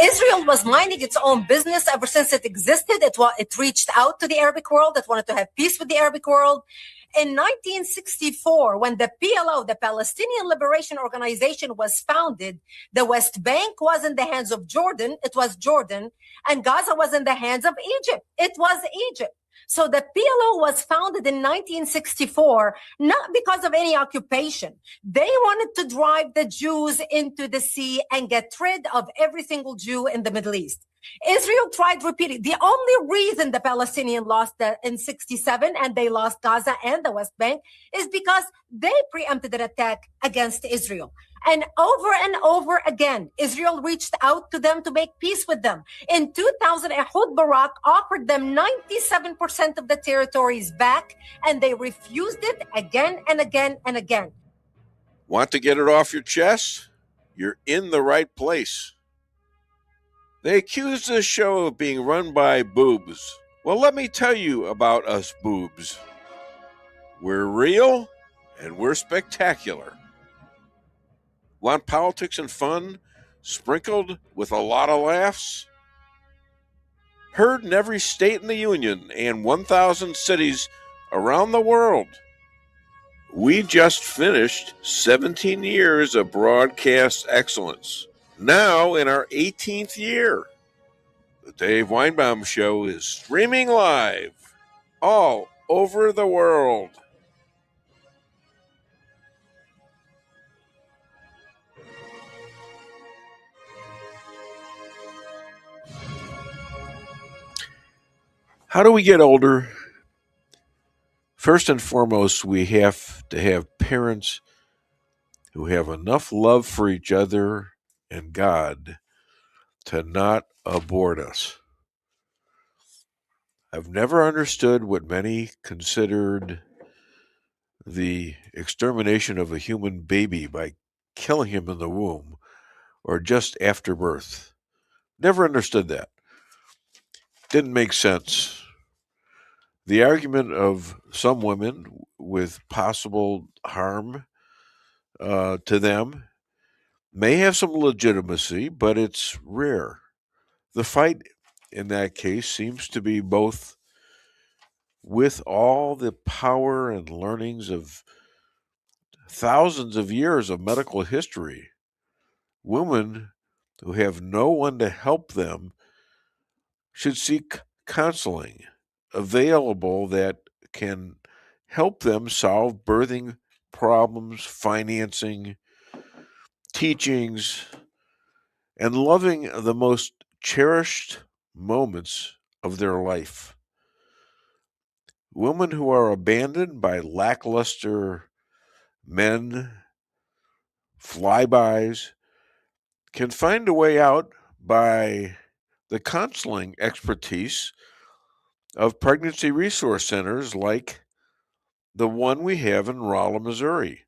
Israel was minding its own business ever since it existed. It reached out to the Arabic world. It wanted to have peace with the Arabic world. In 1964, when the PLO, the Palestinian Liberation Organization, was founded, the West Bank was in the hands of Jordan. It was Jordan. And Gaza was in the hands of Egypt. It was Egypt. So the PLO was founded in 1964, not because of any occupation. They wanted to drive the Jews into the sea and get rid of every single Jew in the Middle East. Israel tried repeating. The only reason the Palestinians lost in 67 and they lost Gaza and the West Bank is because they preempted an attack against Israel. And over again, Israel reached out to them to make peace with them. In 2000, Ehud Barak offered them 97% of the territories back, and they refused it again and again and again. Want to get it off your chest? You're in the right place. They accuse this show of being run by boobs. Well, let me tell you about us boobs. We're real and we're spectacular. Want politics and fun sprinkled with a lot of laughs? Heard in every state in the Union and 1,000 cities around the world. We just finished 17 years of broadcast excellence. Now in our 18th year. The Dave Weinbaum Show is streaming live all over the world. How do we get older? First and foremost, we have to have parents who have enough love for each other and God to not abort us. I've never understood what many considered the extermination of a human baby by killing him in the womb or just after birth. Never understood that. Didn't make sense. The argument of some women with possible harm to them may have some legitimacy, but it's rare. The fight in that case seems to be both with all the power and learnings of thousands of years of medical history. Women who have no one to help them should seek counseling available that can help them solve birthing problems, financing, teachings, and loving the most cherished moments of their life. Women who are abandoned by lackluster men, flybys, can find a way out by the counseling expertise of pregnancy resource centers like the one we have in Rolla, Missouri.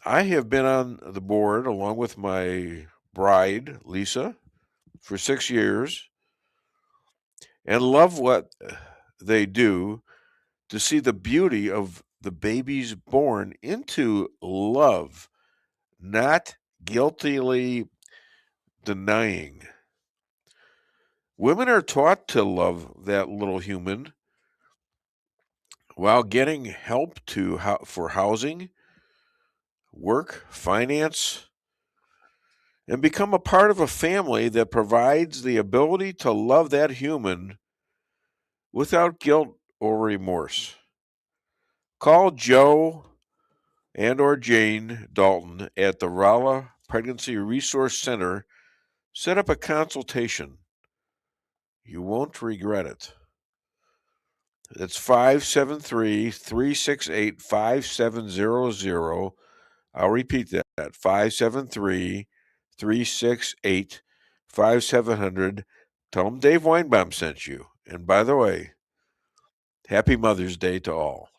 I have been on the board along with my bride, Lisa, for 6 years and love what they do to see the beauty of the babies born into love, not guiltily denying. Women are taught to love that little human while getting help for housing, work, finance, and become a part of a family that provides the ability to love that human without guilt or remorse. Call Joe and or Jane Dalton at the Rolla Pregnancy Resource Center. Set up a consultation. You won't regret it. It's 573-368-5700. I'll repeat that, 573-368-5700. Tell them Dave Weinbaum sent you. And by the way, happy Mother's Day to all.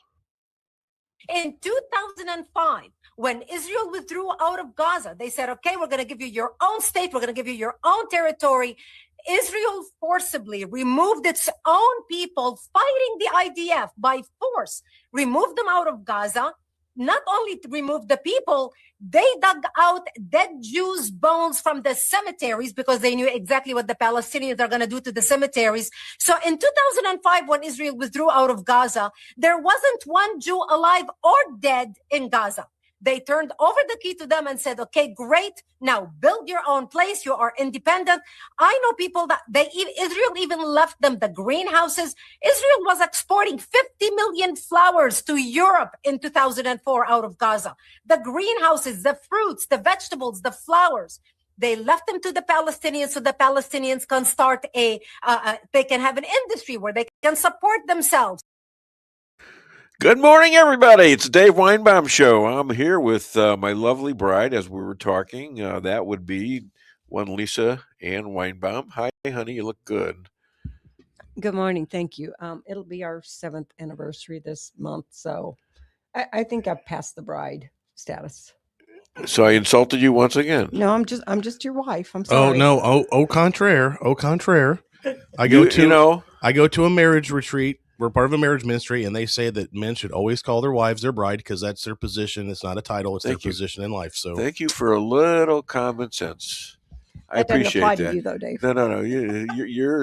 In 2005, when Israel withdrew out of Gaza, they said, okay, we're going to give you your own state. We're going to give you your own territory. Israel forcibly removed its own people fighting the IDF by force, removed them out of Gaza, not only to remove the people, they dug out dead Jews' bones from the cemeteries because they knew exactly what the Palestinians are going to do to the cemeteries. So in 2005, when Israel withdrew out of Gaza, there wasn't one Jew alive or dead in Gaza. They turned over the key to them and said, okay, great. Now build your own place. You are independent. I know people that Israel even left them the greenhouses. Israel was exporting 50 million flowers to Europe in 2004 out of Gaza. The greenhouses, the fruits, the vegetables, the flowers. They left them to the Palestinians so the Palestinians can start they can have an industry where they can support themselves. Good morning, everybody. It's the Dave Weinbaum Show. I'm here with my lovely bride as we were talking. That would be one Lisa Ann Weinbaum. Hi, honey. You look good. Good morning. Thank you. It'll be our 7th anniversary this month, so I think I've passed the bride status. So I insulted you once again. No, I'm just your wife. I'm sorry. Oh no. Au contraire. I go to a marriage retreat. We're part of a marriage ministry, and they say that men should always call their wives their bride because that's their position. It's not a title; it's their position in life. So, thank you for a little common sense. I appreciate that. Doesn't apply to you, though, Dave. No.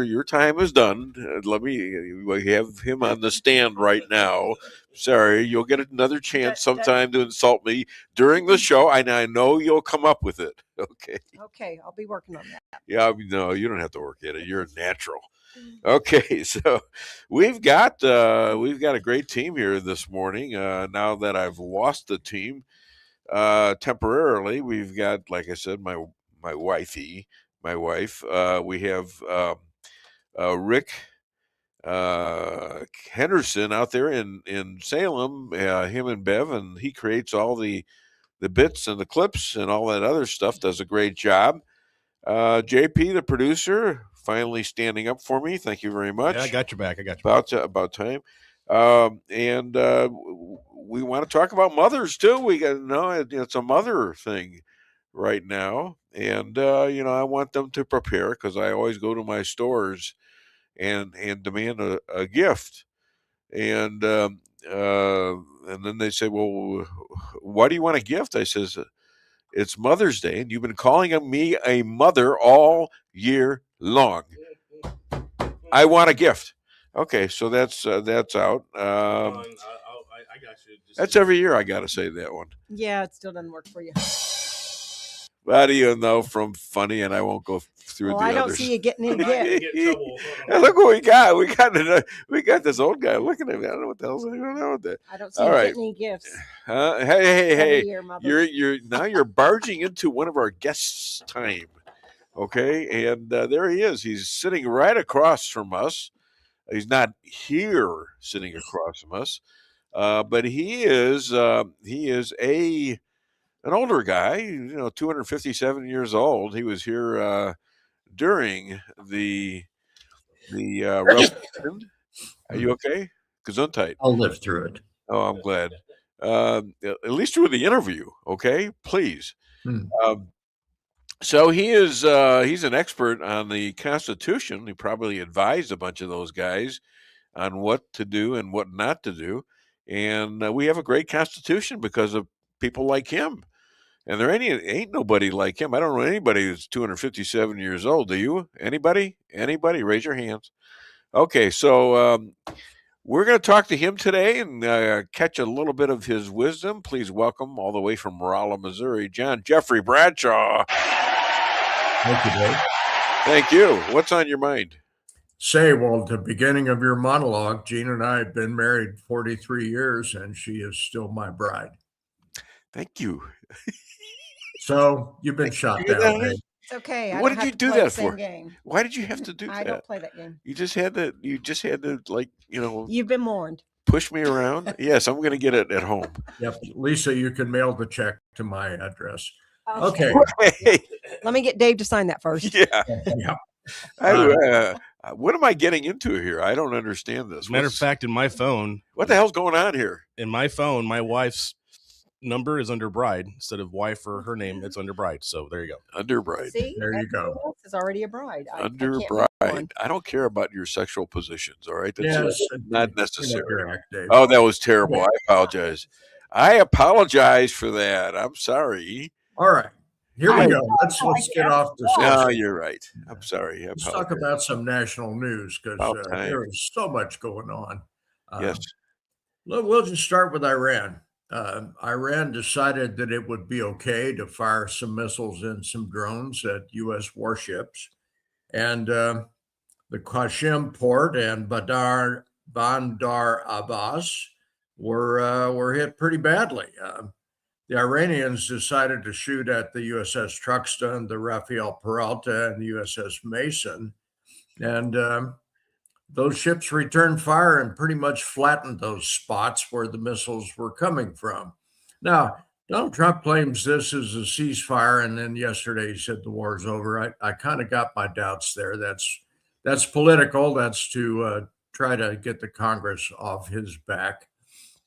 Your time is done. We have him on the stand right now. Sorry, you'll get another chance sometime to insult me during the show, and I know you'll come up with it. Okay. Okay, I'll be working on that. Yeah, no, you don't have to work at it. You're a natural. Okay, so we've got a great team here this morning. Now that I've lost the team temporarily, we've got, like I said, my wife. We have Rick Henderson out there in Salem. Him and Bev, and he creates all the bits and the clips and all that other stuff. Does a great job. JP, the producer, finally standing up for me. Thank you very much. Yeah, I got your back. About time. And we want to talk about mothers too. It's a mother thing right now, and I want them to prepare because I always go to my stores and demand a gift, and then they say, well, why do you want a gift? I says, it's Mother's Day, and you've been calling me a mother all year long. I want a gift. Okay, so that's out. I got you. That's every year. I got to say that one. Yeah, it still doesn't work for you. How do you know from funny? And I won't go through the others. I don't see you getting any gift. Hey, look what we got. We got this old guy looking at me. I don't know what the hell's going on with that. I don't see you getting any gifts. Hey! Year, You're barging into one of our guests' time. Okay, and there he is. He's sitting right across from us. He's not here sitting across from us, but he is an older guy. 257 years old. He was here during the revolution. Are you okay? Gesundheit. I'll live through it. Oh, I'm glad. At least through the interview, okay? Please. So he's an expert on the Constitution. He probably advised a bunch of those guys on what to do and what not to do. And we have a great Constitution because of people like him. And there ain't nobody like him. I don't know anybody who's 257 years old. Do you? Anybody? Raise your hands. Okay, so we're going to talk to him today and catch a little bit of his wisdom. Please welcome all the way from Rolla, Missouri, John Jeffrey Bradshaw. Thank you, Dave. Thank you. What's on your mind? Well, at the beginning of your monologue, Jean and I have been married 43 years, and she is still my bride. Thank you. So you've been shot down, Dave. It's okay. What did you do that for? Game. Why did you have to do that? I don't play that game. You just had to, You've been warned. Push me around. Yes, I'm going to get it at home. Yep. Lisa, you can mail the check to my address. Okay. Let me get Dave to sign that first. Yeah. What am I getting into here? I don't understand this. Matter of fact, in my phone. What the hell's going on here? In my phone, my wife's number is under bride instead of wife or her name. It's under bride. So there you go. Under bride. See, there you go. Else is already a bride. Under bride. I don't care about your sexual positions. All right. That's not necessary. Dave. Oh, that was terrible. I apologize. I apologize for that. I'm sorry. All right. Here we go. Let's get off this. No, you're right. I'm sorry. Let's talk about some national news because there is so much going on. Yes. We'll just start with Iran. Iran decided that it would be okay to fire some missiles and some drones at U.S. warships. And the Qashem port and Bandar Abbas were hit pretty badly. The Iranians decided to shoot at the USS Truxtun, the Rafael Peralta, and the USS Mason. And those ships returned fire and pretty much flattened those spots where the missiles were coming from. Now, Donald Trump claims this is a ceasefire, and then yesterday he said the war is over. I kind of got my doubts there. That's political. That's to try to get the Congress off his back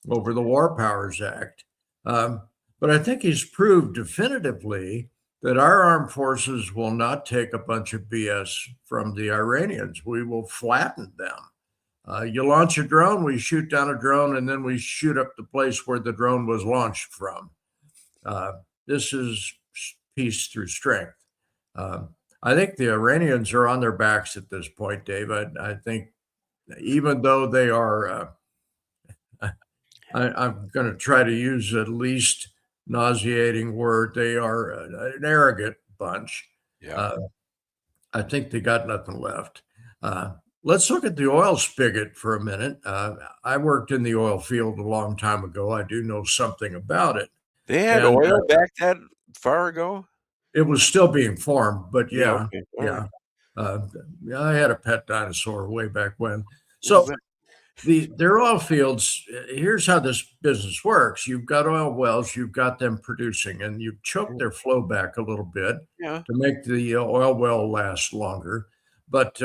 over the War Powers Act. But I think he's proved definitively that our armed forces will not take a bunch of BS from the Iranians. We will flatten them. You launch a drone, we shoot down a drone, and then we shoot up the place where the drone was launched from. This is peace through strength. I think the Iranians are on their backs at this point, Dave. I think even though they are, I'm going to try to use at least nauseating word, they are an arrogant bunch. Yeah. I think they got nothing left. Let's look at the oil spigot for a minute. I worked in the oil field a long time ago. I do know something about it. They had oil back that far ago? It was still being formed, but yeah. Okay. I had a pet dinosaur way back when. So their oil fields, here's how this business works. You've got oil wells, you've got them producing, and you choke their flow back a little bit to make the oil well last longer. But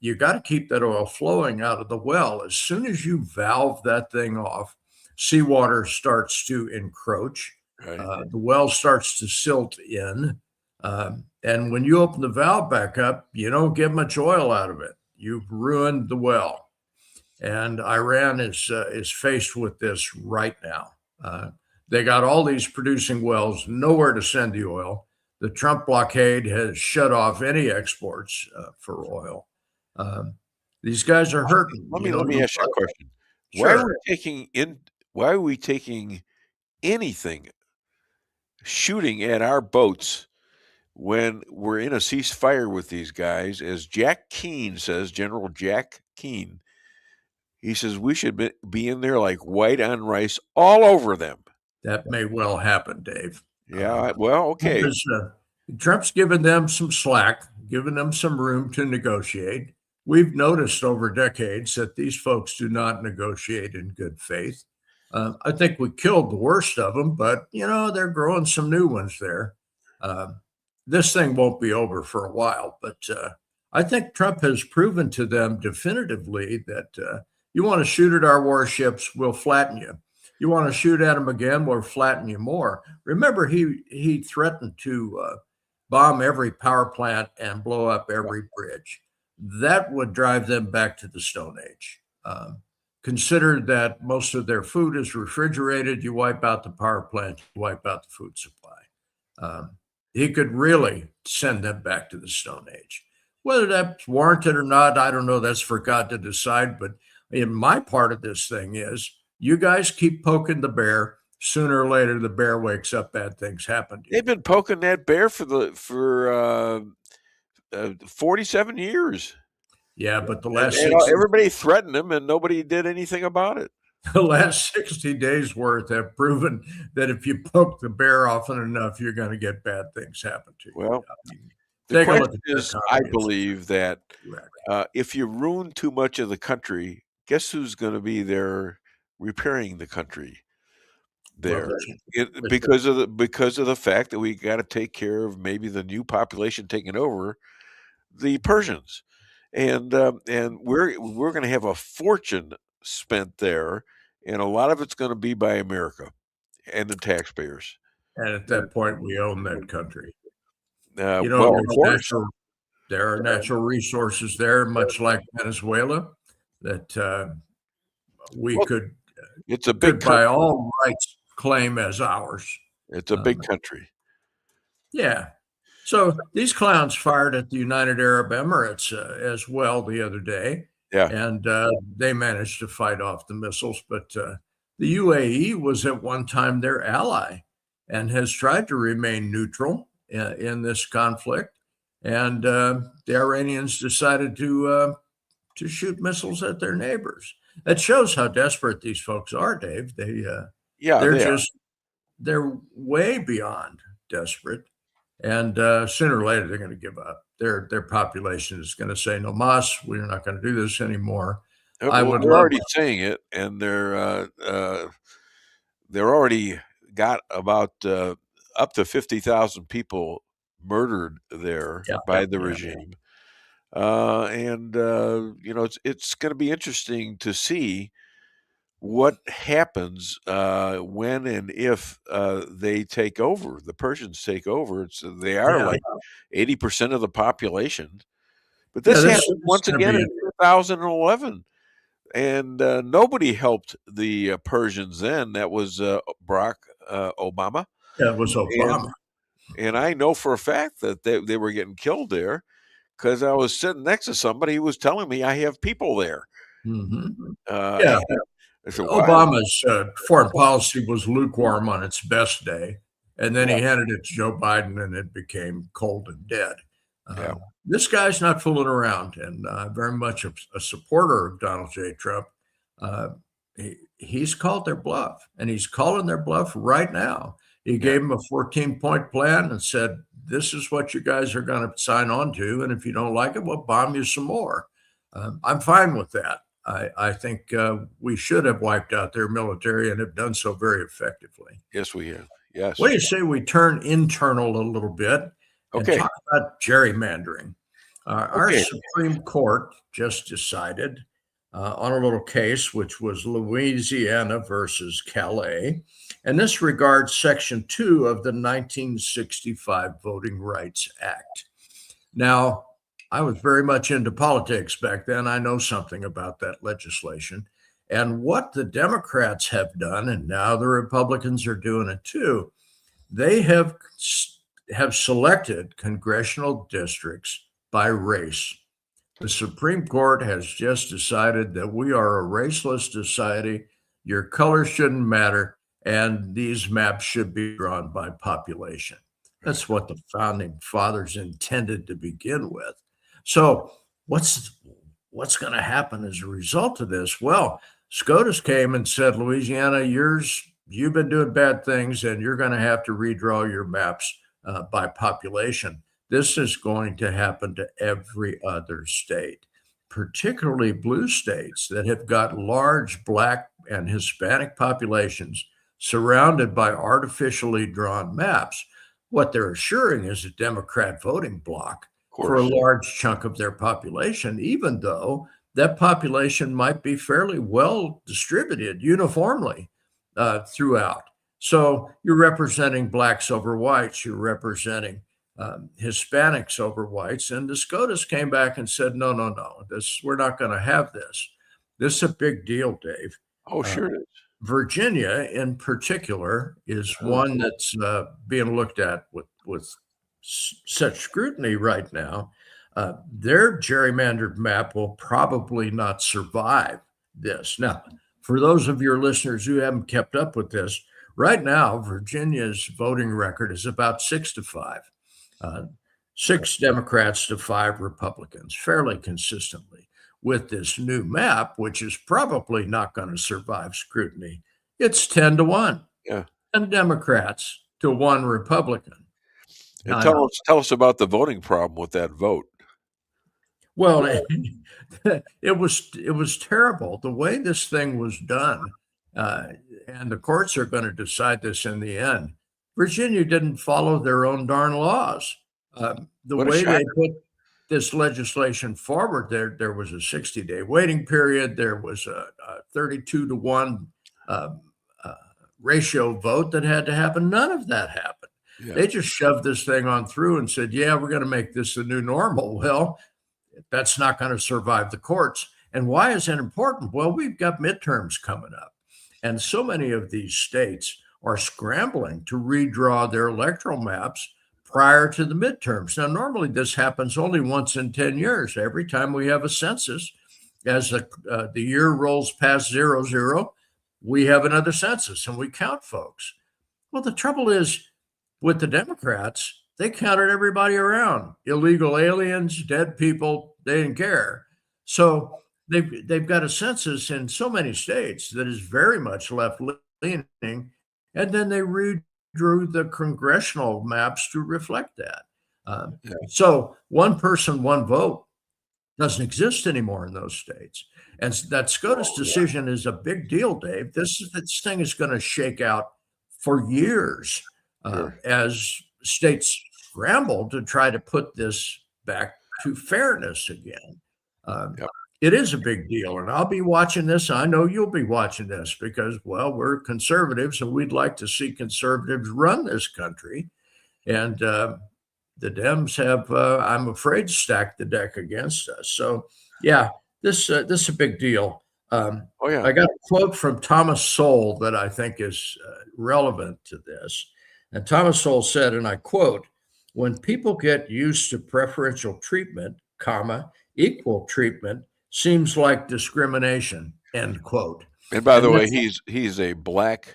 you got to keep that oil flowing out of the well. As soon as you valve that thing off, seawater starts to encroach. Right. The well starts to silt in. And when you open the valve back up, you don't get much oil out of it. You've ruined the well. And Iran is faced with this right now. They got all these producing wells, nowhere to send the oil. The Trump blockade has shut off any exports for oil. These guys are hurting. Let me ask you a question. Sure. Why are we taking anything shooting at our boats when we're in a ceasefire with these guys? As Jack Keane says, General Jack Keane, he says we should be in there like white on rice all over them. That may well happen, Dave. Yeah, well, okay. Because, Trump's given them some slack, given them some room to negotiate. We've noticed over decades that these folks do not negotiate in good faith. I think we killed the worst of them, but, they're growing some new ones there. This thing won't be over for a while, but I think Trump has proven to them definitively that you want to shoot at our warships, we'll flatten you. You want to shoot at them again, we'll flatten you more. Remember, he threatened to bomb every power plant and blow up every bridge. That would drive them back to the Stone Age. Consider that most of their food is refrigerated. You wipe out the power plant, you wipe out the food supply. He could really send them back to the Stone Age. Whether that's warranted or not, I don't know. That's for God to decide. But in my part of this thing is, you guys keep poking the bear. Sooner or later, the bear wakes up. Bad things happen to you. They've been poking that bear for 47 years. Yeah, but the last everybody threatened him, and nobody did anything about it. The last 60 days worth have proven that if you poke the bear often enough, you're going to get bad things happen to you. Well, the question is, I believe that if you ruin too much of the country, guess who's going to be there repairing the country? Because of the fact that we got to take care of maybe the new population taking over, the Persians, and we're going to have a fortune spent there, and a lot of it's going to be by America and the taxpayers. And at that point, we own that country. There are natural resources there, much like Venezuela, that we could. It's a big by all rights claim as ours. It's a big country. Yeah. So these clowns fired at the United Arab Emirates as well the other day. Yeah. And they managed to fight off the missiles. But the UAE was at one time their ally and has tried to remain neutral in this conflict. And the Iranians decided to shoot missiles at their neighbors. That shows how desperate these folks are, Dave. They're way beyond desperate. And sooner or later, they're going to give up. Their population is going to say, no mas, we're not going to do this anymore. They're already saying it, and they're already got about up to 50,000 people murdered there by the regime. And it's going to be interesting to see what happens when and if they take over. The Persians take over. They are like 80% of the population. But this happened once again in 2011. And nobody helped the Persians then. That was Barack Obama. Yeah, it was Obama. And I know for a fact that they were getting killed there because I was sitting next to somebody who was telling me I have people there. Mm-hmm. Said, Obama's foreign policy was lukewarm on its best day, and then he handed it to Joe Biden, and it became cold and dead. This guy's not fooling around, and very much a supporter of Donald J. Trump. He's called their bluff, and he's calling their bluff right now. He gave them a 14-point plan and said, this is what you guys are going to sign on to, and if you don't like it, we'll bomb you some more. I'm fine with that. I think we should have wiped out their military and have done so very effectively. Yes, we have. Yes. What do you say we turn internal a little bit and talk about gerrymandering? Our Supreme Court just decided on a little case, which was Louisiana versus Calais, and this regards Section 2 of the 1965 Voting Rights Act. Now, I was very much into politics back then. I know something about that legislation. And what the Democrats have done, and now the Republicans are doing it too, they have selected congressional districts by race. The Supreme Court has just decided that we are a raceless society. Your color shouldn't matter, and these maps should be drawn by population. That's what the founding fathers intended to begin with. So what's going to happen as a result of this? Well, SCOTUS came and said, Louisiana, you've been doing bad things, and you're going to have to redraw your maps by population. This is going to happen to every other state, particularly blue states that have got large Black and Hispanic populations surrounded by artificially drawn maps. What they're assuring is a Democrat voting bloc for a large chunk of their population, even though that population might be fairly well distributed uniformly throughout. So you're representing Blacks over whites, you're representing Hispanics over whites, and the SCOTUS came back and said, no, we're not going to have this. This is a big deal, Dave. Oh, sure it is. Virginia, in particular, is one that's being looked at with such scrutiny right now. Their gerrymandered map will probably not survive this. Now, for those of your listeners who haven't kept up with this, right now, Virginia's voting record is about 6-5. 6 Democrats to 5 Republicans, fairly consistently. With this new map, which is probably not going to survive scrutiny, it's 10-1. Yeah. 10 Democrats to 1 Republican. And tell us about the voting problem with that vote. Well, it was terrible the way this thing was done, and the courts are going to decide this in the end. Virginia didn't follow their own darn laws. The way they put this legislation forward, there was a 60-day waiting period. There was a 32-1 ratio vote that had to happen. None of that happened. Yeah. They just shoved this thing on through and said, yeah, we're going to make this the new normal. Well, that's not going to survive the courts. And why is that important? Well, we've got midterms coming up. And so many of these states are scrambling to redraw their electoral maps prior to the midterms. Now, normally this happens only once in 10 years. Every time we have a census, as the year rolls past 00, we have another census and we count folks. Well, the trouble is with the Democrats, they counted everybody around. Illegal aliens, dead people, they didn't care. So they've got a census in so many states that is very much left-leaning, and then they redrew the congressional maps to reflect that. So one person, one vote doesn't exist anymore in those states. And that SCOTUS decision is a big deal, Dave. This thing is going to shake out for years as states scramble to try to put this back to fairness again. It is a big deal, and I'll be watching this. I know you'll be watching this because, well, we're conservatives, and we'd like to see conservatives run this country. And the Dems have, I'm afraid, stacked the deck against us. So, yeah, this is a big deal. I got a quote from Thomas Sowell that I think is relevant to this. And Thomas Sowell said, and I quote, "When people get used to preferential treatment, equal treatment seems like discrimination," end quote. And by the way, he's a black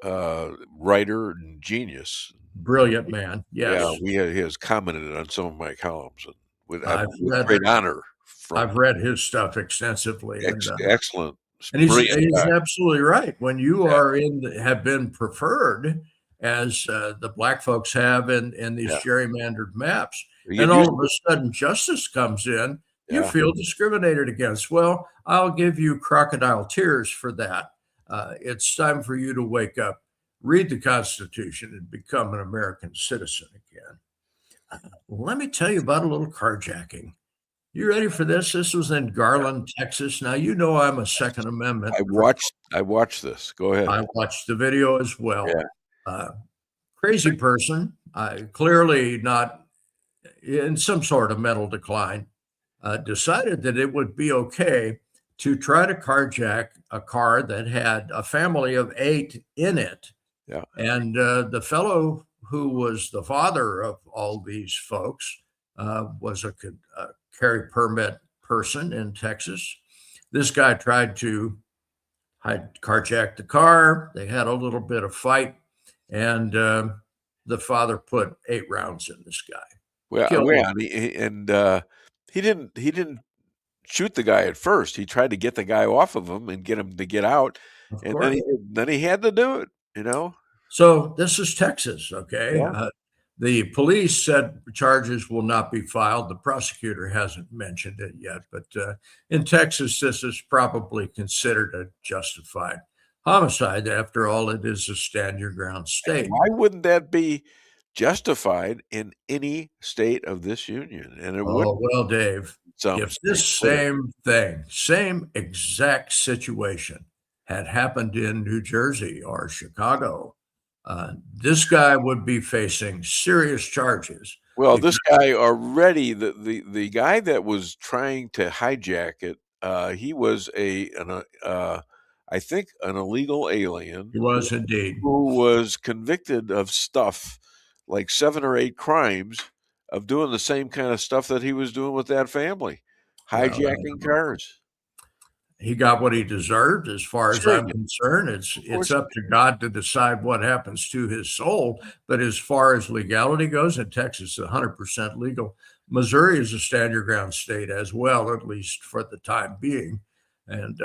writer and genius. Brilliant man. Yes. Yeah, he has commented on some of my columns with great honor. I've read his stuff extensively. Excellent. And he's absolutely right. When you have been preferred, as the black folks have in these gerrymandered maps, and all of a sudden justice comes in, you feel discriminated against. Well, I'll give you crocodile tears for that. It's time for you to wake up, read the Constitution, and become an American citizen again. Let me tell you about a little carjacking. You ready for this? This was in Garland, Texas. Now, you know I'm a Second Amendment. I watched this. Go ahead. I watched the video as well. Crazy person, clearly not in some sort of mental decline, decided that it would be okay to try to carjack a car that had a family of 8 in it. And the fellow who was the father of all these folks was a carry permit person in Texas. This guy tried to carjack the car. They had a little bit of fight, and the father put 8 rounds in this guy. He didn't shoot the guy at first. He tried to get the guy off of him and get him to get out, and then he had to do it. So this is Texas, okay? The police said charges will not be filed. The prosecutor hasn't mentioned it yet, but in Texas, this is probably considered a justified homicide. After all, it is a stand your ground state. Why wouldn't that be justified in any state of this union? And it would. Well, Dave, if this same exact situation had happened in New Jersey or Chicago, this guy would be facing serious charges. Well, this guy already, the guy that was trying to hijack it, he was I think an illegal alien. He was indeed. Who was convicted of stuff like 7 or 8 crimes of doing the same kind of stuff that he was doing with that family, hijacking cars. He got what he deserved, as far as I'm concerned. It's up to God to decide what happens to his soul. But as far as legality goes, in Texas, 100% legal. Missouri is a stand your ground state as well, at least for the time being. And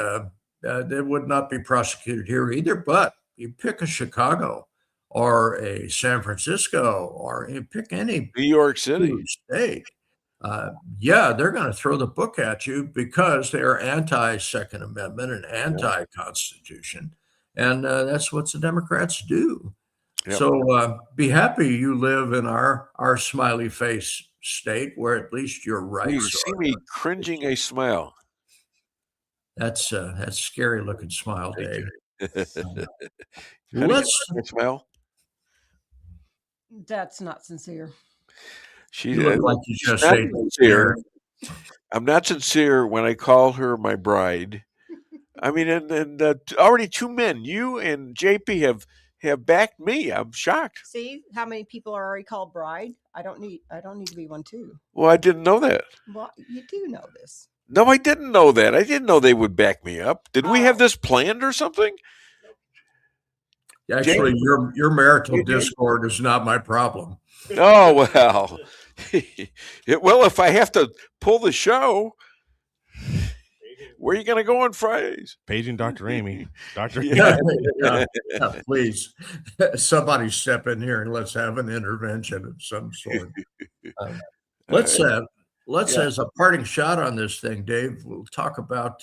they would not be prosecuted here either. But you pick a Chicago or a San Francisco, or you pick any New York City state. They're going to throw the book at you because they are anti-Second Amendment and anti-Constitution. And that's what the Democrats do. Yep. So be happy you live in our smiley face state where at least your rights You see me cringing a smile. That's scary looking smile, Dave. Let's smile. That's not sincere. You look like you just say sincere. I'm not sincere when I call her my bride. I mean, and already 2 men, you and JP, have have backed me. I'm shocked. See how many people are already called bride? I don't need to be one too. Well, I didn't know that. Well, you do know this. No, I didn't know that. I didn't know they would back me up. Did we have this planned or something? Actually, your marital discord is not my problem. Oh, well. Well, if I have to pull the show, where are you going to go on Fridays? Paging Dr. Amy. Dr. Yeah, please, somebody step in here and let's have an intervention of some sort. Let's as a parting shot on this thing, Dave, we'll talk about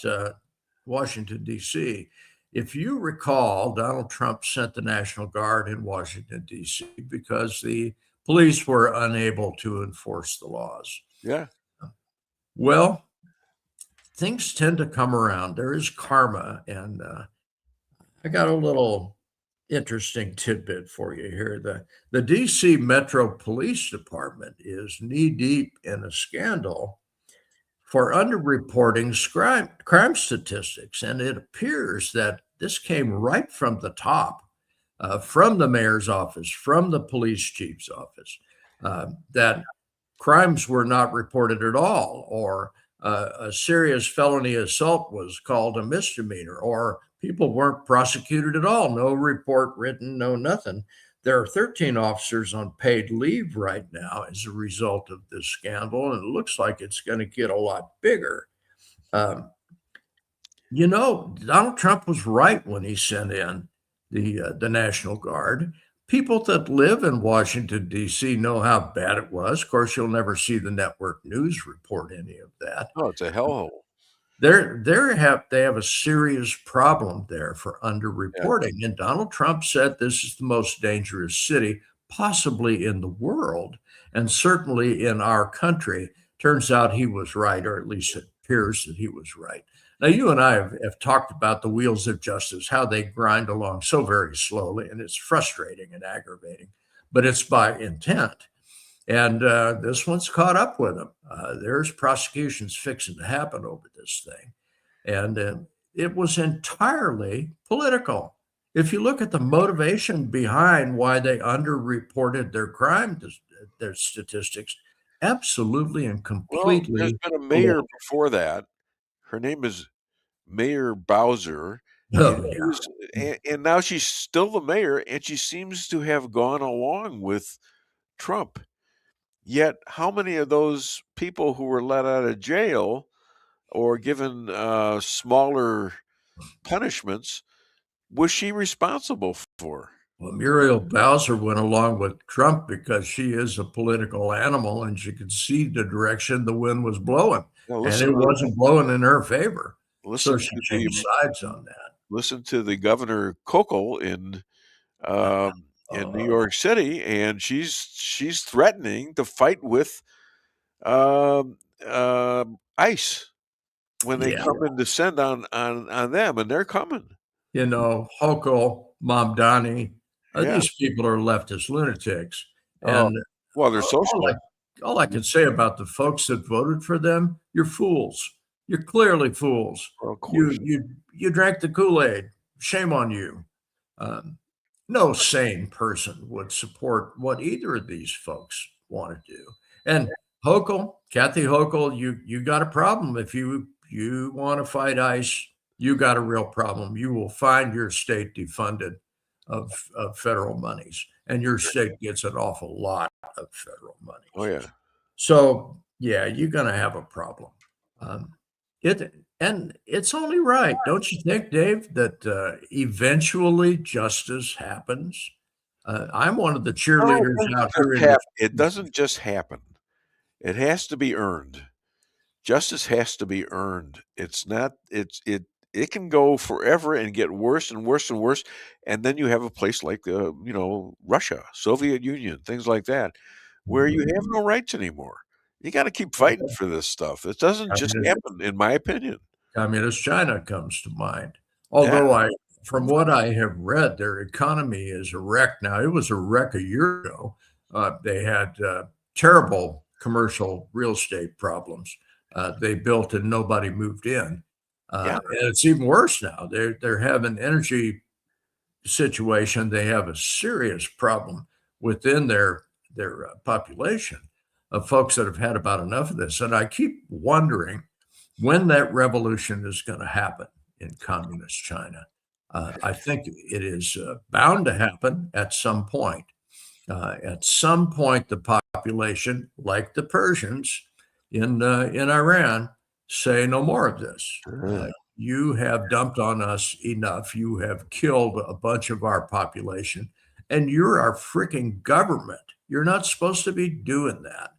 Washington, D.C. If you recall, Donald Trump sent the National Guard in Washington, D.C. because the police were unable to enforce the laws. Yeah. Well, things tend to come around. There is karma. And I got a little interesting tidbit for you here. The D.C. Metro Police Department is knee-deep in a scandal for underreporting crime statistics. And it appears that this came right from the top, from the mayor's office, from the police chief's office, that crimes were not reported at all, or a serious felony assault was called a misdemeanor, or people weren't prosecuted at all. No report written, no nothing. There are 13 officers on paid leave right now as a result of this scandal, and it looks like it's going to get a lot bigger. Donald Trump was right when he sent in the National Guard. People that live in Washington, D.C. know how bad it was. Of course, you'll never see the network news report any of that. Oh, it's a hellhole. They have a serious problem there for underreporting. Yeah. And Donald Trump said this is the most dangerous city possibly in the world, and certainly in our country. Turns out he was right, or at least it appears that he was right. Now, you and I have talked about the wheels of justice, how they grind along so very slowly, and it's frustrating and aggravating, but it's by intent. And this one's caught up with them. There's prosecutions fixing to happen over this thing. And it was entirely political. If you look at the motivation behind why they underreported their statistics, absolutely and completely. Well, there's been a mayor before that. Her name is Mayor Bowser. And now she's still the mayor, and she seems to have gone along with Trump. Yet, how many of those people who were let out of jail or given smaller punishments was she responsible for? Well, Muriel Bowser went along with Trump because she is a political animal and she could see the direction the wind was blowing. And it wasn't blowing in her favor. So she changed sides on that. Listen to the Governor Hochul in New York City, and she's threatening to fight with ICE when they come and descend on them, and they're coming. Hochul, Mamdani, these people are leftist lunatics. And they're socialists. All I can say about the folks that voted for them, you're fools. You're clearly fools. Well, of course. You drank the Kool-Aid. Shame on you. No sane person would support what either of these folks want to do. And Hochul, Kathy Hochul, you got a problem. If you want to fight ICE, you got a real problem. You will find your state defunded of federal monies, and your state gets an awful lot of federal money. Oh, yeah. So, you're going to have a problem. And it's only right, don't you think, Dave, that eventually justice happens? I'm one of the cheerleaders out here. It doesn't just happen. It has to be earned. Justice has to be earned. It's not. It can go forever and get worse and worse and worse, and then you have a place like Russia, Soviet Union, things like that, where you have no rights anymore. You got to keep fighting for this stuff. It doesn't just happen, in my opinion. Communist China comes to mind. Although from what I have read, their economy is a wreck now. It was a wreck a year ago. They had terrible commercial real estate problems. They built and nobody moved in. And it's even worse now. They're having energy situation, they have a serious problem within their population of folks that have had about enough of this. And I keep wondering when that revolution is going to happen in communist China. I think it is bound to happen at some point. At some point, the population, like the Persians in Iran, say no more of this. You have dumped on us enough. You have killed a bunch of our population, and you're our freaking government. You're not supposed to be doing that.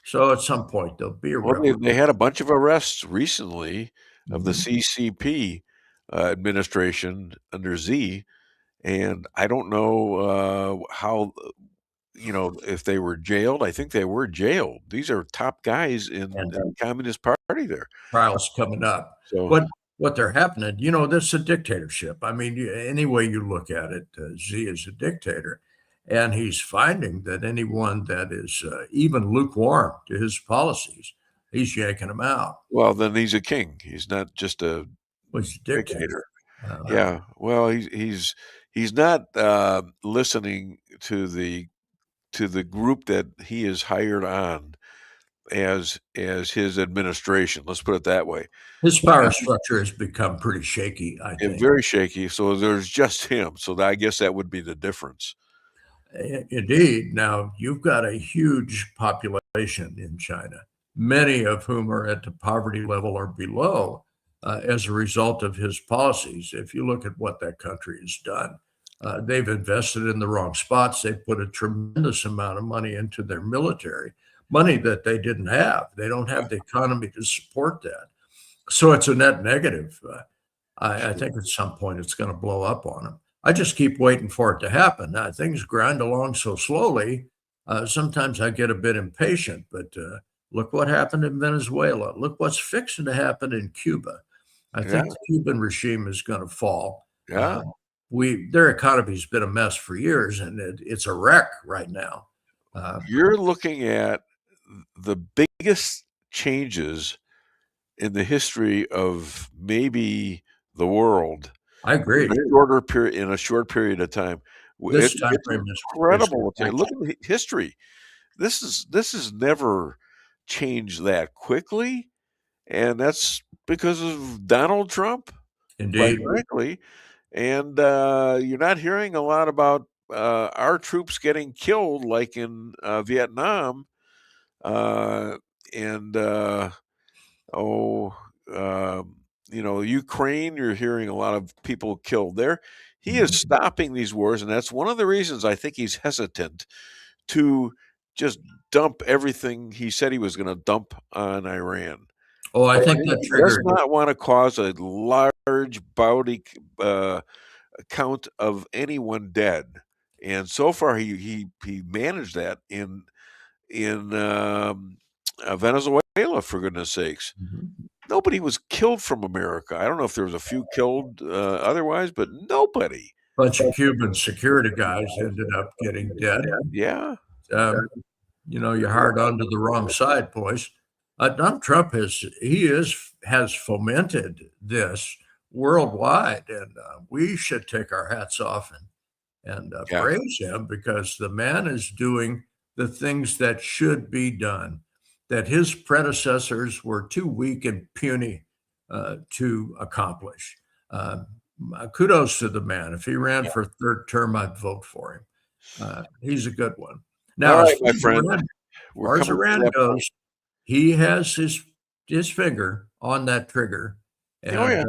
So at some point, there'll be a revolution. They had a bunch of arrests recently of the CCP administration under Z, and I don't know how, if they were jailed. I think they were jailed. These are top guys in the Communist Party there. Trials coming up. So what they're happening, this is a dictatorship. I mean, any way you look at it, Z is a dictator. And he's finding that anyone that is even lukewarm to his policies, he's yanking them out. Well, then he's a king. He's not just a dictator. Yeah. Well, he's not listening to the group that he is hired on as his administration. Let's put it that way. His power structure has become pretty shaky, I think. Very shaky. So there's just him. So I guess that would be the difference. Indeed. Now, you've got a huge population in China, many of whom are at the poverty level or below as a result of his policies. If you look at what that country has done, they've invested in the wrong spots. They've put a tremendous amount of money into their military, money that they didn't have. They don't have the economy to support that. So it's a net negative. I think at some point it's going to blow up on them. I just keep waiting for it to happen. Now, things grind along so slowly. Sometimes I get a bit impatient, but look what happened in Venezuela. Look what's fixing to happen in Cuba. I think the Cuban regime is going to fall. Yeah. Their economy's been a mess for years, and it's a wreck right now. You're looking at the biggest changes in the history of maybe the world. I agree. In a short period of time. This time frame is incredible. Look at the history. This is never changed that quickly, and that's because of Donald Trump. Indeed. Frankly. And you're not hearing a lot about our troops getting killed like in Vietnam. Ukraine, you're hearing a lot of people killed there. He is stopping these wars, and that's one of the reasons I think he's hesitant to just dump everything he said he was going to dump on Iran. Oh, I think that triggered. He does not want to cause a large bounty count of anyone dead, and so far he managed that in Venezuela, for goodness sakes. Nobody was killed from America. I don't know if there was a few killed otherwise, but nobody. A bunch of Cuban security guys ended up getting dead. Yeah. You're hard onto the wrong side, boys. Donald Trump has fomented this worldwide, and we should take our hats off and praise him, because the man is doing the things that should be done, that his predecessors were too weak and puny to accomplish. Kudos to the man. If he ran for a third term, I'd vote for him. He's a good one. Now, right, my friend, as far as Iran goes, he has his finger on that trigger. And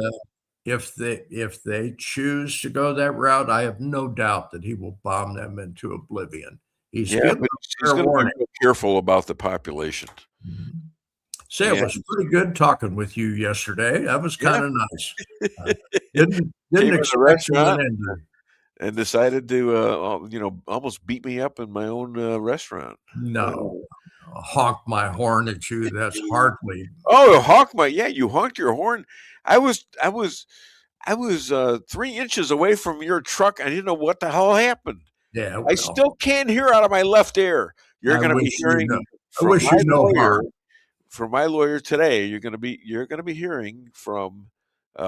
if they choose to go that route, I have no doubt that he will bomb them into oblivion. He's going to be careful about the population. Say, it was pretty good talking with you yesterday. That was kind of nice. Didn't expect to and decided to almost beat me up in my own restaurant. No. Honk my horn at you. That's hardly. Oh, you honked your horn. I was 3 inches away from your truck. I didn't know what the hell happened. Yeah, I still can't hear out of my left ear. You're going to be hearing from my lawyer today. You're going to be hearing from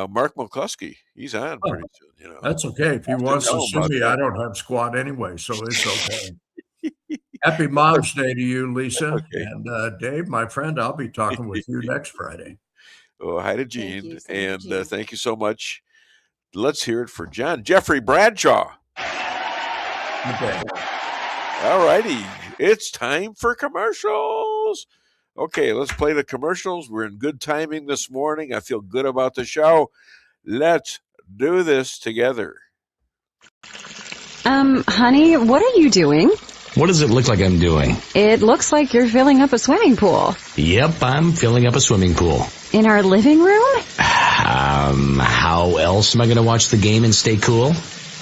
Mark McCloskey. He's on pretty soon. You know, that's okay. If he wants to sue me, I don't have squat anyway, so it's okay. Happy Mom's Day to you, Lisa. Okay. And Dave, my friend, I'll be talking with you next Friday. Oh, hi to Gene. And thank you so much. Let's hear it for John Jeffrey Bradshaw. Okay. All righty. It's time for commercials. Okay, let's play the commercials. We're in good timing this morning. I feel good about the show. Let's do this together. Honey, what are you doing? What does it look like I'm doing? It looks like you're filling up a swimming pool. Yep, I'm filling up a swimming pool. In our living room? How else am I going to watch the game and stay cool?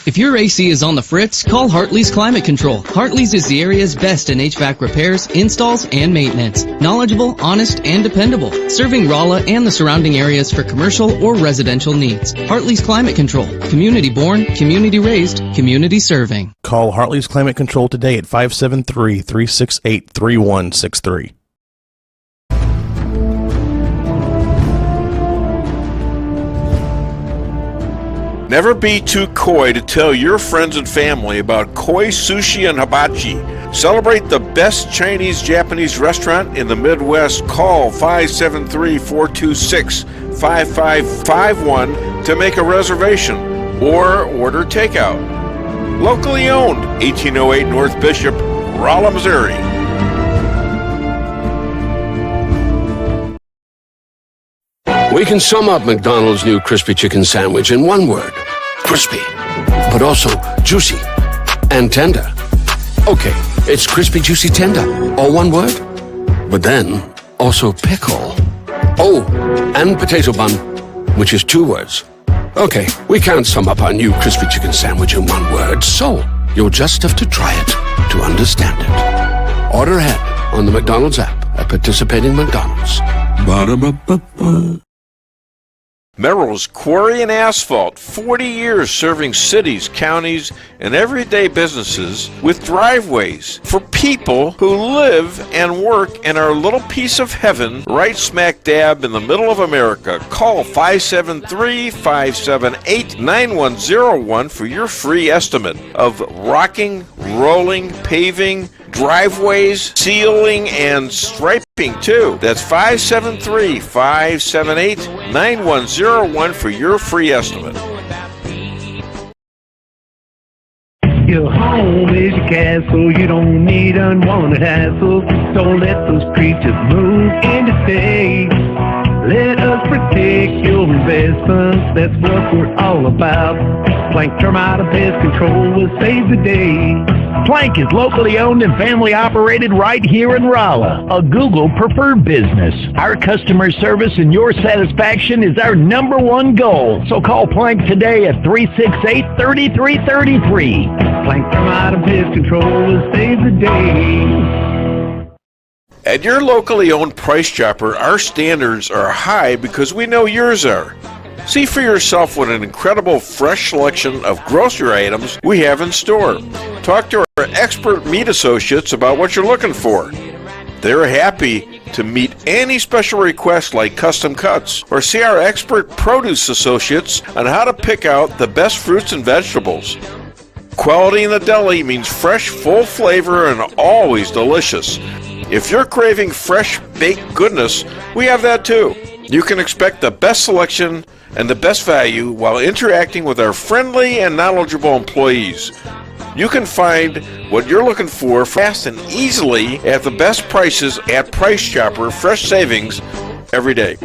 If your AC is on the fritz, call Hartley's Climate Control. Hartley's is the area's best in HVAC repairs, installs, and maintenance. Knowledgeable, honest, and dependable. Serving Rolla and the surrounding areas for commercial or residential needs. Hartley's Climate Control. Community born, community raised, community serving. Call Hartley's Climate Control today at 573-368-3163. Never be too coy to tell your friends and family about koi sushi and hibachi. Celebrate the best Chinese-Japanese restaurant in the Midwest. Call 573-426-5551 to make a reservation or order takeout. Locally owned, 1808 North Bishop, Rolla, Missouri. We can sum up McDonald's new crispy chicken sandwich in one word. Crispy. But also juicy and tender. Okay, it's crispy, juicy, tender. All one word. But then, also pickle. Oh, and potato bun, which is two words. Okay, we can't sum up our new crispy chicken sandwich in one word, so you'll just have to try it to understand it. Order ahead on the McDonald's app at participating McDonald's. Ba-da-ba-ba-ba. Merrill's Quarry and Asphalt, 40 years serving cities, counties, and everyday businesses with driveways for people who live and work in our little piece of heaven right smack dab in the middle of America. Call 573-578-9101 for your free estimate of rocking, rolling, paving, driveways, sealing, and striping too. That's 573-578-9101 for your free estimate. Your home is your castle. You don't need unwanted hassle. Don't let those creatures move in to stay. Let us protect your investments. That's what we're all about. Plank Termite and Pest Control will save the day. Plank is locally owned and family operated right here in Rolla, a Google preferred business. Our customer service and your satisfaction is our number one goal. So call Plank today at 368-3333. Plank Termite and Pest Control will save the day. At your locally owned Price Chopper, our standards are high because we know yours are. See for yourself what an incredible fresh selection of grocery items we have in store. Talk to our expert meat associates about what you're looking for. They're happy to meet any special requests like custom cuts, or see our expert produce associates on how to pick out the best fruits and vegetables. Quality in the deli means fresh, full flavor, and always delicious. If you're craving fresh baked goodness, we have that too. You can expect the best selection and the best value while interacting with our friendly and knowledgeable employees. You can find what you're looking for fast and easily at the best prices at Price Chopper. Fresh savings every day.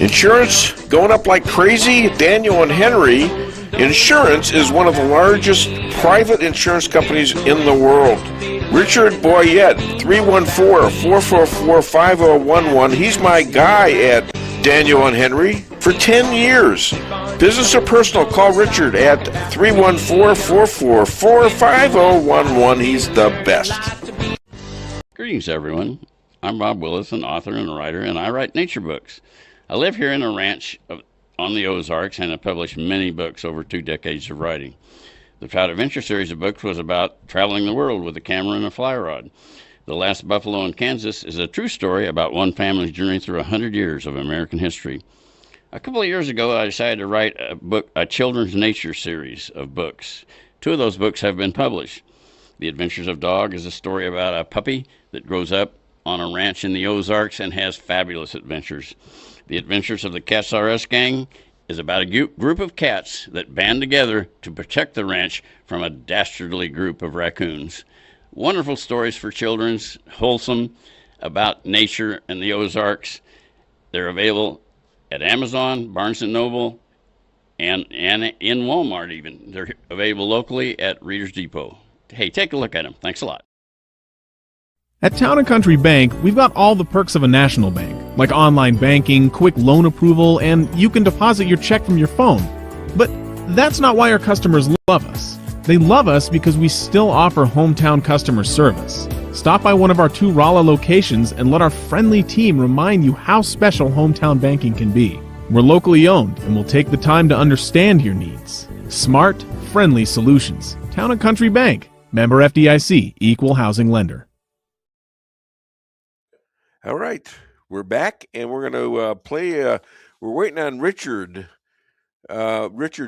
Insurance going up like crazy? Daniel and Henry Insurance is one of the largest private insurance companies in the world. Richard Boyette, 314-444-5011. He's my guy at Daniel and Henry for 10 years. Business or personal, call Richard at 314-444-5011. He's the best. Greetings, everyone. I'm Bob Willis, an author and writer, and I write nature books. I live here in a ranch on the Ozarks, and have published many books over 2 decades of writing. The Trout Adventure series of books was about traveling the world with a camera and a fly rod. The Last Buffalo in Kansas is a true story about one family's journey through 100 years of American history. A couple of years ago, I decided to write a children's nature series of books. 2 of those books have been published. The Adventures of Dog is a story about a puppy that grows up on a ranch in the Ozarks and has fabulous adventures. The Adventures of the Cats R Us Gang is about a group of cats that band together to protect the ranch from a dastardly group of raccoons. Wonderful stories for children, wholesome, about nature and the Ozarks. They're available at Amazon, Barnes & Noble, and in Walmart even. They're available locally at Reader's Depot. Hey, take a look at them. Thanks a lot. At Town & Country Bank, we've got all the perks of a national bank, like online banking, quick loan approval, and you can deposit your check from your phone. But that's not why our customers love us. They love us because we still offer hometown customer service. Stop by one of our 2 Rolla locations and let our friendly team remind you how special hometown banking can be. We're locally owned and will take the time to understand your needs. Smart, friendly solutions. Town & Country Bank. Member FDIC, Equal Housing Lender. All right, we're back, and we're going to play. We're waiting on Richard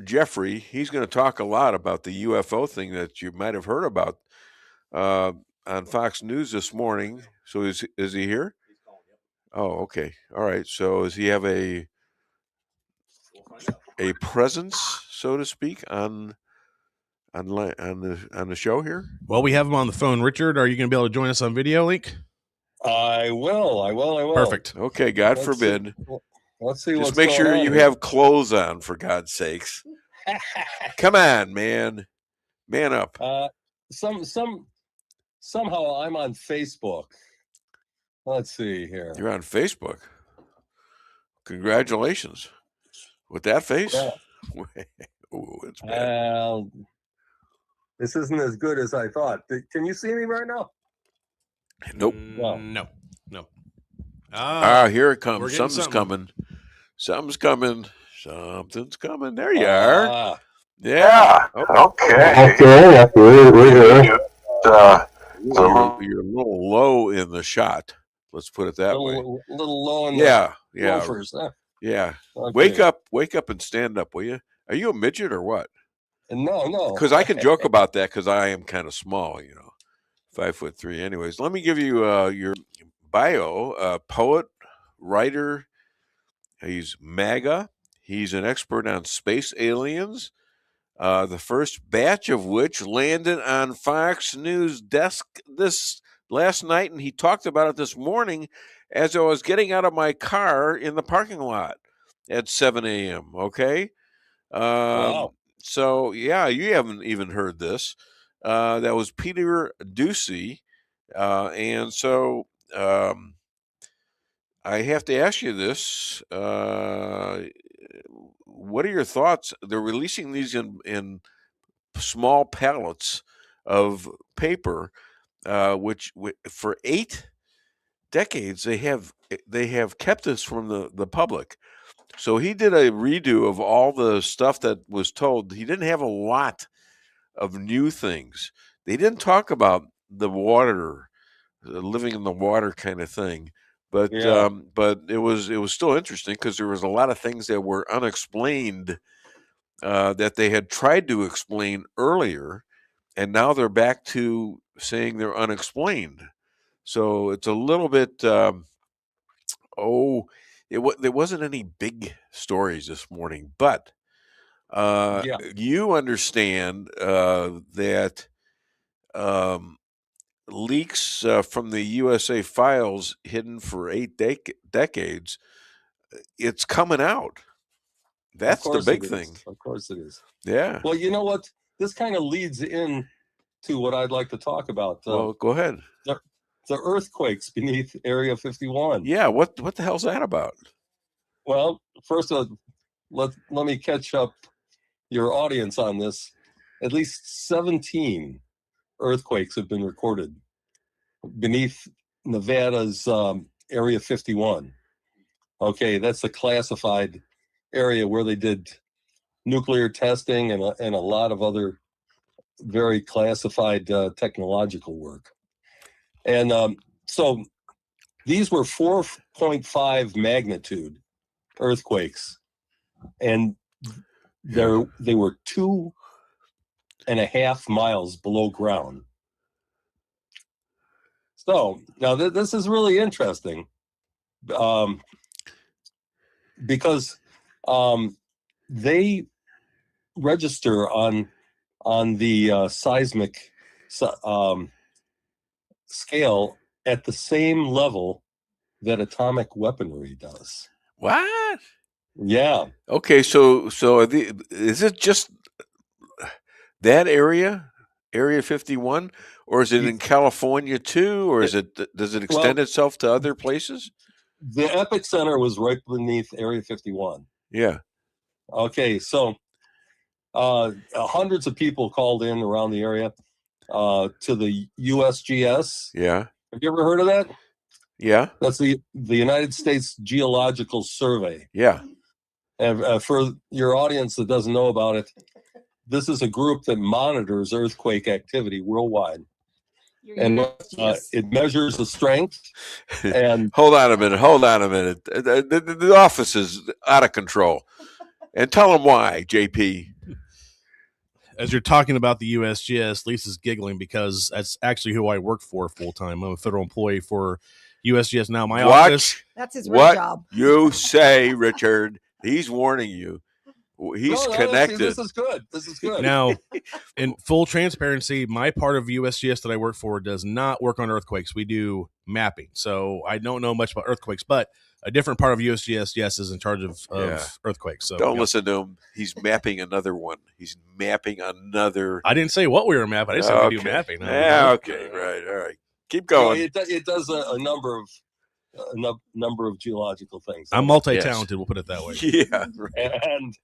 Jeffrey. He's going to talk a lot about the UFO thing that you might have heard about on Fox News this morning. So is he here? Oh, okay. All right. So does he have a presence, so to speak, on the show here? Well, we have him on the phone. Richard, are you going to be able to join us on video link? I will. Perfect. Okay, God forbid. Let's see. Just make sure you have clothes on, for God's sakes. Come on, man. Man up. Somehow I'm on Facebook. Let's see here. You're on Facebook. Congratulations. With that face? Yeah. Ooh, it's bad. This isn't as good as I thought. Can you see me right now? Nope. No. Here it comes. Something's coming. Something's coming. There you are. Yeah. Okay. You're a little low in the shot. Let's put it that way. A little low in the loafers, huh? Yeah. Okay. Wake up and stand up, will you? Are you a midget or what? No. Because I can joke about that because I am kind of small, 5'3". Anyways, let me give you your bio. Poet, writer. He's MAGA. He's an expert on space aliens. The first batch of which landed on Fox News desk this last night, and he talked about it this morning as I was getting out of my car in the parking lot at 7 a.m. Okay? Wow. So, yeah, you haven't even heard this. That was Peter Doocy. And so I have to ask you this. What are your thoughts? They're releasing these in small pallets of paper, which for 8 decades they have kept this from the public. So he did a redo of all the stuff that was told. He didn't have a lot of new things. They didn't talk about the water, living in the water kind of thing. But but it was still interesting because there was a lot of things that were unexplained that they had tried to explain earlier, and now they're back to saying they're unexplained. So it's a little bit. There wasn't any big stories this morning, but you understand that leaks from the USA files hidden for 8 decades, it's coming out. That's the big thing. Of course it is. Yeah. Well, you know what? This kind of leads in to what I'd like to talk about. Well, go ahead. The earthquakes beneath Area 51. Yeah. What the hell's that about? Well, first, let me catch up your audience on this. At least 17 earthquakes have been recorded beneath Nevada's Area 51. Okay, that's the classified area where they did nuclear testing and a lot of other very classified technological work. And so these were 4.5 magnitude earthquakes, and they were 2.5 miles below ground. So now this is really interesting, because they register on the seismic scale at the same level that atomic weaponry does. What? Yeah. Okay, so is it just that area, Area 51, or is it in California too, or does it extend itself to other places? The epicenter was right beneath Area 51. Yeah. Okay, so hundreds of people called in around the area to the USGS. Yeah. Have you ever heard of that? Yeah. That's the United States Geological Survey. Yeah. And for your audience that doesn't know about it, this is a group that monitors earthquake activity worldwide. And it measures the strength. And Hold on a minute. The office is out of control. And tell them why, JP. As you're talking about the USGS, Lisa's giggling because that's actually who I work for full time. I'm a federal employee for USGS now. My office. That's his real job. You say, Richard? He's warning you. He's connected. This is good. This is good. Now, in full transparency, my part of USGS that I work for does not work on earthquakes. We do mapping. So I don't know much about earthquakes, but a different part of USGS, yes, is in charge of earthquakes. So don't listen to him. He's mapping another one. He's mapping another. I didn't say what we were mapping. I just said we do mapping. Okay. Right. All right. Keep going. It does a number of geological things. I'm multi-talented. Yes. We'll put it that way. Yeah. Right. And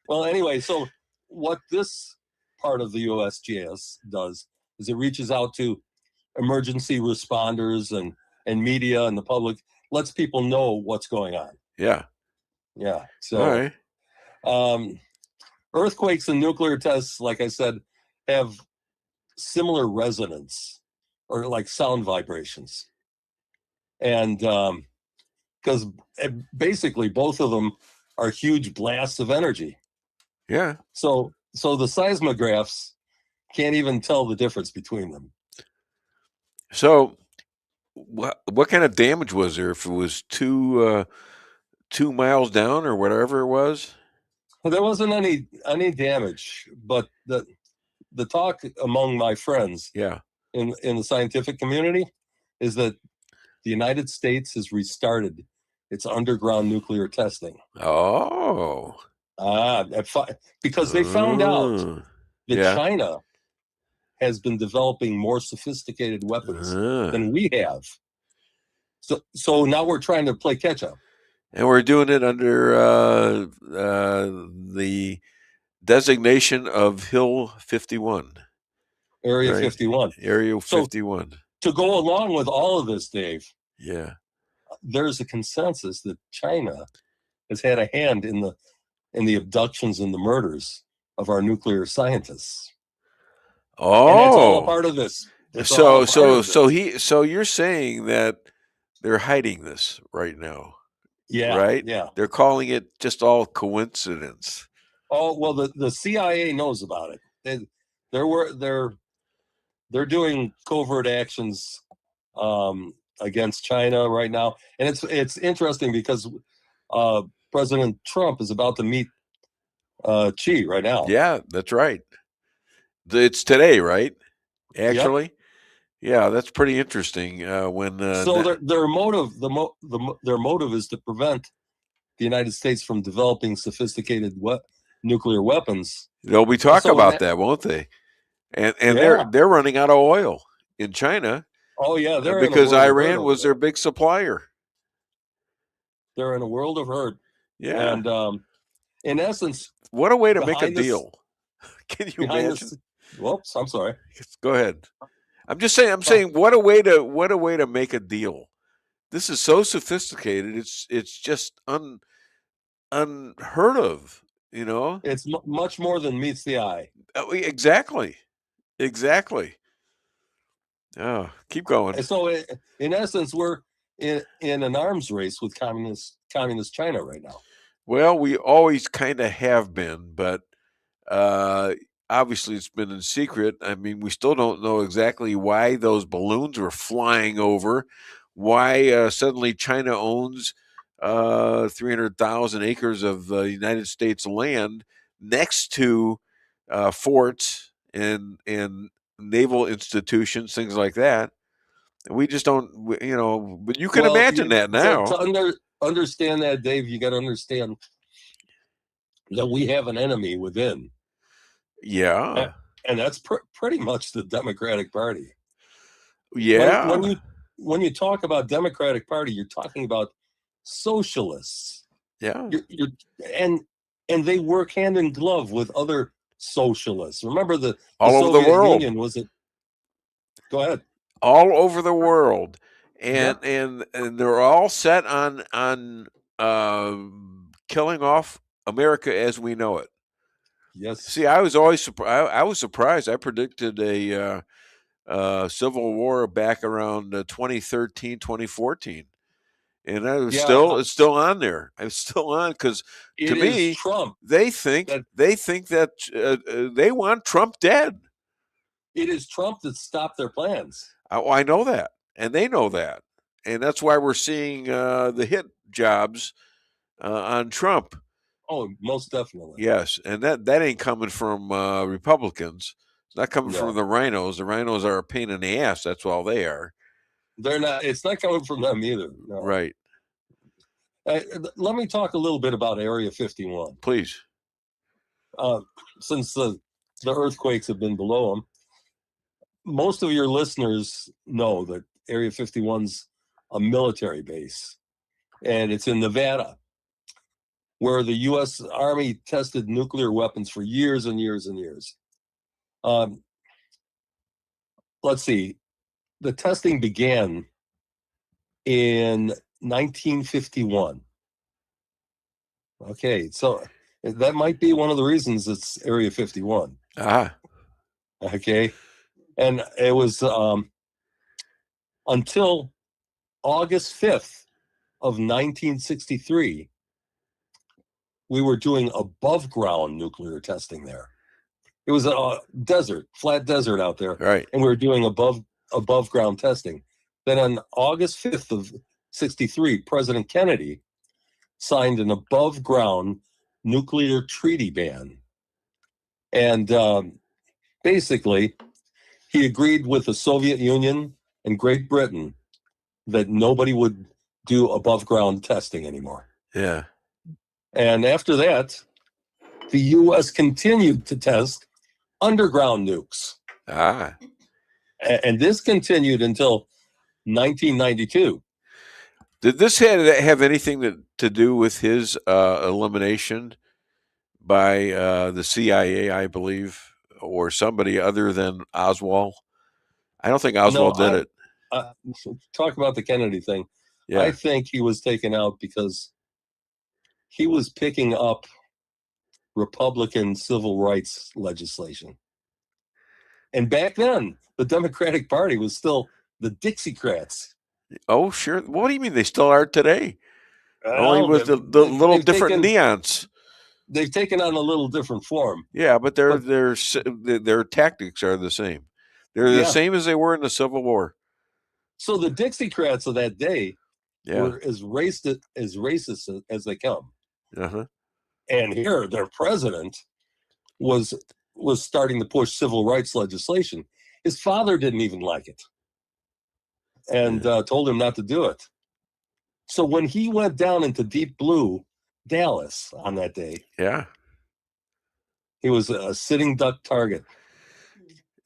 well, anyway, so what this part of the USGS does is it reaches out to emergency responders and media and the public, lets people know what's going on. Yeah. Yeah. So, all right. Earthquakes and nuclear tests, like I said, have similar resonance or like sound vibrations. And because basically both of them are huge blasts of energy. Yeah. So the seismographs can't even tell the difference between them. So what kind of damage was there if it was 2 miles down or whatever it was? Well, there wasn't any damage, but the talk among my friends in the scientific community is that the United States has restarted its underground nuclear testing. Oh. Because they found out that China has been developing more sophisticated weapons than we have. So now we're trying to play catch up. And we're doing it under the designation of Hill 51. Area 51. Area 51. To go along with all of this, Dave, there's a consensus that China has had a hand in the abductions and the murders of our nuclear scientists. Oh, and that's all a part of this. So you're saying that they're hiding this right now? Yeah. Right? Yeah. They're calling it just all coincidence. Oh, well, the CIA knows about it. They're doing covert actions against China right now, and it's interesting because President Trump is about to meet Xi right now. Yeah, that's right. It's today, right? Actually, yep. Yeah, that's pretty interesting. So their motive is to prevent the United States from developing sophisticated nuclear weapons. They'll be talking about that, won't they? And they're running out of oil in China. Oh yeah, because Iran was their big supplier. They're in a world of hurt. Yeah, and in essence, what a way to make a deal! Can you imagine? Whoops, I'm sorry. Go ahead. I'm just saying. I'm saying what a way to make a deal. This is so sophisticated. It's just unheard of. You know, it's much more than meets the eye. Exactly. Exactly. Oh, keep going. So, in essence, we're in an arms race with communist China right now. Well, we always kind of have been, but obviously it's been in secret. I mean, we still don't know exactly why those balloons were flying over, why suddenly China owns 300,000 acres of United States land next to forts and naval institutions, things like that. We just don't, but you can imagine that now. To understand that, Dave, you got to understand that we have an enemy within. Yeah. And that's pretty much the Democratic Party. Yeah. When you talk about Democratic Party, you're talking about socialists. Yeah. And they work hand in glove with other socialists. Remember the all over Soviet the world. Union, was it? Go ahead. All over the world. And they're all set on killing off America as we know it. Yes. See, I was always surprised. I was surprised. I predicted a civil war back around 2013, 2014. And I was it's still on there. It's still on because to me, Trump. They think that they want Trump dead. It is Trump that stopped their plans. I know that, and they know that, and that's why we're seeing the hit jobs on Trump. Oh, most definitely. Yes, and that ain't coming from Republicans. It's not coming from the rhinos. The rhinos are a pain in the ass. That's all they are. They're not. It's not coming from them either. No. Right. Let me talk a little bit about Area 51. Please. Since the earthquakes have been below them, most of your listeners know that Area 51's a military base, and it's in Nevada, where the U.S. Army tested nuclear weapons for years and years and years. Let's see. The testing began in 1951. Okay, so that might be one of the reasons it's Area 51. Okay, and it was until August 5th of 1963, we were doing above ground nuclear testing there. It was a flat desert out there, right? And we were doing above ground testing. Then on August 5th of 63, President Kennedy signed an above ground nuclear treaty ban. And basically, he agreed with the Soviet Union and Great Britain that nobody would do above ground testing anymore. Yeah. And after that, the U.S. continued to test underground nukes. And this continued until 1992. Did this have anything to do with his elimination by the CIA, I believe, or somebody other than Oswald? I don't think Oswald did it. Talk about the Kennedy thing. Yeah. I think he was taken out because he was picking up Republican civil rights legislation. And back then, the Democratic Party was still the Dixiecrats. Oh, sure. What do you mean they still are today? Only with the little different nuance. They've taken on a little different form. Yeah, but their tactics are the same. They're the same as they were in the Civil War. So the Dixiecrats of that day were as racist as they come. And here, their president was starting to push civil rights legislation. His father didn't even like it, and told him not to do it. So when he went down into deep blue Dallas on that day, he was a sitting duck target.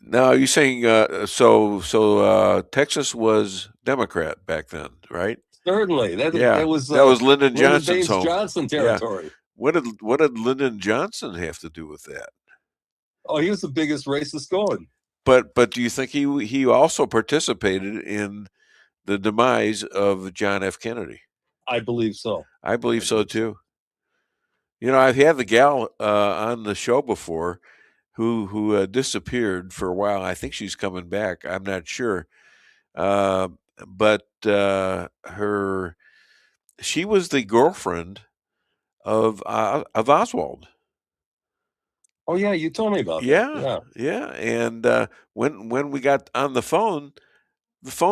Now you're saying so Texas was Democrat back then, right? Certainly, that was Lyndon Johnson's home. Johnson territory. Yeah. What did Lyndon Johnson have to do with that? Oh, he was the biggest racist going. But do you think he also participated in the demise of John F. Kennedy? I believe so. I believe so too. You know, I've had the gal on the show before who disappeared for a while. I think she's coming back. I'm not sure. But she was the girlfriend of Oswald. Oh yeah, you told me about that. Yeah. And when we got on the phone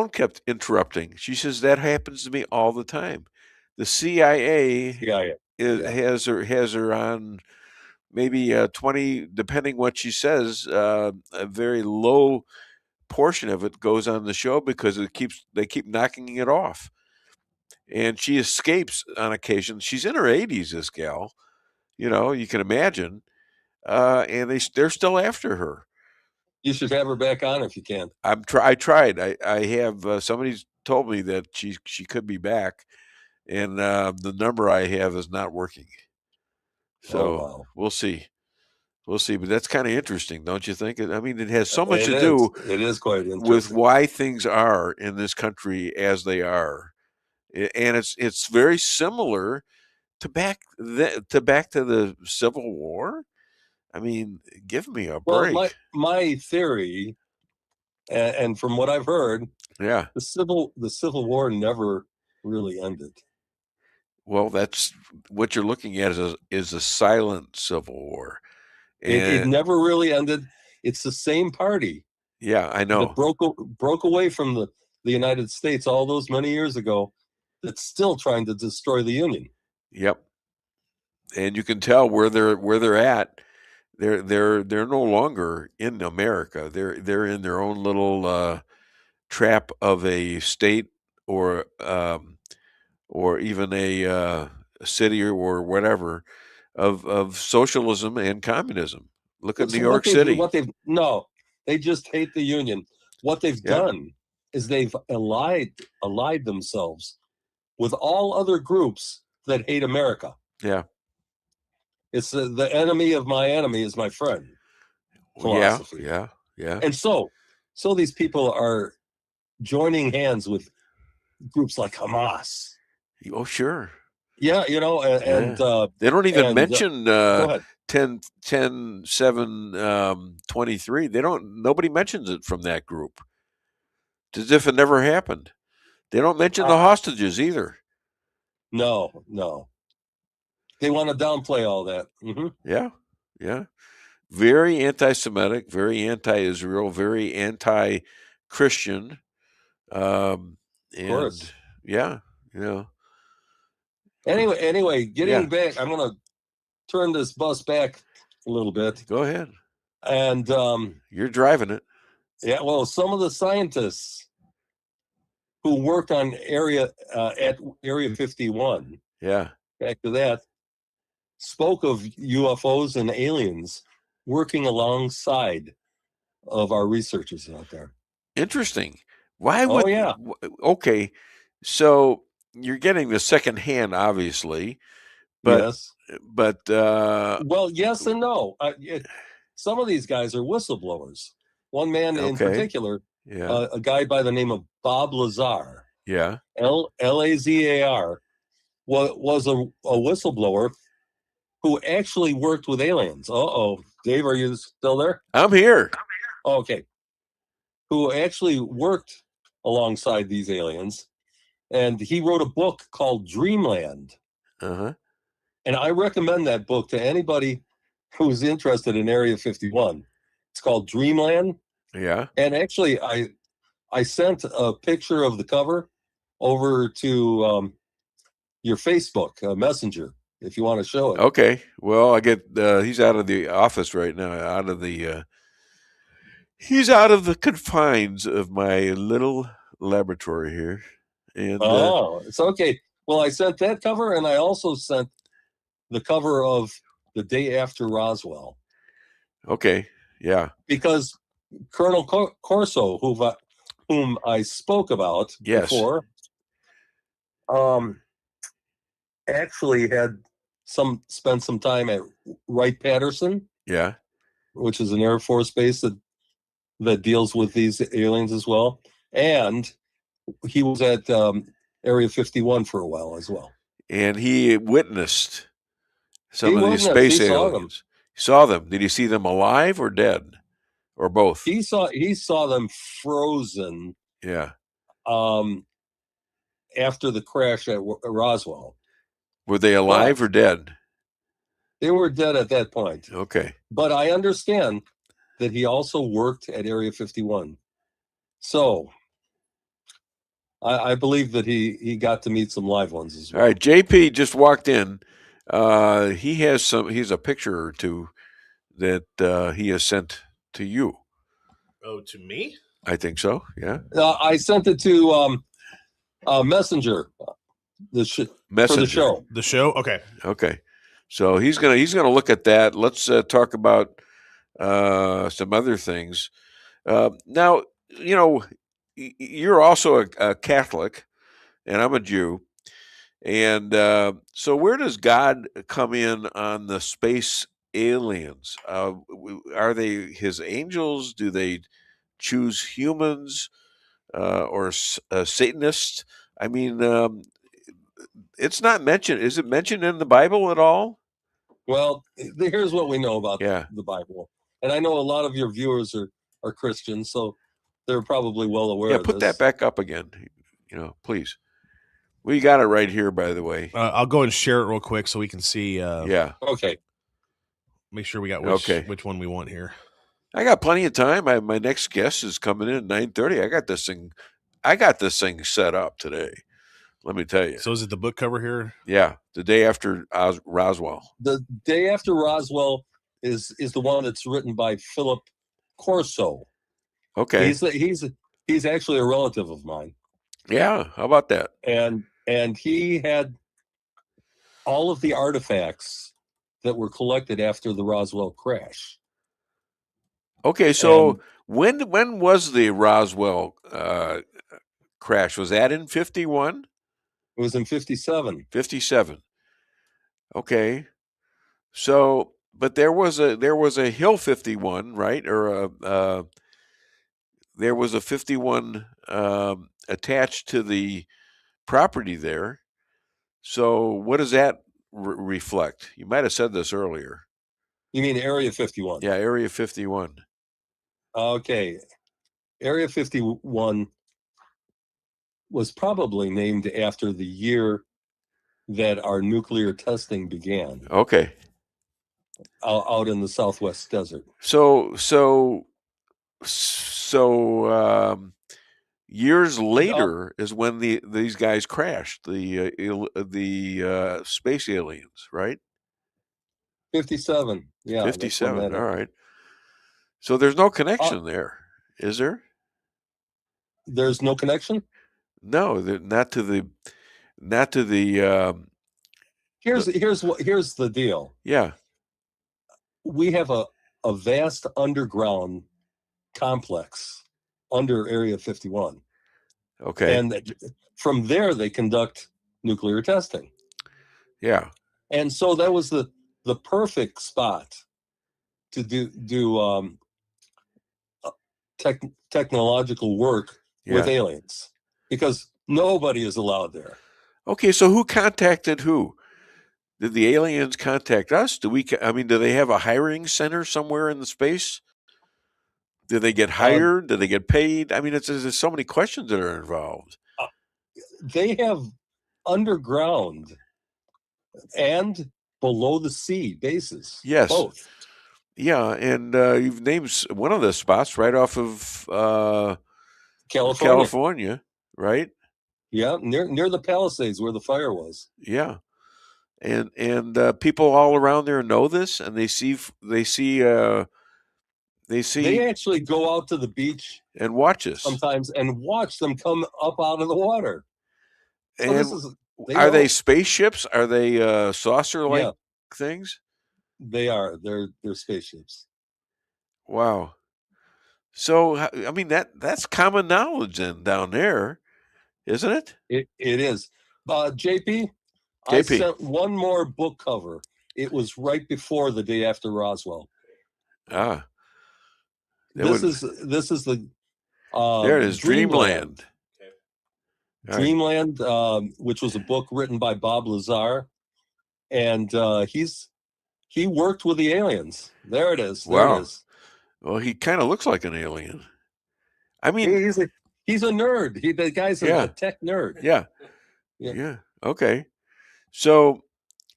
kept interrupting. She says that happens to me all the time. The CIA has her on maybe 20, depending what she says. A very low portion of it goes on the show because they keep knocking it off. And she escapes on occasion. She's in her 80s, this gal. You can imagine. And they're still after her. You should have her back on if you can. I tried. I have somebody's told me that she could be back, and the number I have is not working. So we'll see. But that's kind of interesting, don't you think? I mean, it has so much to do. It is quite interesting with why things are in this country as they are, and it's very similar to back to the Civil War. I mean, give me a break. Well, my theory, and from what I've heard, the Civil War never really ended. Well, that's what you're looking at is a silent Civil War. It never really ended. It's the same party. Yeah, I know. That broke away from the United States all those many years ago. That's still trying to destroy the Union. Yep. And you can tell where they're at. They're no longer in America. They're in their own little trap of a state or even a city or whatever of socialism and communism. Look at New York City. They just hate the Union. What they've done is they've allied themselves with all other groups that hate America. Yeah. It's the enemy of my enemy is my friend philosophy. Yeah. And so these people are joining hands with groups like Hamas. Oh, sure. Yeah, and they don't even mention 10/7/23. Nobody mentions it from that group. It's as if it never happened. They don't mention the hostages either. No. They want to downplay all that. Mm-hmm. Yeah. Very anti-Semitic, very anti-Israel, very anti-Christian. Of course. Yeah. Anyway, getting back, I'm going to turn this bus back a little bit. Go ahead. And you're driving it. Yeah. Well, some of the scientists who worked on at Area 51. Yeah. Back to that. Spoke of UFOs and aliens working alongside of our researchers out there. Interesting. Why would? Okay, so you're getting the second hand, obviously, but yes. But well, yes and no. Some of these guys are whistleblowers. One man in particular, a guy by the name of Bob Lazar. Yeah. Lazar was a whistleblower who actually worked with aliens. Dave, are you still there? I'm here. Okay. Who actually worked alongside these aliens. And he wrote a book called Dreamland. Uh-huh. And I recommend that book to anybody who's interested in Area 51. It's called Dreamland. Yeah. And actually, I sent a picture of the cover over to your Facebook Messenger, if you want to show it. Okay. Well, I get he's out of the office right now, he's out of the confines of my little laboratory here. And it's okay. Well, I sent that cover, and I also sent the cover of The Day After Roswell. Okay. Yeah. Because Colonel Corso, whom I spoke about before, actually had spent some time at Wright-Patterson. Yeah. Which is an Air Force base that deals with these aliens as well. And he was at Area 51 for a while as well. And he witnessed some of these space aliens. Saw them. Did he see them alive or dead, or both? He saw them frozen. Yeah. After the crash at Roswell. Were they alive or dead? They were dead at that point. Okay. But I understand that he also worked at Area 51. So I believe that he got to meet some live ones as well. All right, JP just walked in. He has he's a picture or two that he has sent to you. Oh, to me? I think so, yeah. I sent it to Messenger. Messenger. For the show. The show? Okay. Okay. So he's gonna look at that. Let's talk about some other things. Now, you're also a Catholic, and I'm a Jew. And so where does God come in on the space aliens? Are they his angels? Do they choose humans or Satanists? I mean, it's not mentioned. Is it mentioned in the Bible at all? Well, here's what we know about the Bible. And I know a lot of your viewers are Christians, so they're probably well aware of this. Put that back up again, please. We got it right here, by the way. I'll go and share it real quick so we can see. Yeah. Okay. Make sure we got which one we want here. I got plenty of time. My next guest is coming in at 9:30. I got this thing set up today. Let me tell you. So is it the book cover here? Yeah, the day after Roswell. The day after Roswell is the one that's written by Philip Corso. Okay. He's actually a relative of mine. Yeah, how about that? And he had all of the artifacts that were collected after the Roswell crash. Okay, so when was the Roswell crash? Was that in 51? It was in 57. 57. Okay. So, but there was a Hill 51, right? Or there was a 51 attached to the property there. So, what does that reflect? You might have said this earlier. You mean Area 51? Yeah, Area 51. Okay. Area 51 was probably named after the year that our nuclear testing began. Okay. Out in the Southwest desert. So years later is when these guys crashed, the space aliens, right? 57. Yeah. 57. All right. So there's no connection there, is there? There's no connection? No, not to the. Here's the deal. Yeah. We have a vast underground complex under Area 51. Okay. And from there they conduct nuclear testing. Yeah. And so that was the perfect spot to do technological work with aliens, because nobody is allowed there. Okay, so who contacted who? Did the aliens contact us? Do they have a hiring center somewhere in the space? Did they get hired? Did they get paid? I mean, there's so many questions that are involved. They have underground and below the sea bases. Yes. Both. Yeah, and you've named one of the spots right off of California, right? Yeah, near the Palisades where the fire was. Yeah, and people all around there know this, and they actually go out to the beach and watch us sometimes and watch them come up out of the water. So are they spaceships? Are they saucer-like things? They are. They're spaceships. Wow. So I mean that's common knowledge then down there, isn't it? It is. JP, I sent one more book cover. It was right before the day after Roswell. Ah. This is the there it is, Dreamland. Dreamland, which was a book written by Bob Lazar, and he's he worked with the aliens. There it is. There Wow. it is. Well, he kind of looks like an alien. I mean, he's a nerd. The guy's a tech nerd. Yeah. Okay. So,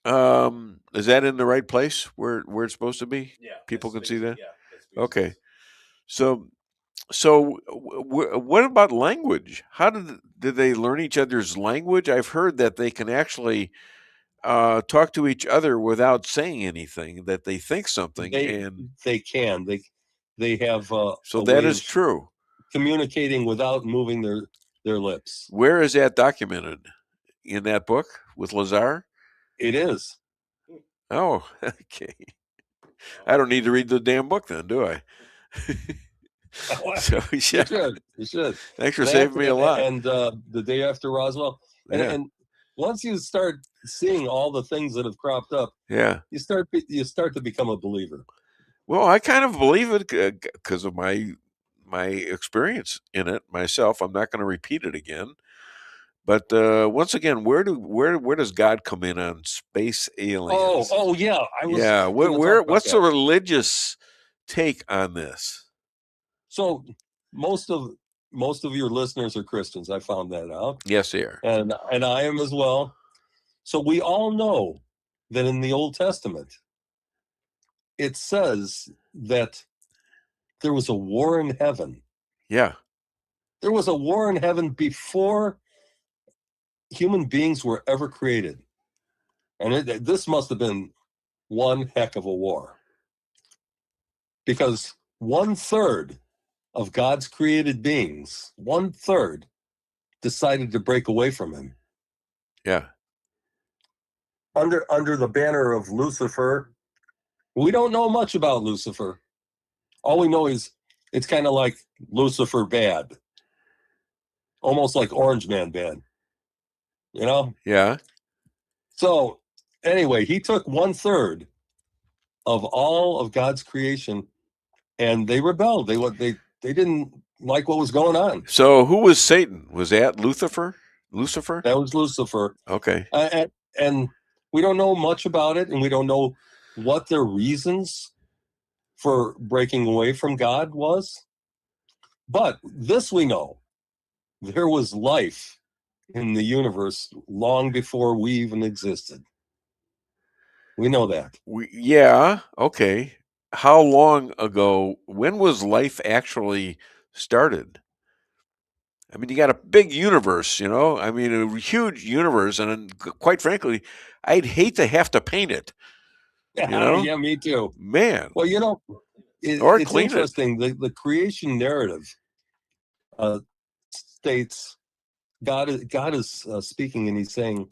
is that in the right place where it's supposed to be? Yeah. People can see that. Yeah. Okay. So what about language? How did they learn each other's language? I've heard that they can actually talk to each other without saying anything. That they think something, and they can. They have. So that is true. Communicating without moving their lips. Where is that documented? In that book with Lazar? It is. Oh, okay. I don't need to read the damn book then, do I? So, yeah. You should. Thanks for saving me a lot. And the day after Roswell. And once you start seeing all the things that have cropped up, you start to become a believer. Well, I kind of believe it because of my experience in it myself. I'm not going to repeat it again. But once again, where does God come in on space aliens? Oh yeah, What's the religious take on this? So most of your listeners are Christians. I found that out. Yes, they are, and I am as well. So we all know that in the Old Testament, it says that there was a war in heaven. Yeah, there was a war in heaven before human beings were ever created. And this must have been one heck of a war. Because 1/3 of God's created beings, 1/3 decided to break away from him. Yeah. Under the banner of Lucifer. We don't know much about Lucifer. All we know is it's kind of like Lucifer bad. Almost like Orange Man bad. You know? Yeah. So anyway, he took 1/3 of all of God's creation, and they rebelled. They didn't like what was going on. So who was Satan? Was that Lucifer? That was Lucifer. Okay. And we don't know much about it, and we don't know what their reasons for breaking away from God was. But this we know. There was life in the universe long before we even existed. We know that. Okay. How long ago? When was life actually started? I mean, you got a big universe, you know? I mean, a huge universe, and quite frankly, I'd hate to have to paint it. You know? Yeah, me too. Man. Well, you know, it's interesting. The creation narrative states God is speaking, and he's saying,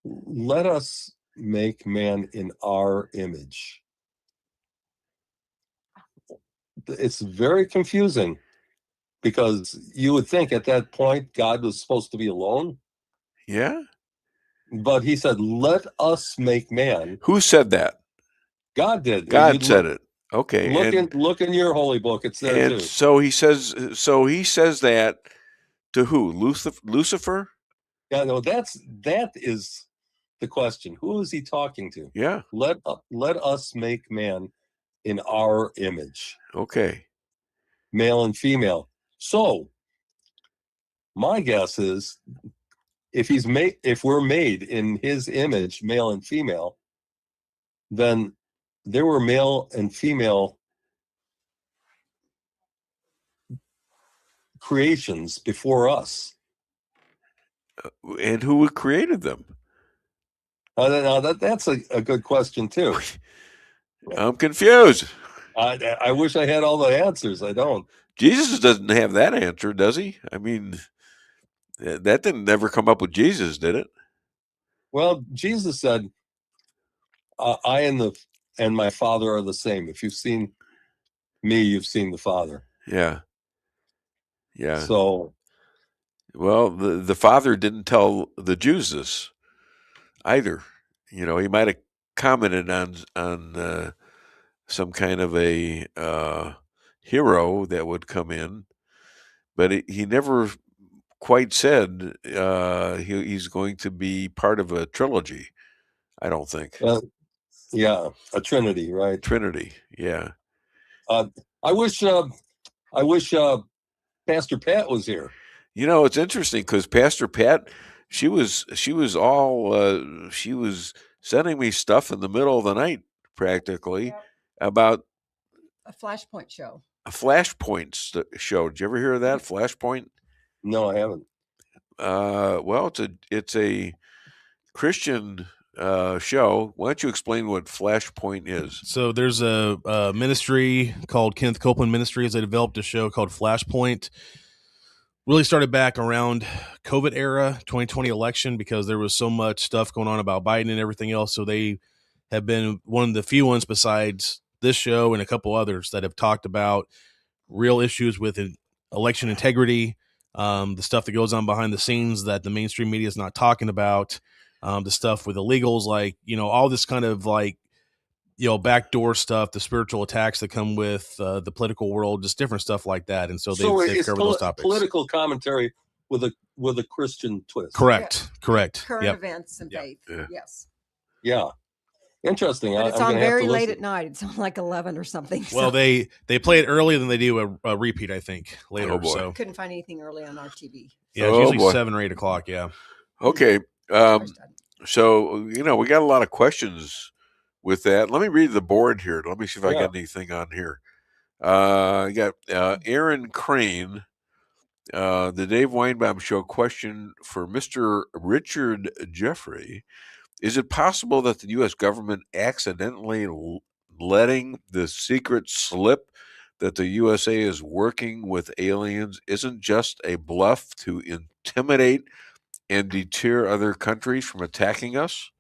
let us make man in our image. It's very confusing because you would think at that point God was supposed to be alone. Yeah. But he said, let us make man. Who said that? God did. God said it. Okay. Look in your holy book. It's there too. So he says that to who? Lucifer? Yeah, no, that is the question. Who is he talking to? Yeah. Let us make man in our image. Okay. Male and female. So my guess is if we're made in his image, male and female, then there were male and female creations before us. And who created them? That's a good question too. I'm confused. I wish I had all the answers. I don't. Jesus doesn't have that answer, does he? I mean, that didn't never come up with Jesus, did it? Well, Jesus said, I and my Father are the same. If you've seen me, you've seen the Father. Yeah. Yeah. So, well, the Father didn't tell the Jews this either. You know, he might have commented on some kind of a hero that would come in, but he never quite said he's going to be part of a trilogy. I don't think. Yeah, a trinity, right? Trinity, yeah. I wish Pastor Pat was here. You know, it's interesting because Pastor Pat, she was sending me stuff in the middle of the night, practically, about a Flashpoint show. A Flashpoint show. Did you ever hear of that? Flashpoint? No, I haven't. Well, it's a Christian show. Why don't you explain what Flashpoint is? So there's a ministry called Kenneth Copeland Ministries. They developed a show called Flashpoint. Really started back around COVID era, 2020 election, because there was so much stuff going on about Biden and everything else. So they have been one of the few ones besides this show and a couple others that have talked about real issues with election integrity, the stuff that goes on behind the scenes that the mainstream media is not talking about, the stuff with illegals, like, all this kind of like, backdoor stuff, the spiritual attacks that come with the political world, just different stuff like that. And so they've covered those topics. Political commentary with a Christian twist. Correct. Correct. Current events and faith. Yes. Yeah. Interesting. But it's on very late at night. It's on like 11 or something. Well, they play it earlier than they do a repeat, I think, later. Oh, boy. So couldn't find anything early on our TV. Yeah, it's usually 7 or 8 o'clock. Yeah. Okay. So, we got a lot of questions with that. Let me read the board here. Let me see if I got anything on here. I got Aaron Crane, the Dave Weinbaum Show question for Mr. Richard Jeffrey. Is it possible that the U.S. government accidentally letting the secret slip that the USA is working with aliens isn't just a bluff to intimidate and deter other countries from attacking us?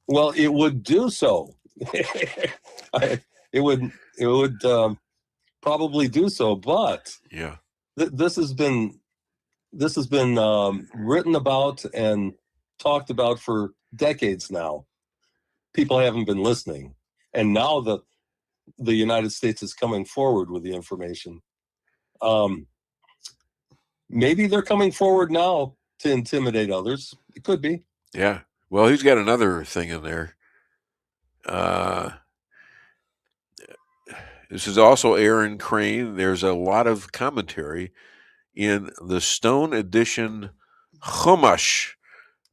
Well, it would do so. It would probably do so. But yeah, this has been written about and talked about for decades now. People haven't been listening, and now the United States is coming forward with the information. Maybe they're coming forward now to intimidate others. It could be. Yeah. Well, he's got another thing in there. This is also Aaron Crane. There's a lot of commentary in the Stone Edition Chumash,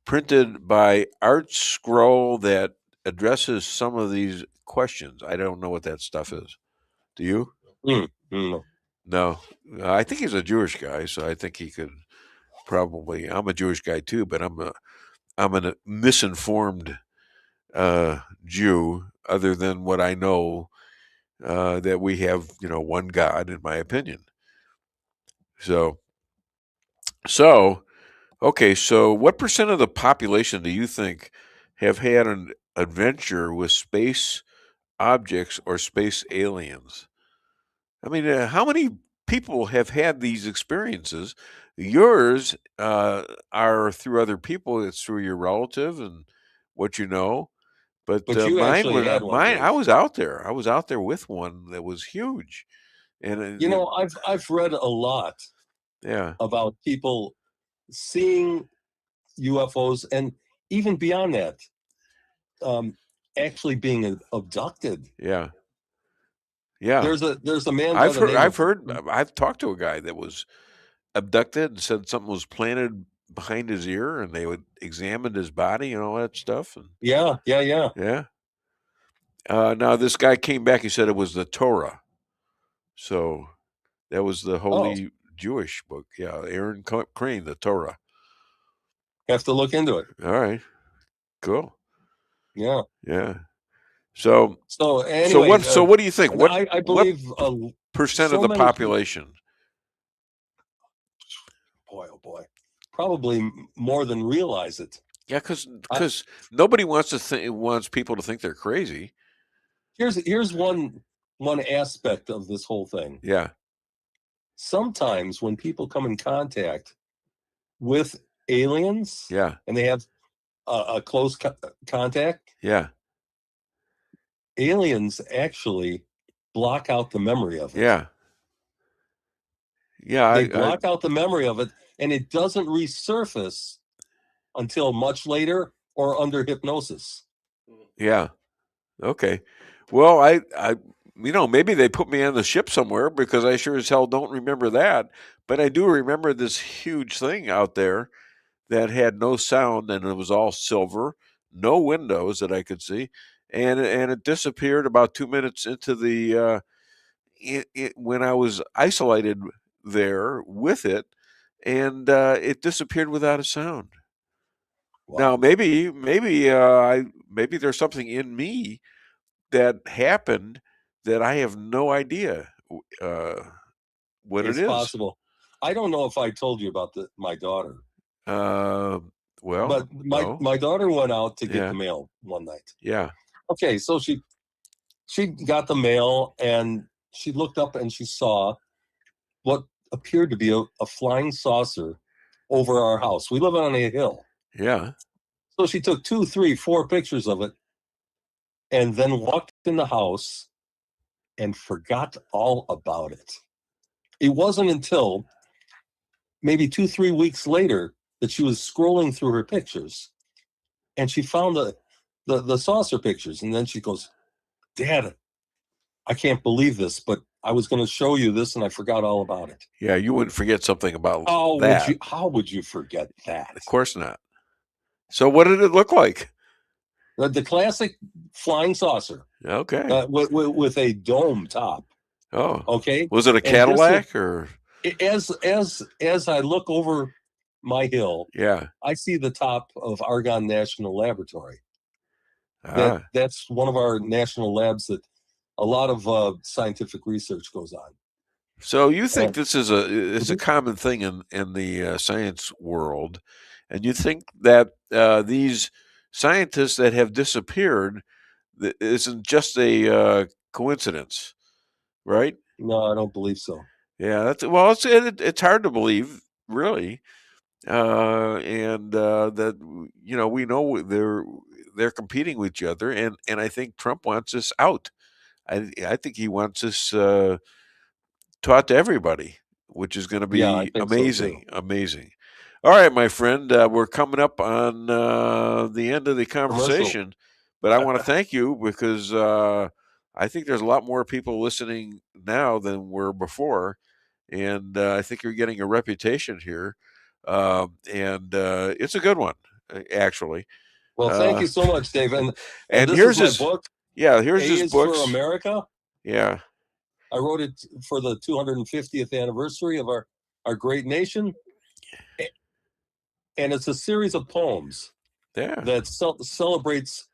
printed by Art Scroll, that addresses some of these questions. I don't know what that stuff is. Do you? No. I think he's a Jewish guy, so I think he could probably. I'm a Jewish guy too, but I'm a misinformed Jew, other than what I know, that we have, one God, in my opinion. So okay. So what percent of the population do you think have had an adventure with space objects or space aliens? I mean, how many people have had these experiences? Yours are through other people. It's through your relative and what you know. But you mine actually had one, mine. Dave. I was out there. I was out there with one that was huge. And I've read a lot. Yeah. About people seeing UFOs, and even beyond that, actually being abducted. Yeah. Yeah. There's a man. I've talked to a guy that was abducted and said something was planted behind his ear, and they would examine his body and all that stuff. And yeah. Now this guy came back. He said it was the Torah. So that was the holy Jewish book. Yeah, Aaron Crane, the Torah. Have to look into it. All right. Cool. Yeah. Yeah. So anyway, what do you think? What I believe what percent so of the many population? Boy, oh boy, probably more than realize it. Yeah, because nobody wants people to think they're crazy. Here's one aspect of this whole thing. Yeah. Sometimes when people come in contact with aliens, yeah, and they have a close contact, yeah, aliens actually block out the memory of it. Yeah. Yeah. They block out the memory of it, and it doesn't resurface until much later or under hypnosis. Yeah. Okay. Well, I maybe they put me on the ship somewhere because I sure as hell don't remember that. But I do remember this huge thing out there that had no sound and it was all silver, no windows that I could see, and it disappeared about 2 minutes into the when I was isolated there with it, and it disappeared without a sound. Now maybe there's something in me that happened that I have no idea what It's it is. possible. I don't know if I told you about my daughter. Well, but my daughter went out to get Yeah. the mail one night. Yeah. Okay, so she got the mail and she looked up and she saw what appeared to be a flying saucer over our house. We live on a hill. Yeah. So she took 2, 3, 4 pictures of it and then walked in the house and forgot all about it. It wasn't until maybe 2, 3 weeks later that she was scrolling through her pictures and she found the saucer pictures. And then she goes, Dad, I can't believe this, but I was going to show you this and I forgot all about it. Yeah, you wouldn't forget something about Oh, that. how would you forget that? Of course not. So what did it look like? The classic flying saucer. Okay. With a dome top. Oh. Okay. Was it a Cadillac or? As I look over my hill, Yeah. I see the top of Argonne National Laboratory. That's one of our national labs that a lot of scientific research goes on. So you think this is a common thing in the science world, and you think that these scientists that have disappeared isn't just a coincidence, right? No, I don't believe so. Yeah, it's hard to believe, really, and that we know they're competing with each other, and I think Trump wants us out. I think he wants us taught to everybody, which is going to be amazing. Amazing. All right, my friend, we're coming up on the end of the conversation, but I want to thank you because I think there's a lot more people listening now than were before, and I think you're getting a reputation here, and it's a good one, actually. Well, thank you so much, Dave. And this here's is my book. Yeah, here's A his books for America. Yeah. I wrote it for the 250th anniversary of our great nation. And it's a series of poems that celebrates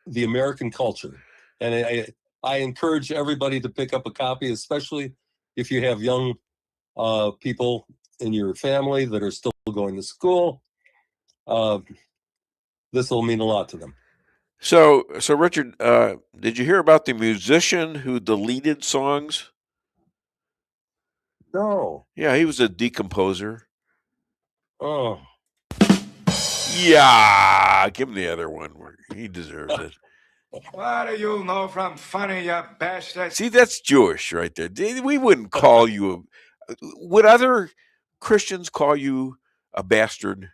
the American culture. And I encourage everybody to pick up a copy, especially if you have young people in your family that are still going to school. This will mean a lot to them. So Richard, did you hear about the musician who deleted songs? No. Yeah, he was a decomposer. Oh. Yeah, give him the other one. He deserves it. What do you know from funny, you bastard? See, that's Jewish right there. We wouldn't call you would other Christians call you a bastard?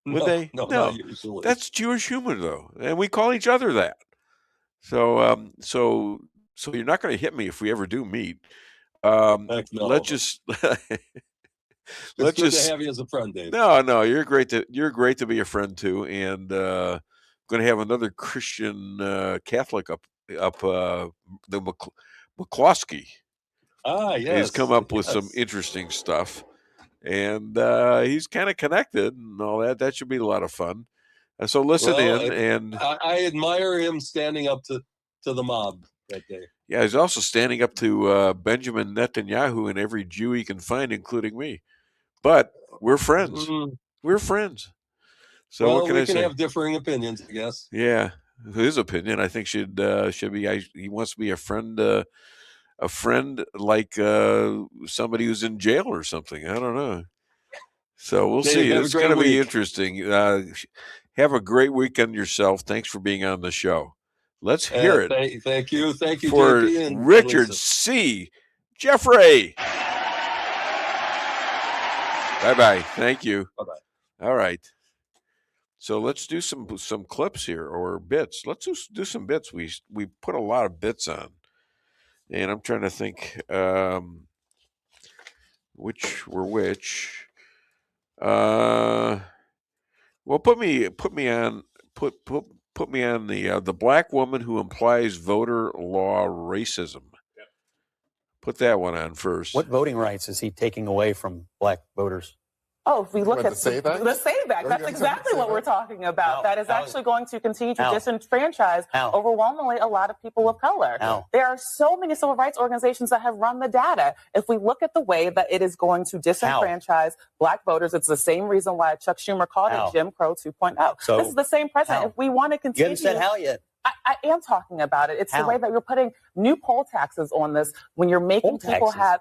Would they? No, not usually. That's Jewish humor, though, and we call each other that. So, so you're not going to hit me if we ever do meet. Let's just. It's good to have you as a friend, Dave. No, you're great to be a friend too, and going to have another Christian Catholic up the McCloskey. Ah, yes. He's come up with some interesting stuff, and he's kind of connected and all that. That should be a lot of fun. So listen in, and I admire him standing up to the mob that day. Yeah, he's also standing up to Benjamin Netanyahu and every Jew he can find, including me. But we're friends. We're friends. So what can I say? We can have differing opinions, I guess. Yeah, his opinion, I think, should be. He wants to be a friend like somebody who's in jail or something. I don't know. So we'll see. It's going to be interesting. Have a great weekend yourself. Thanks for being on the show. Let's hear it. Thank you for JP and Richard Lisa. C. Jeffrey. Bye-bye. Thank you. Bye-bye. All right. So let's do some clips here or bits. Let's just do some bits. We put a lot of bits on, and I'm trying to think which were which. Well, put me on the black woman who implies voter law racism. Yep. Put that one on first. What voting rights is he taking away from black voters? Oh, if we look at the Save Act, that's exactly what we're talking about. That is actually going to continue to disenfranchise overwhelmingly a lot of people of color. There are so many civil rights organizations that have run the data. If we look at the way that it is going to disenfranchise black voters, it's the same reason why Chuck Schumer called it Jim Crow 2.0. So, this is the same president. If we want to continue... You haven't said how yet. I am talking about it. It's the way that you're putting new poll taxes on this when you're making people have...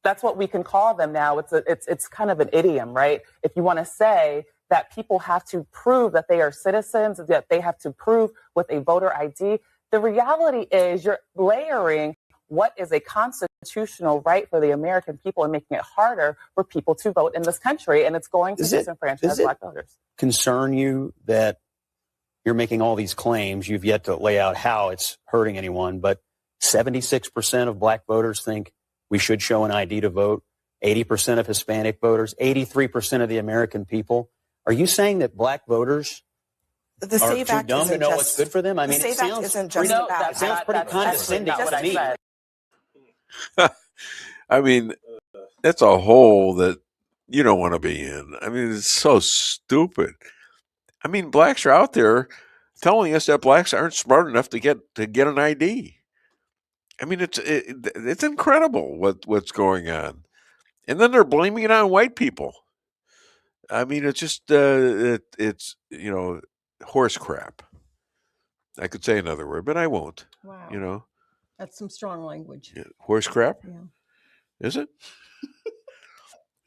That's what we can call them now. It's kind of an idiom, right? If you want to say that people have to prove that they are citizens, that they have to prove with a voter ID, the reality is you're layering what is a constitutional right for the American people and making it harder for people to vote in this country. And it's going to disenfranchise black voters. Concern you that you're making all these claims? You've yet to lay out how it's hurting anyone, but 76% of black voters think we should show an ID to vote. 80% of Hispanic voters, 83% of the American people. Are you saying that black voters are too dumb to know what's good for them? I mean, it sounds pretty condescending to me. I mean, that's a hole that you don't want to be in. I mean, it's so stupid. I mean, blacks are out there telling us that blacks aren't smart enough to get an ID. I mean, it's incredible what's going on, and then they're blaming it on white people. I mean, it's just it's horse crap. I could say another word, but I won't. Wow, that's some strong language. Yeah. Horse crap. Yeah. Is it?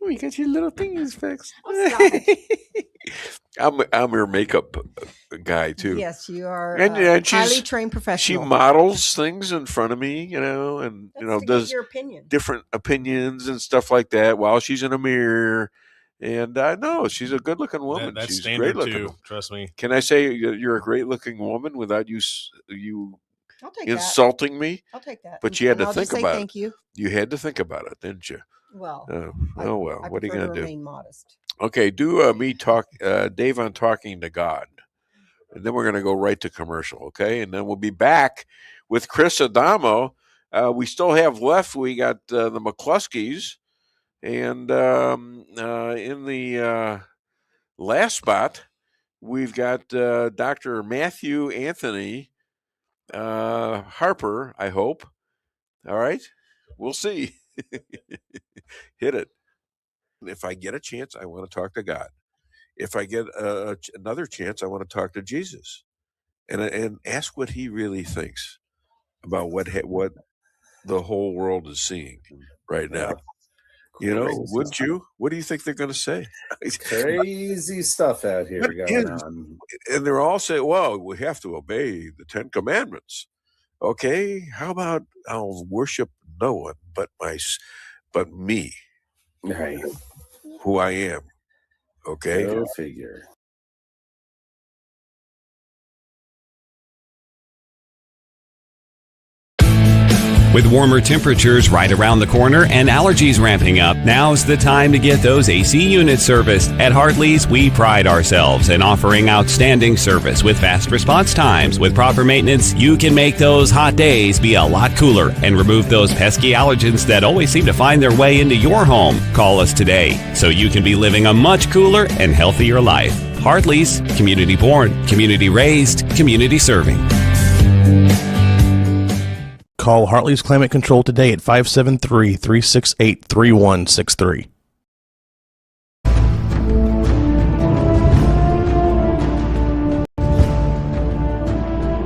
Oh, you got your little things fixed. I'm your makeup guy too. Yes, you are. And highly trained professional. She models things in front of me, and does your opinion. Different opinions and stuff like that while she's in a mirror. And I know she's a good-looking woman. That's she's standard great-looking. too. Trust me. Can I say you're a great-looking woman without you I'll take insulting me? I'll take that. But you had to I'll think just say about thank you. You had to think about it, didn't you? Well, well. What are you going to do? Remain modest. Okay, do me talk, Dave, on talking to God, and then we're going to go right to commercial. Okay, and then we'll be back with Chris Adamo. We still have left. We got the McCloskeys, and in the last spot, we've got Dr. Matthew Anthony Harper. I hope. All right, we'll see. Hit it. If I get a chance, I want to talk to God. If I get another chance, I want to talk to Jesus, and ask what he really thinks about what the whole world is seeing right now. Wouldn't you? What do you think they're going to say? Crazy stuff out here going on. And they're all saying, well, we have to obey the 10 Commandments. Okay, how about I'll worship no one but me, right? Who I am. Okay, go figure. With warmer temperatures right around the corner and allergies ramping up, now's the time to get those AC units serviced. At Hartley's, we pride ourselves in offering outstanding service with fast response times. With proper maintenance, you can make those hot days be a lot cooler and remove those pesky allergens that always seem to find their way into your home. Call us today so you can be living a much cooler and healthier life. Hartley's, community born, community raised, community serving. Call Hartley's Climate Control today at 573-368-3163.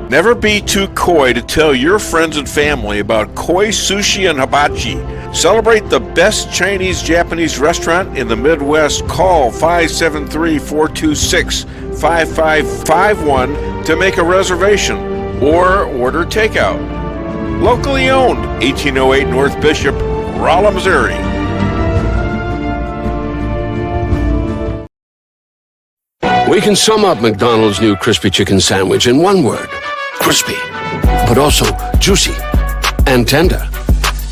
Never be too coy to tell your friends and family about koi sushi and hibachi. Celebrate the best Chinese-Japanese restaurant in the Midwest. Call 573-426-5551 to make a reservation or order takeout. Locally owned, 1808 North Bishop, Rolla, Missouri. We can sum up McDonald's new crispy chicken sandwich in one word. Crispy. But also juicy and tender.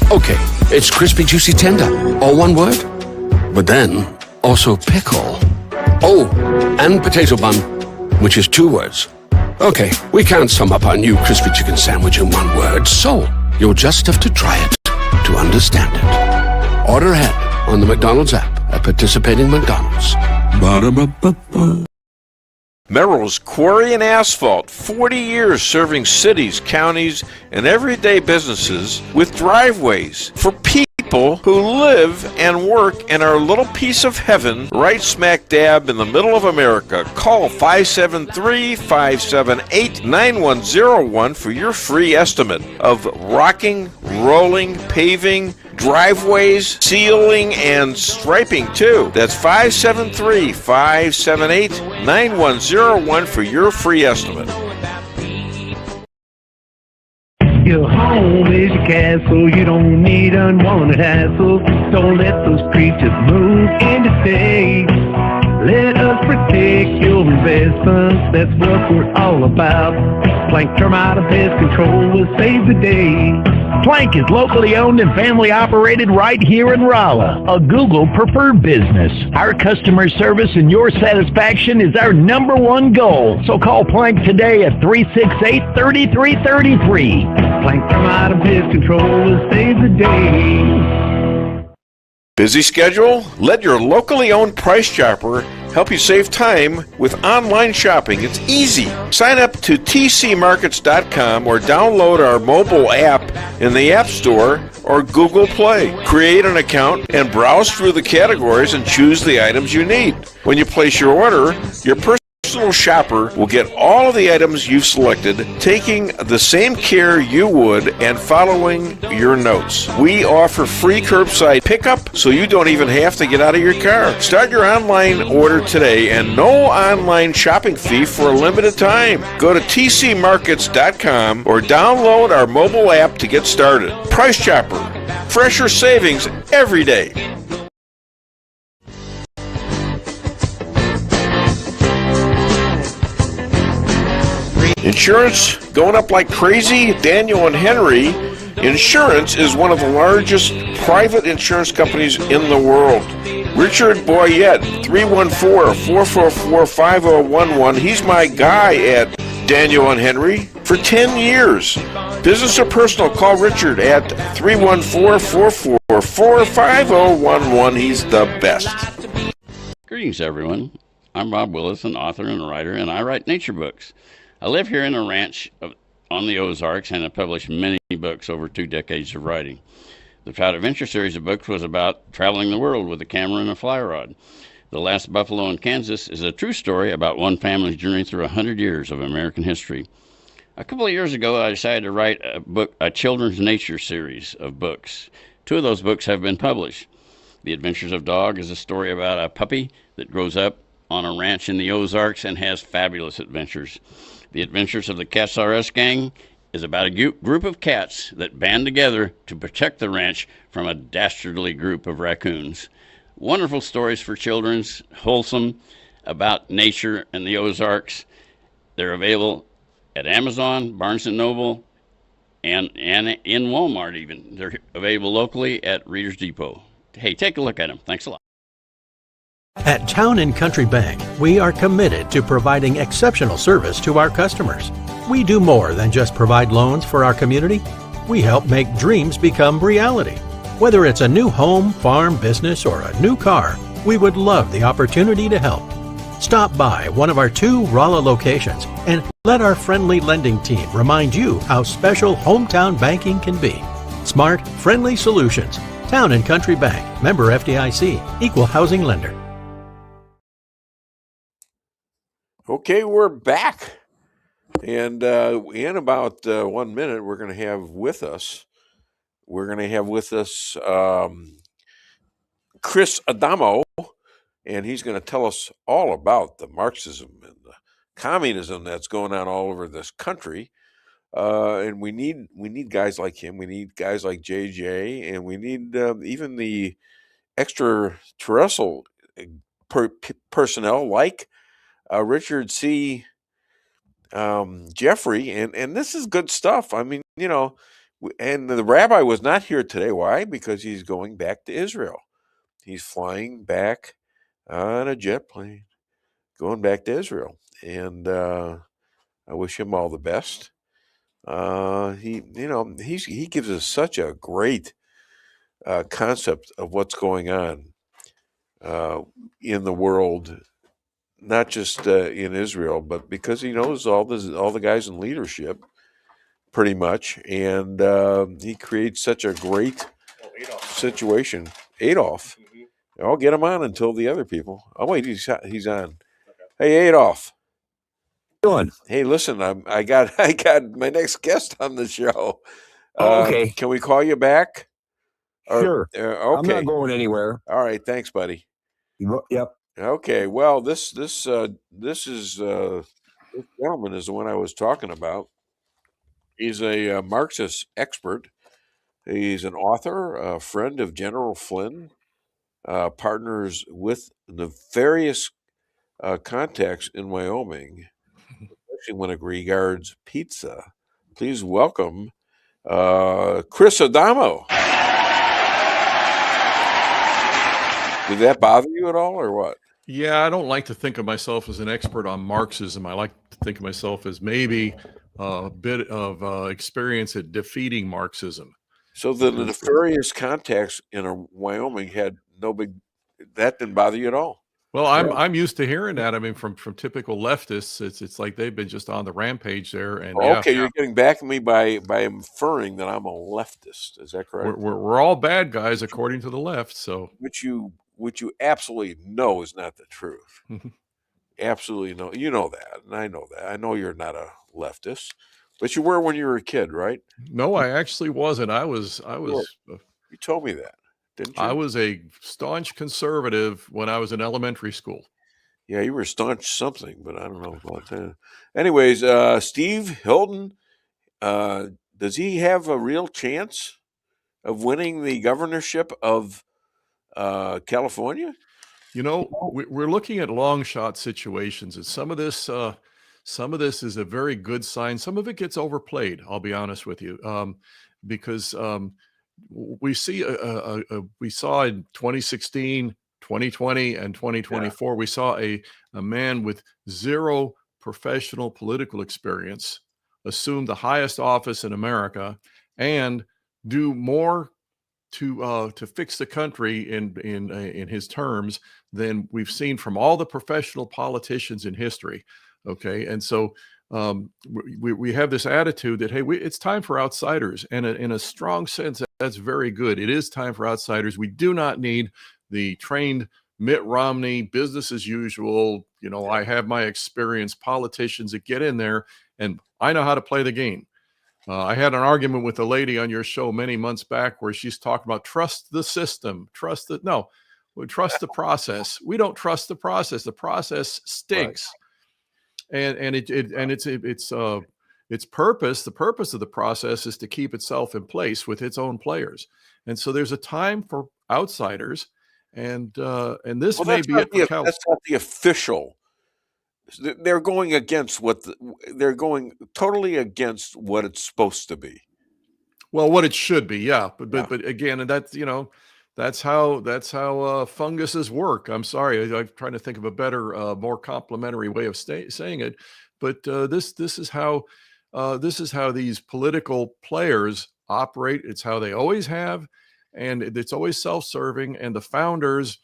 Okay, it's crispy, juicy, tender. All one word? But then, also pickle. Oh, and potato bun, which is two words. Okay, we can't sum up our new crispy chicken sandwich in one word, so you'll just have to try it to understand it. Order ahead on the McDonald's app at participating McDonald's. Ba-da-ba-ba-ba. Merrill's Quarry and Asphalt, 40 years serving cities, counties, and everyday businesses with driveways for people who live and work in our little piece of heaven right smack dab in the middle of America. Call 573-578-9101 for your free estimate of rocking, rolling, paving, driveways, sealing, and striping too. That's 573-578-9101 for your free estimate. Your home is your castle, you don't need unwanted hassle. Don't let those creatures move in to stay. Let us protect your investments, that's what we're all about. Plank Termite and Pest Control will save the day. Plank is locally owned and family operated right here in Rolla, a Google preferred business. Our customer service and your satisfaction is our number one goal. So call Plank today at 368-3333. Plank Termite and Pest Control will save the day. Busy schedule? Let your locally owned Price Chopper help you save time with online shopping. It's easy. Sign up to tcmarkets.com or download our mobile app in the App Store or Google Play. Create an account and browse through the categories and choose the items you need. When you place your order, your personal shopper will get all of the items you've selected, taking the same care you would and following your notes. We offer free curbside pickup, so you don't even have to get out of your car. Start your online order today and no online shopping fee for a limited time. Go to tcmarkets.com or download our mobile app to get started. Price Chopper. Fresher savings every day. Insurance going up like crazy? Daniel and Henry Insurance is one of the largest private insurance companies in the world. Richard Boyette, 314-444-5011. He's my guy at Daniel and Henry for 10 years. Business or personal, call Richard at 314-444-5011. He's the best. Greetings, everyone. I'm Bob Willis, an author and writer, and I write nature books. I live here in a ranch on the Ozarks and have published many books over 2 decades of writing. The Trout Adventure series of books was about traveling the world with a camera and a fly rod. The Last Buffalo in Kansas is a true story about one family's journey through 100 years of American history. A couple of years ago, I decided to write a children's nature series of books. 2 of those books have been published. The Adventures of Dog is a story about a puppy that grows up on a ranch in the Ozarks and has fabulous adventures. The Adventures of the Cats R Us Gang is about a group of cats that band together to protect the ranch from a dastardly group of raccoons. Wonderful stories for children, wholesome, about nature and the Ozarks. They're available at Amazon, Barnes & Noble, and in Walmart even. They're available locally at Reader's Depot. Hey, take a look at them. Thanks a lot. At Town & Country Bank, we are committed to providing exceptional service to our customers. We do more than just provide loans for our community. We help make dreams become reality. Whether it's a new home, farm, business, or a new car, we would love the opportunity to help. Stop by one of our 2 Rolla locations and let our friendly lending team remind you how special hometown banking can be. Smart, friendly solutions. Town & Country Bank, member FDIC, equal housing lender. Okay, we're back. And in about 1 minute, we're going to have with us Chris Adamo, and he's going to tell us all about the Marxism and the communism that's going on all over this country. And we need guys like him. We need guys like JJ, and we need even the extraterrestrial personnel like Richard C. Jeffrey, and this is good stuff. I mean, and the rabbi was not here today. Why? Because he's going back to Israel. He's flying back on a jet plane, going back to Israel, and I wish him all the best. He gives us such a great concept of what's going on in the world, not just in Israel, but because he knows all the guys in leadership, pretty much, and he creates such a great situation. Adolf, I'll get him on until the other people. Oh wait, he's on. Okay. Hey, Adolf. Doing? Hey, listen, I got my next guest on the show. Okay. Can we call you back? Sure. Okay. I'm not going anywhere. All right. Thanks, buddy. Yep. Okay. Well, this gentleman is the one I was talking about. He's a Marxist expert. He's an author, a friend of General Flynn, partners with nefarious contacts in Wyoming, especially when it regards pizza. Please welcome Chris Adamo. Did that bother you at all, or what? Yeah, I don't like to think of myself as an expert on Marxism. I like to think of myself as maybe a bit of experience at defeating Marxism. So the nefarious contacts in Wyoming had that didn't bother you at all? Well, I'm used to hearing that. I mean, from typical leftists, it's like they've been just on the rampage there. And okay, you're getting back at me by inferring that I'm a leftist. Is that correct? We're all bad guys according to the left. So which you absolutely know is not the truth. Absolutely no. You know that, and I know that. I know you're not a leftist, but you were when you were a kid, right? No, I actually wasn't. I was. You told me that, didn't you? I was a staunch conservative when I was in elementary school. Yeah, you were staunch something, but I don't know about that. Anyways, Steve Hilton, does he have a real chance of winning the governorship of California? We're looking at long shot situations, and some of this is a very good sign. Some of it gets overplayed. I'll be honest with you, because we saw in 2016, 2020, and 2024, we saw a man with zero professional political experience assume the highest office in America and do more to fix the country in his terms than we've seen from all the professional politicians in history. Okay, and so we have this attitude that, hey, it's time for outsiders, and in a strong sense, that's very good. It is time for outsiders. We do not need the trained Mitt Romney, business as usual. I have my experience, politicians that get in there, and I know how to play the game. I had an argument with a lady on your show many months back where she's talking about trust the system, we trust the process. We don't trust the process. The process stinks. Right. And its purpose, the purpose of the process is to keep itself in place with its own players. And so there's a time for outsiders, and this may be it for California. That's not the official. They're going against they're going totally against what it's supposed to be. Well, what it should be, yeah. But again, and that's how funguses work. I'm sorry, I'm trying to think of a better, more complimentary way of saying it. But this is how these political players operate. It's how they always have, and it's always self-serving. And the founders,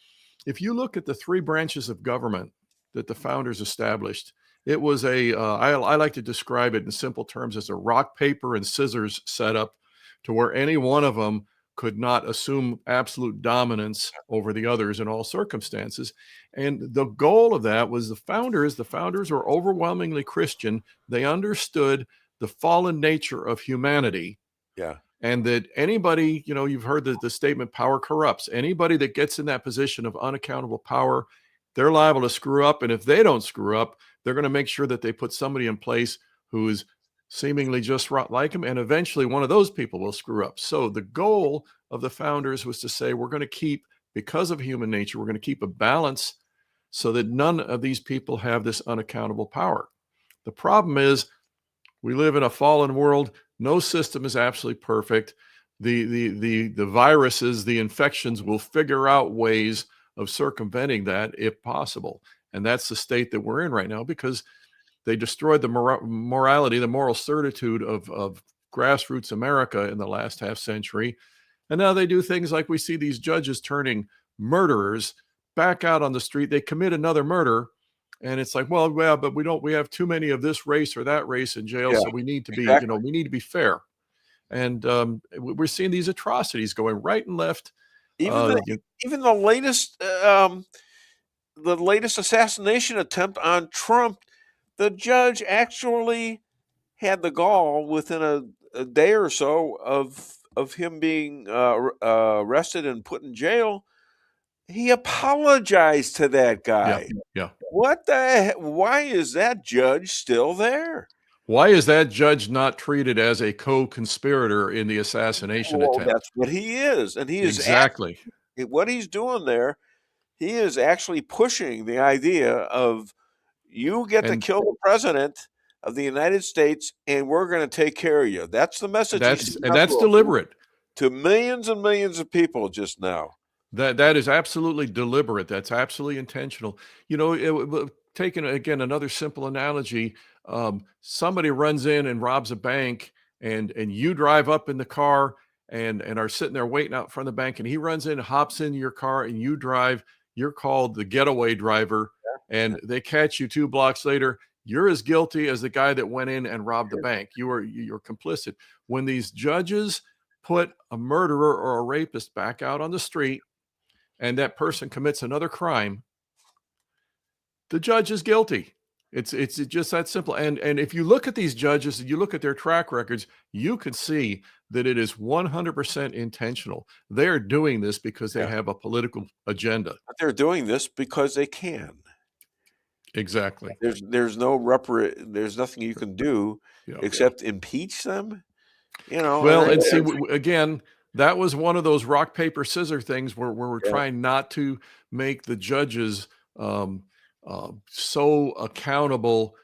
if you look at the three branches of government that the founders established, it was I like to describe it in simple terms as a rock, paper, and scissors setup, to where any one of them could not assume absolute dominance over the others in all circumstances. And the goal of that was the founders were overwhelmingly Christian. They understood the fallen nature of humanity. Yeah. And that anybody, you've heard the statement, power corrupts. Anybody that gets in that position of unaccountable power, they're liable to screw up. And if they don't screw up, they're going to make sure that they put somebody in place who is seemingly just like them. And eventually one of those people will screw up. So the goal of the founders was to say, we're going to keep, because of human nature, we're going to keep a balance so that none of these people have this unaccountable power. The problem is we live in a fallen world. No system is absolutely perfect. The viruses, the infections will figure out ways of circumventing that if possible. And that's the state that we're in right now, because they destroyed the morality, the moral certitude of grassroots America in the last half century. And now they do things like we see these judges turning murderers back out on the street. They commit another murder, and it's like, well, yeah, but we have too many of this race or that race in jail, so we need to be, we need to be fair. And we're seeing these atrocities going right and left. Even the latest assassination attempt on Trump, the judge actually had the gall within a day or so of him being arrested and put in jail. He apologized to that guy. Yeah. What the heck? Why is that judge still there? Why is that judge not treated as a co-conspirator in the assassination attempt? That's what he is. And he is exactly what he's doing there. He is actually pushing the idea of you get to kill the president of the United States and we're going to take care of you. That's the message. That's deliberate to millions and millions of people just now. That is absolutely deliberate. That's absolutely intentional. Taking again another simple analogy, somebody runs in and robs a bank, and you drive up in the car and are sitting there waiting out front of the bank, and he runs in, hops in your car, and you drive. You're called the getaway driver, and they catch you 2 blocks later. You're as guilty as the guy that went in and robbed the bank. You're complicit. When these judges put a murderer or a rapist back out on the street, and that person commits another crime, the judge is guilty. It's just that simple. And if you look at these judges and you look at their track records, you can see that it is 100% intentional. They're doing this because they have a political agenda. But they're doing this because they can. Exactly. There's nothing you can do except impeach them. Well, and see, again, that was one of those rock, paper, scissors things where we're trying not to make the judges so accountable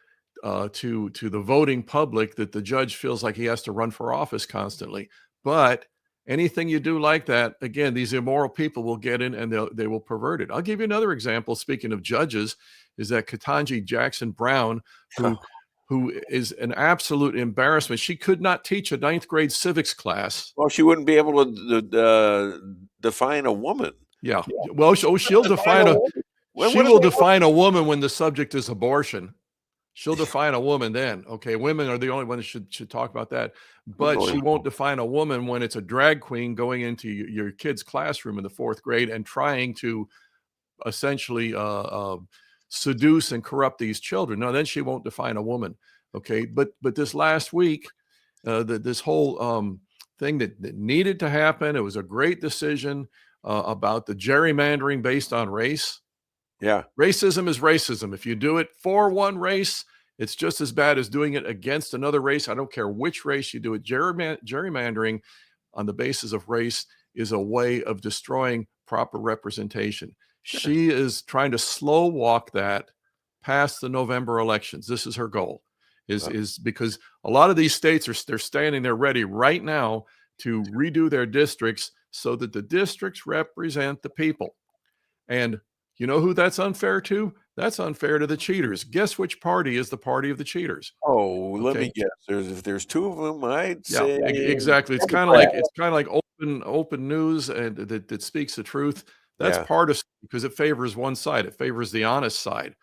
to the voting public that the judge feels like he has to run for office constantly. But anything you do like that, again, these immoral people will get in and they will pervert it. I'll give you another example. Speaking of judges, is that Ketanji Jackson Brown, who is an absolute embarrassment. She could not teach a 9th grade civics class. Well, she wouldn't be able to define a woman. Yeah. Well, she'll define she will define a woman when the subject is abortion. She'll define a woman then. Okay, women are the only ones that should talk about that. But she won't define a woman when it's a drag queen going into your kid's classroom in the 4th grade and trying to essentially seduce and corrupt these children. No, then she won't define a woman. Okay, but this last week, this whole thing that needed to happen, it was a great decision about the gerrymandering based on race. Yeah, racism is racism. If you do it for one race, it's just as bad as doing it against another race. I don't care which race you do it. Gerrymandering on the basis of race is a way of destroying proper representation. She is trying to slow walk that past the November elections. This is her goal, is because a lot of these states they're standing there ready right now to redo their districts so that the districts represent the people. And you know who that's unfair to? That's unfair to the cheaters. Guess which party is the party of the cheaters? Oh, let me guess. If there's 2 of them, I'd say exactly. It's kind of like open news and that speaks the truth. That's partisan because it favors one side. It favors the honest side.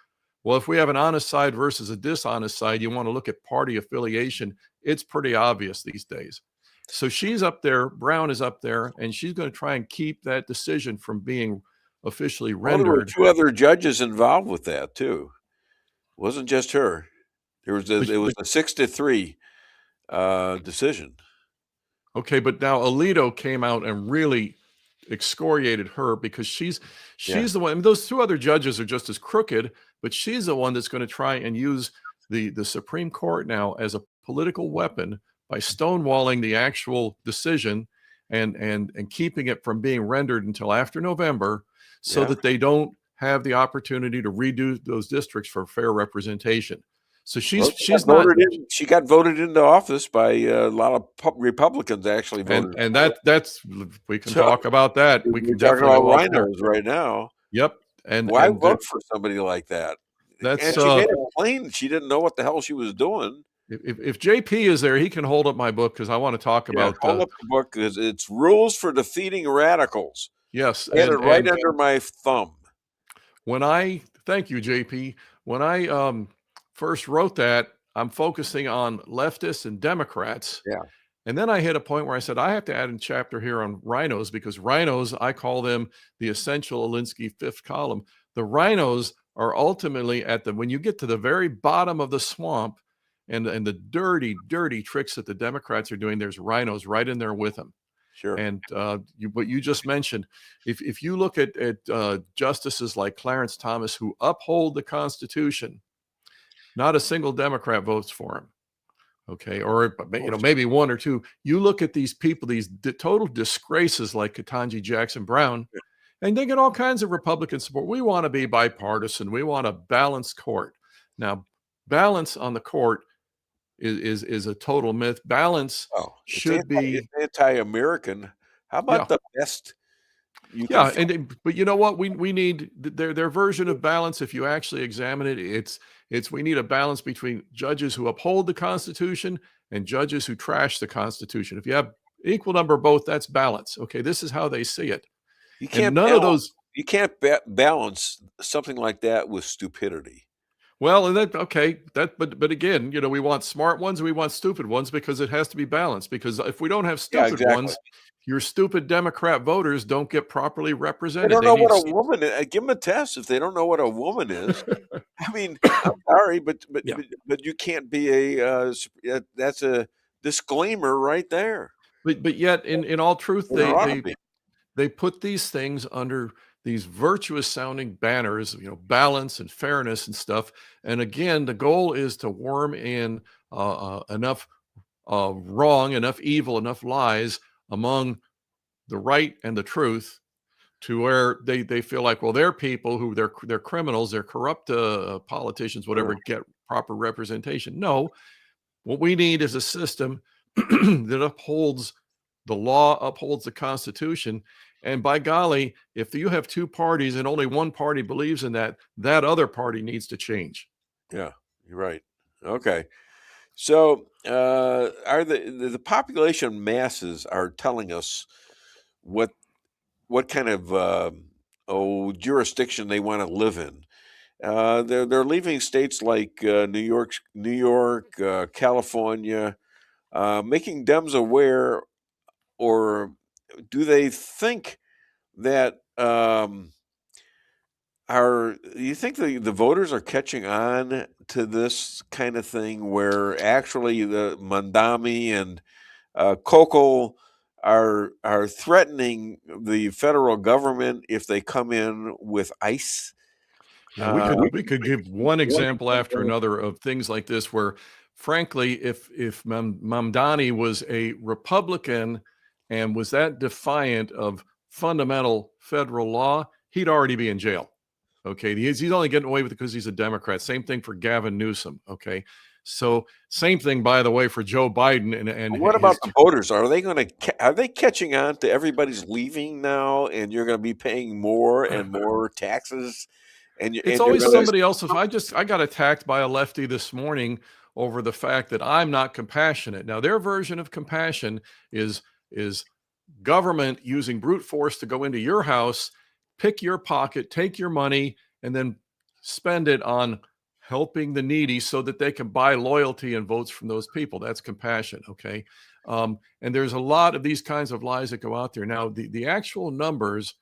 Well, if we have an honest side versus a dishonest side, you want to look at party affiliation. It's pretty obvious these days. So she's up there, Brown is up there, and she's going to try and keep that decision from being officially rendered. There were 2 other judges involved with that too. It wasn't just her. It was a 6-3 decision. Okay, but now Alito came out and really excoriated her because she's the one. I mean, those 2 other judges are just as crooked, but she's the one that's going to try and use the Supreme Court now as a political weapon by stonewalling the actual decision and keeping it from being rendered until after November, so that they don't have the opportunity to redo those districts for fair representation. So she got voted into office by a lot of Republicans. Actually voted, and that's we can talk about that. We can definitely talk about rhinos right now. Yep. And why vote for somebody like that? That's and she made it plain she didn't know what the hell she was doing. If JP is there, he can hold up my book because I want to talk about. Hold up the book because it's Rules for Defeating Radicals. Yes, I had it right under my thumb. Thank you, JP. When I first wrote that, I'm focusing on leftists and Democrats. Yeah. And then I hit a point where I said, I have to add a chapter here on rhinos, because rhinos, I call them the essential Alinsky fifth column. The rhinos are ultimately when you get to the very bottom of the swamp and the dirty, dirty tricks that the Democrats are doing, there's rhinos right in there with them. Sure. And what you just mentioned, if you look at justices like Clarence Thomas who uphold the Constitution, not a single Democrat votes for him. Okay, or maybe one or two. You look at these people, these total disgraces like Ketanji Jackson Brown, and they get all kinds of Republican support. We want to be bipartisan. We want a balanced court. Now, balance on the court is a total myth. Balance should be anti-American. How about the best? But you know what? We need their version of balance. If you actually examine it, it's we need a balance between judges who uphold the Constitution and judges who trash the Constitution. If you have equal number of both, that's balance. Okay, this is how they see it. You can't you can't balance something like that with stupidity. Well, and but again, we want smart ones and we want stupid ones because it has to be balanced. Because if we don't have stupid ones, your stupid Democrat voters don't get properly represented. They don't know what a woman is. Give them a test if they don't know what a woman is. I mean, I'm sorry, but you can't be that's a disclaimer right there. But yet, in all truth, they put these things under these virtuous sounding banners, balance and fairness and stuff. And again, the goal is to worm in enough wrong, enough evil, enough lies among the right and the truth to where they feel like, well, they're people who they're criminals, they're corrupt politicians, whatever, get proper representation. No, what we need is a system that upholds the law, upholds the Constitution. And by golly, if you have two parties and only one party believes in that other party needs to change. Yeah, you're right. Okay. So are the population masses are telling us what kind of jurisdiction they want to live in. They're leaving states like New York, California, making Dems aware, or do they think that you think the voters are catching on to this kind of thing, where actually the Mandami and Coco are threatening the federal government if they come in with ICE? We could give one example after another of things like this where, frankly, if Mamdani was a Republican and was that defiant of fundamental federal law, he'd already be in jail. Okay, he's only getting away with it because he's a Democrat. Same thing for Gavin Newsom. Okay, so same thing, by the way, for Joe Biden. And what about the voters? Are they catching on to everybody's leaving now, and you're going to be paying more and more taxes? And it's always somebody else. I got attacked by a lefty this morning over the fact that I'm not compassionate. Now, their version of compassion is government using brute force to go into your house, pick your pocket, take your money, and then spend it on helping the needy so that they can buy loyalty and votes from those people. That's compassion, okay? And there's a lot of these kinds of lies that go out there. Now, the actual numbers,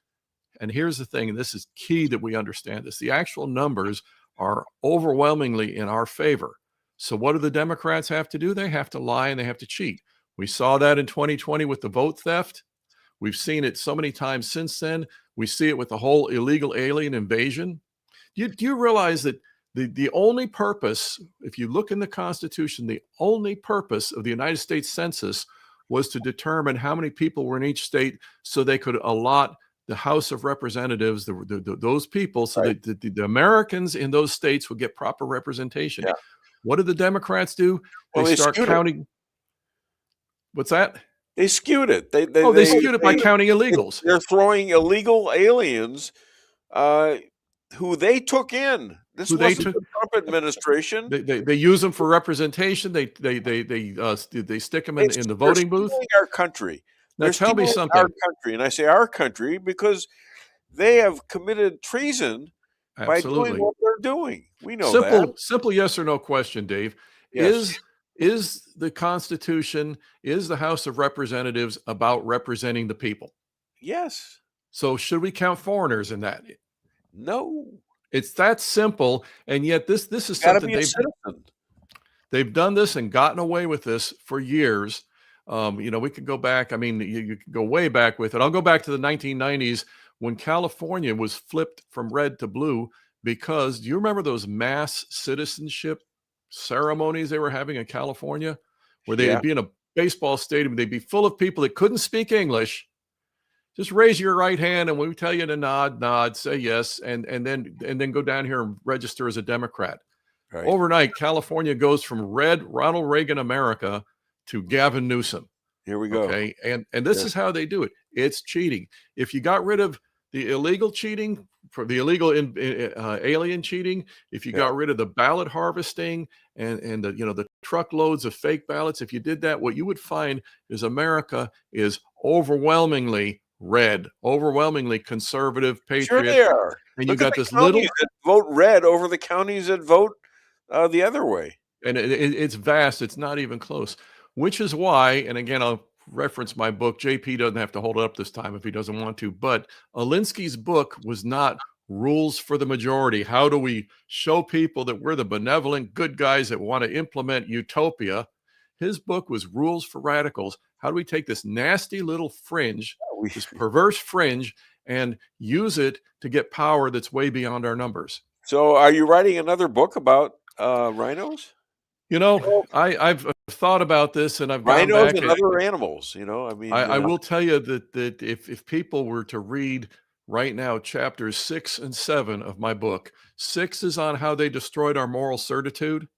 and here's the thing, and this is key that we understand this, the actual numbers are overwhelmingly in our favor. So what do the Democrats have to do? They have to lie and they have to cheat. We saw that in 2020 with the vote theft. We've seen it so many times since then. We see it with the whole illegal alien invasion. Do you realize that the only purpose, if you look in the Constitution, the only purpose of the United States Census was to determine how many people were in each state so they could allot the House of Representatives, those people, so that the Americans in those states would get proper representation. Yeah. What did the Democrats do? Well, They they start skewed counting. it. What's that? They skewed it. They skewed it by counting illegals. They're throwing illegal aliens who they took in. This wasn't the Trump administration. They use them for representation. They stick them in the voting booth. They're stealing our country. Now tell me something. Our country, and I say our country because they have committed treason by doing what they're doing. We know that. Simple yes or no question, Dave. Yes. Is the Constitution, is the House of Representatives about representing the people? Yes. So should we count foreigners in that? No. It's that simple, and yet this is something they've done this and gotten away with this for years. We could go back. I mean, you could go way back with it. I'll go back to the 1990s when California was flipped from red to blue because do you remember those mass citizenship ceremonies they were having in California where they'd be in a baseball stadium, they'd be full of people that couldn't speak English. Just raise your right hand and when we tell you to nod, say yes, and then go down here and register as a Democrat. Right. Overnight, California goes from red Ronald Reagan America to Gavin Newsom. Here we go. Okay, and this is how they do it. It's cheating. If you got rid of the illegal cheating, for the illegal alien cheating, if you got rid of the ballot harvesting and the truckloads of fake ballots, if you did that, what you would find is America is overwhelmingly red, overwhelmingly conservative, patriot. Sure they are. And Look you at got the this little that vote red over the counties that vote the other way. And it's vast. It's not even close, which is why, and again, I'll reference my book. JP doesn't have to hold it up this time if he doesn't want to, but Alinsky's book was not Rules for the Majority. How do we show people that we're the benevolent good guys that want to implement utopia? His book was Rules for Radicals. How do we take this nasty little fringe, this perverse fringe, and use it to get power that's way beyond our numbers? So are you writing another book about rhinos? I've thought about this, and I've gone rhinos back and other animals. I mean, I will tell you that if people were to read right now chapters 6 and 7 of my book, 6 is on how they destroyed our moral certitude,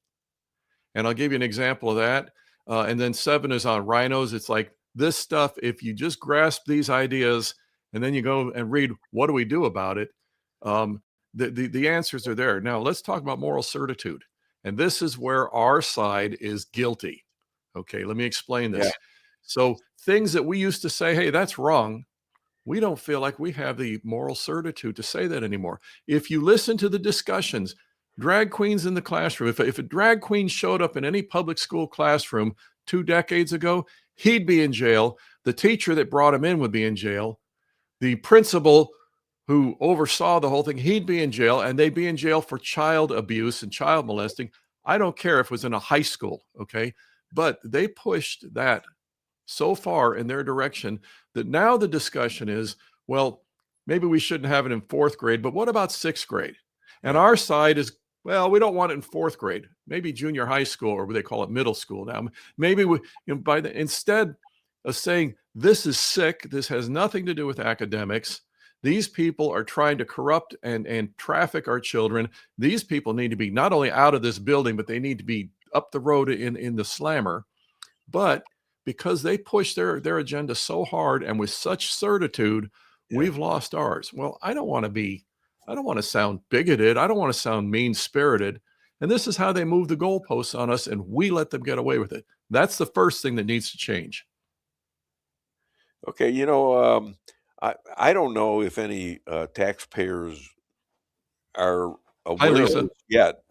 and I'll give you an example of that. And then 7 is on rhinos. It's like this stuff. If you just grasp these ideas, and then you go and read, what do we do about it? The answers are there. Now let's talk about moral certitude. And this is where our side is guilty. Okay, let me explain this. Yeah. So things that we used to say, hey, that's wrong. We don't feel like we have the moral certitude to say that anymore. If you listen to the discussions, drag queens in the classroom, if a drag queen showed up in any public school classroom 2 decades ago, he'd be in jail. The teacher that brought him in would be in jail. The principal who oversaw the whole thing, he'd be in jail, and they'd be in jail for child abuse and child molesting. I don't care if it was in a high school, okay? But they pushed that so far in their direction that now the discussion is, well, maybe we shouldn't have it in 4th grade, but what about 6th grade? And our side is, well, we don't want it in 4th grade, maybe junior high school, or they call it middle school now. Maybe we, instead of saying this is sick, this has nothing to do with academics. These people are trying to corrupt and traffic our children. These people need to be not only out of this building, but they need to be up the road in the slammer. But because they push their agenda so hard and with such certitude, we've lost ours. Well, I don't want to sound bigoted. I don't want to sound mean-spirited. And this is how they move the goalposts on us, and we let them get away with it. That's the first thing that needs to change. Okay, I don't know if any taxpayers are aware of this yet,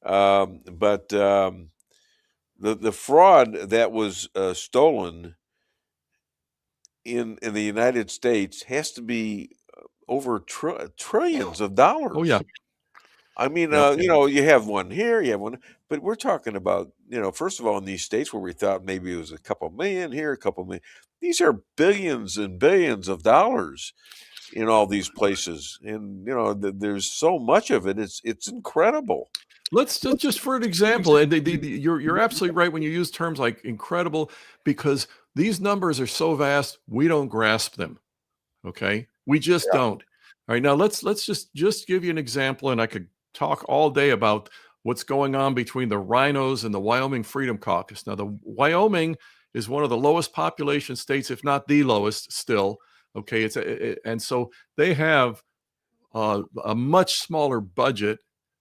but the fraud that was stolen in the United States has to be over trillions of dollars. Oh yeah. I mean, you have one here, you have one, but we're talking about, first of all, in these states where we thought maybe it was a couple million here, a couple million. These are billions and billions of dollars in all these places, and there's so much of it. It's incredible. Let's just for an example, and you're absolutely right when you use terms like incredible, because these numbers are so vast we don't grasp them. Okay, We just don't. All right, now let's just give you an example, and I could talk all day about what's going on between the rhinos and the Wyoming Freedom Caucus. Now, the Wyoming is one of the lowest population states, if not the lowest still. Okay, and so they have a much smaller budget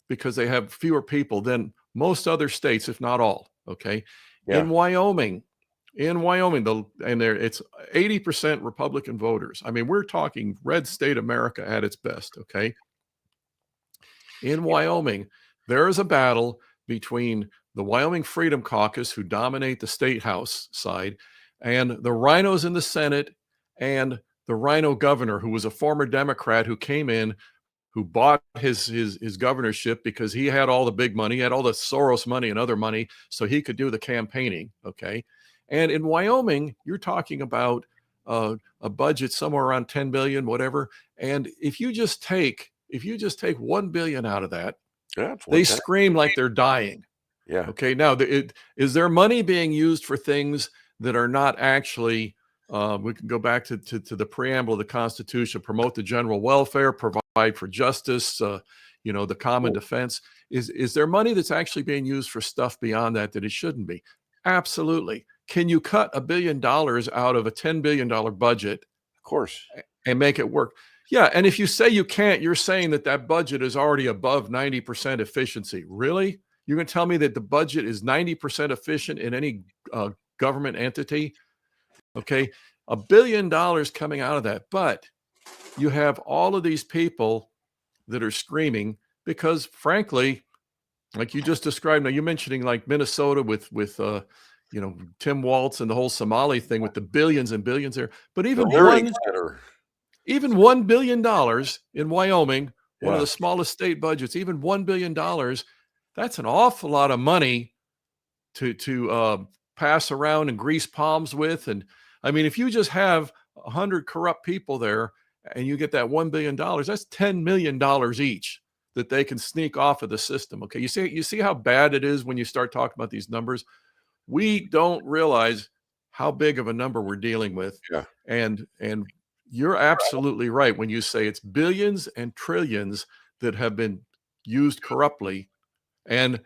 because they have fewer people than most other states, if not all. Okay, in Wyoming, it's 80% Republican voters. I mean, we're talking red state America at its best. Okay, in Wyoming, there is a battle between the Wyoming Freedom Caucus, who dominate the state house side, and the rhinos in the Senate, and the rhino governor, who was a former Democrat who came in, who bought his governorship because he had all the big money, he had all the Soros money and other money, so he could do the campaigning. Okay, and in Wyoming, you're talking about a budget somewhere around 10 billion, whatever. And if you just take 1 billion out of that, they scream like they're dying. Yeah. Okay. Now, is there money being used for things that are not actually? We can go back to the preamble of the Constitution: promote the general welfare, provide for justice, the common defense. Is there money that's actually being used for stuff beyond that it shouldn't be? Absolutely. Can you cut $1 billion out of a $10 billion budget? Of course. And make it work? Yeah. And if you say you can't, you're saying that budget is already above 90% efficiency. Really? You're going to tell me that the budget is 90% efficient in any government entity? Okay. $1 billion coming out of that. But you have all of these people that are screaming because, frankly, like you just described, now you're mentioning like Minnesota with Tim Walz and the whole Somali thing with the billions and billions there. But even $1 billion in Wyoming, one of the smallest state budgets, even $1 billion, that's an awful lot of money to pass around and grease palms with. And I mean, if you just have 100 corrupt people there and you get that $1 billion, that's $10 million each that they can sneak off of the system. Okay. You see how bad it is when you start talking about these numbers. We don't realize how big of a number we're dealing with. Yeah. And you're absolutely right when you say it's billions and trillions that have been used corruptly. And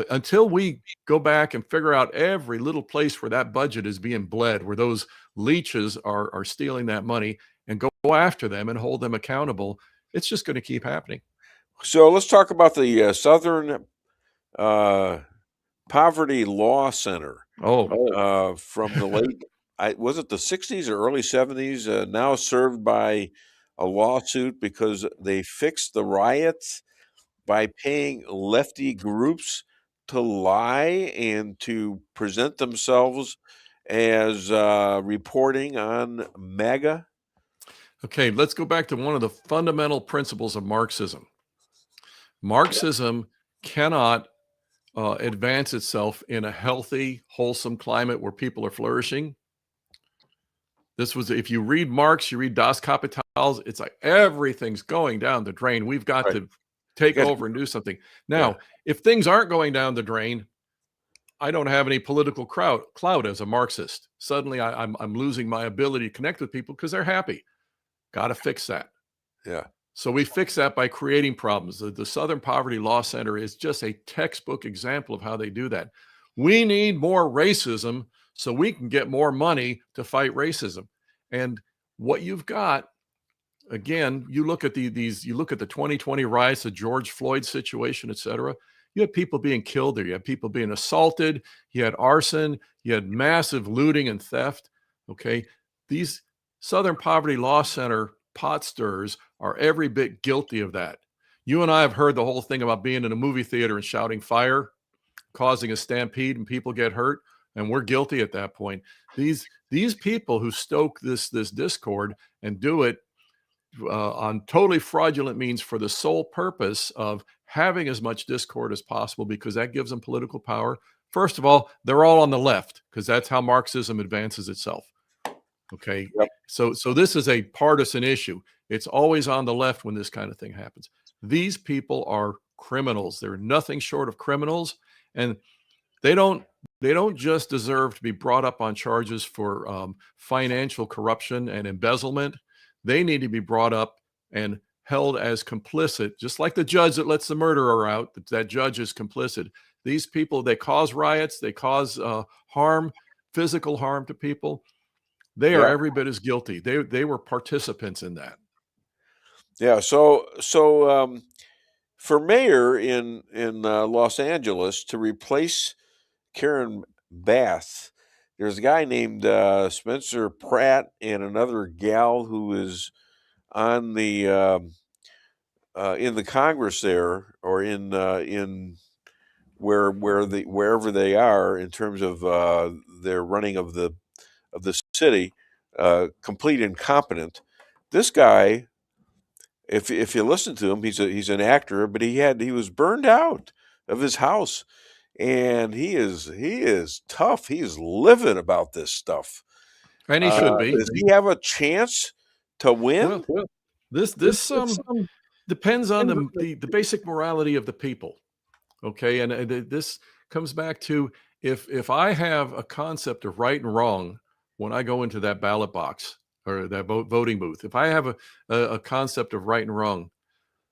until we go back and figure out every little place where that budget is being bled, where those leeches are stealing that money, and go after them and hold them accountable, it's just going to keep happening. So let's talk about the Southern Poverty Law Center. From the late, was it the 60s or early 70s? Now served by a lawsuit because they fixed the riots by paying lefty groups to lie and to present themselves as reporting on MAGA. Okay, let's go back to one of the fundamental principles of Marxism. Marxism cannot advance itself in a healthy, wholesome climate where people are flourishing. If you read Marx, you read Das Kapital, it's like everything's going down the drain. We've got to take over and do something. Now, if things aren't going down the drain, I don't have any political clout as a Marxist. Suddenly I'm losing my ability to connect with people because they're happy. Got to fix that. Yeah. So we fix that by creating problems. The Southern Poverty Law Center is just a textbook example of how they do that. We need more racism so we can get more money to fight racism. And what you've got, again, you look at the 2020 riots, the George Floyd situation, et cetera. You had people being killed there. You had people being assaulted. You had arson. You had massive looting and theft. Okay. These Southern Poverty Law Center pot stirrers are every bit guilty of that. You and I have heard the whole thing about being in a movie theater and shouting fire, causing a stampede and people get hurt. And we're guilty at that point. These people who stoke this discord and do it on totally fraudulent means for the sole purpose of having as much discord as possible because that gives them political power. First of all, they're all on the left because that's how Marxism advances itself. Okay. Yep. So this is a partisan issue. It's always on the left when this kind of thing happens. These people are criminals. They're nothing short of criminals. And they don't just deserve to be brought up on charges for financial corruption and embezzlement. they need to be brought up and held as complicit, just like the judge that lets the murderer out. That judge is complicit. These people, they cause riots, they cause harm, physical harm to people. They are every bit as guilty. They were participants in that. Yeah. So for mayor in Los Angeles, to replace Karen Bass, there's a guy named Spencer Pratt and another gal who is on the in the Congress there, or in wherever they are in terms of their running of the city, complete incompetent. This guy, if you listen to him, he's an actor, but he was burned out of his house, and he is tough. He is livid about this stuff, and he should be. Does he have a chance to win? Well, this depends on the basic morality of the people. Okay, and this comes back to if I have a concept of right and wrong when I go into that ballot box or that voting booth, if I have a concept of right and wrong,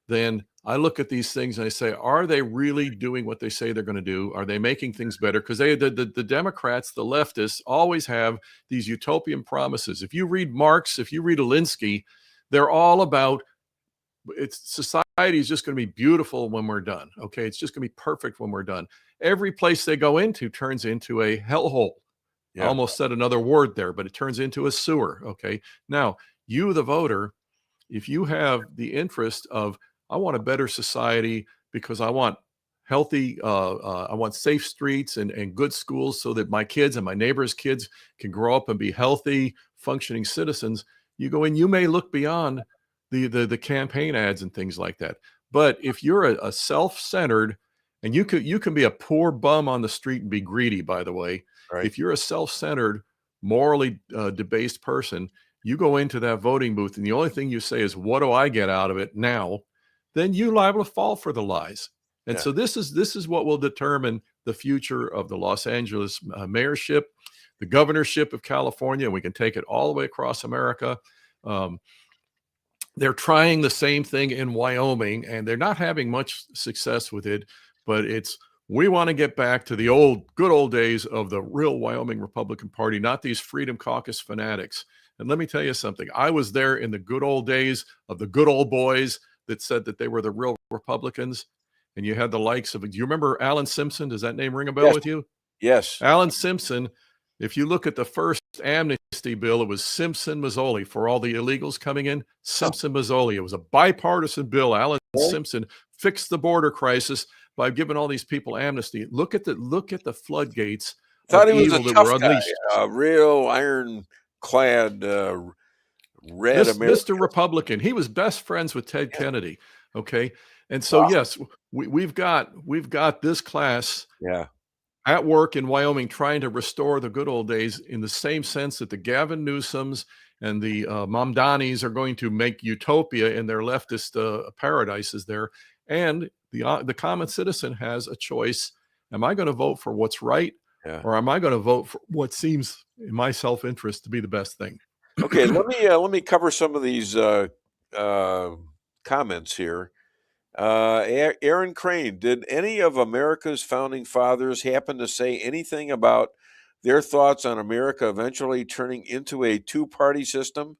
then I look at these things and I say, are they really doing what they say they're going to do? Are they making things better? Because the Democrats, the leftists, always have these utopian promises. If you read Marx, if you read Alinsky, they're all about society is just going to be beautiful when we're done. Okay, it's just going to be perfect when we're done. Every place they go into turns into a hellhole. I almost said another word there, but it turns into a sewer. Okay, now you, the voter, if you have the interest of, I want a better society because I want healthy, I want safe streets and good schools so that my kids and my neighbors' kids can grow up and be healthy, functioning citizens. You go in, you may look beyond the campaign ads and things like that. But if you're a self-centered, and you can be a poor bum on the street and be greedy, by the way. Right. If you're a self-centered, morally debased person, you go into that voting booth and the only thing you say is, what do I get out of it now? Then you're liable to fall for the lies. And so this is what will determine the future of the Los Angeles mayorship, the governorship of California, and we can take it all the way across America. They're trying the same thing in Wyoming, and they're not having much success with it, but we want to get back to the good old days of the real Wyoming Republican Party, not these Freedom Caucus fanatics. And let me tell you something. I was there in the good old days of the good old boys that said that they were the real Republicans. And you had the likes of, do you remember Alan Simpson? Does that name ring a bell with you? Yes. Alan Simpson. If you look at the first amnesty bill, it was Simpson-Mazzoli for all the illegals coming in. Simpson-Mazzoli. It was a bipartisan bill. Alan Simpson fixed the border crisis by giving all these people amnesty. Look at the floodgates. I thought he was a tough guy, a real ironclad red American. Mr. Republican. He was best friends with Ted Kennedy. Okay, and so yes, we've got this class. Yeah. At work in Wyoming, trying to restore the good old days in the same sense that the Gavin Newsoms and the Mamdanis are going to make utopia in their leftist paradises there. And the common citizen has a choice. Am I going to vote for what's right? Or am I going to vote for what seems in my self-interest to be the best thing? Okay, let me cover some of these comments here. Aaron Crane, did any of America's founding fathers happen to say anything about their thoughts on America eventually turning into a two-party system?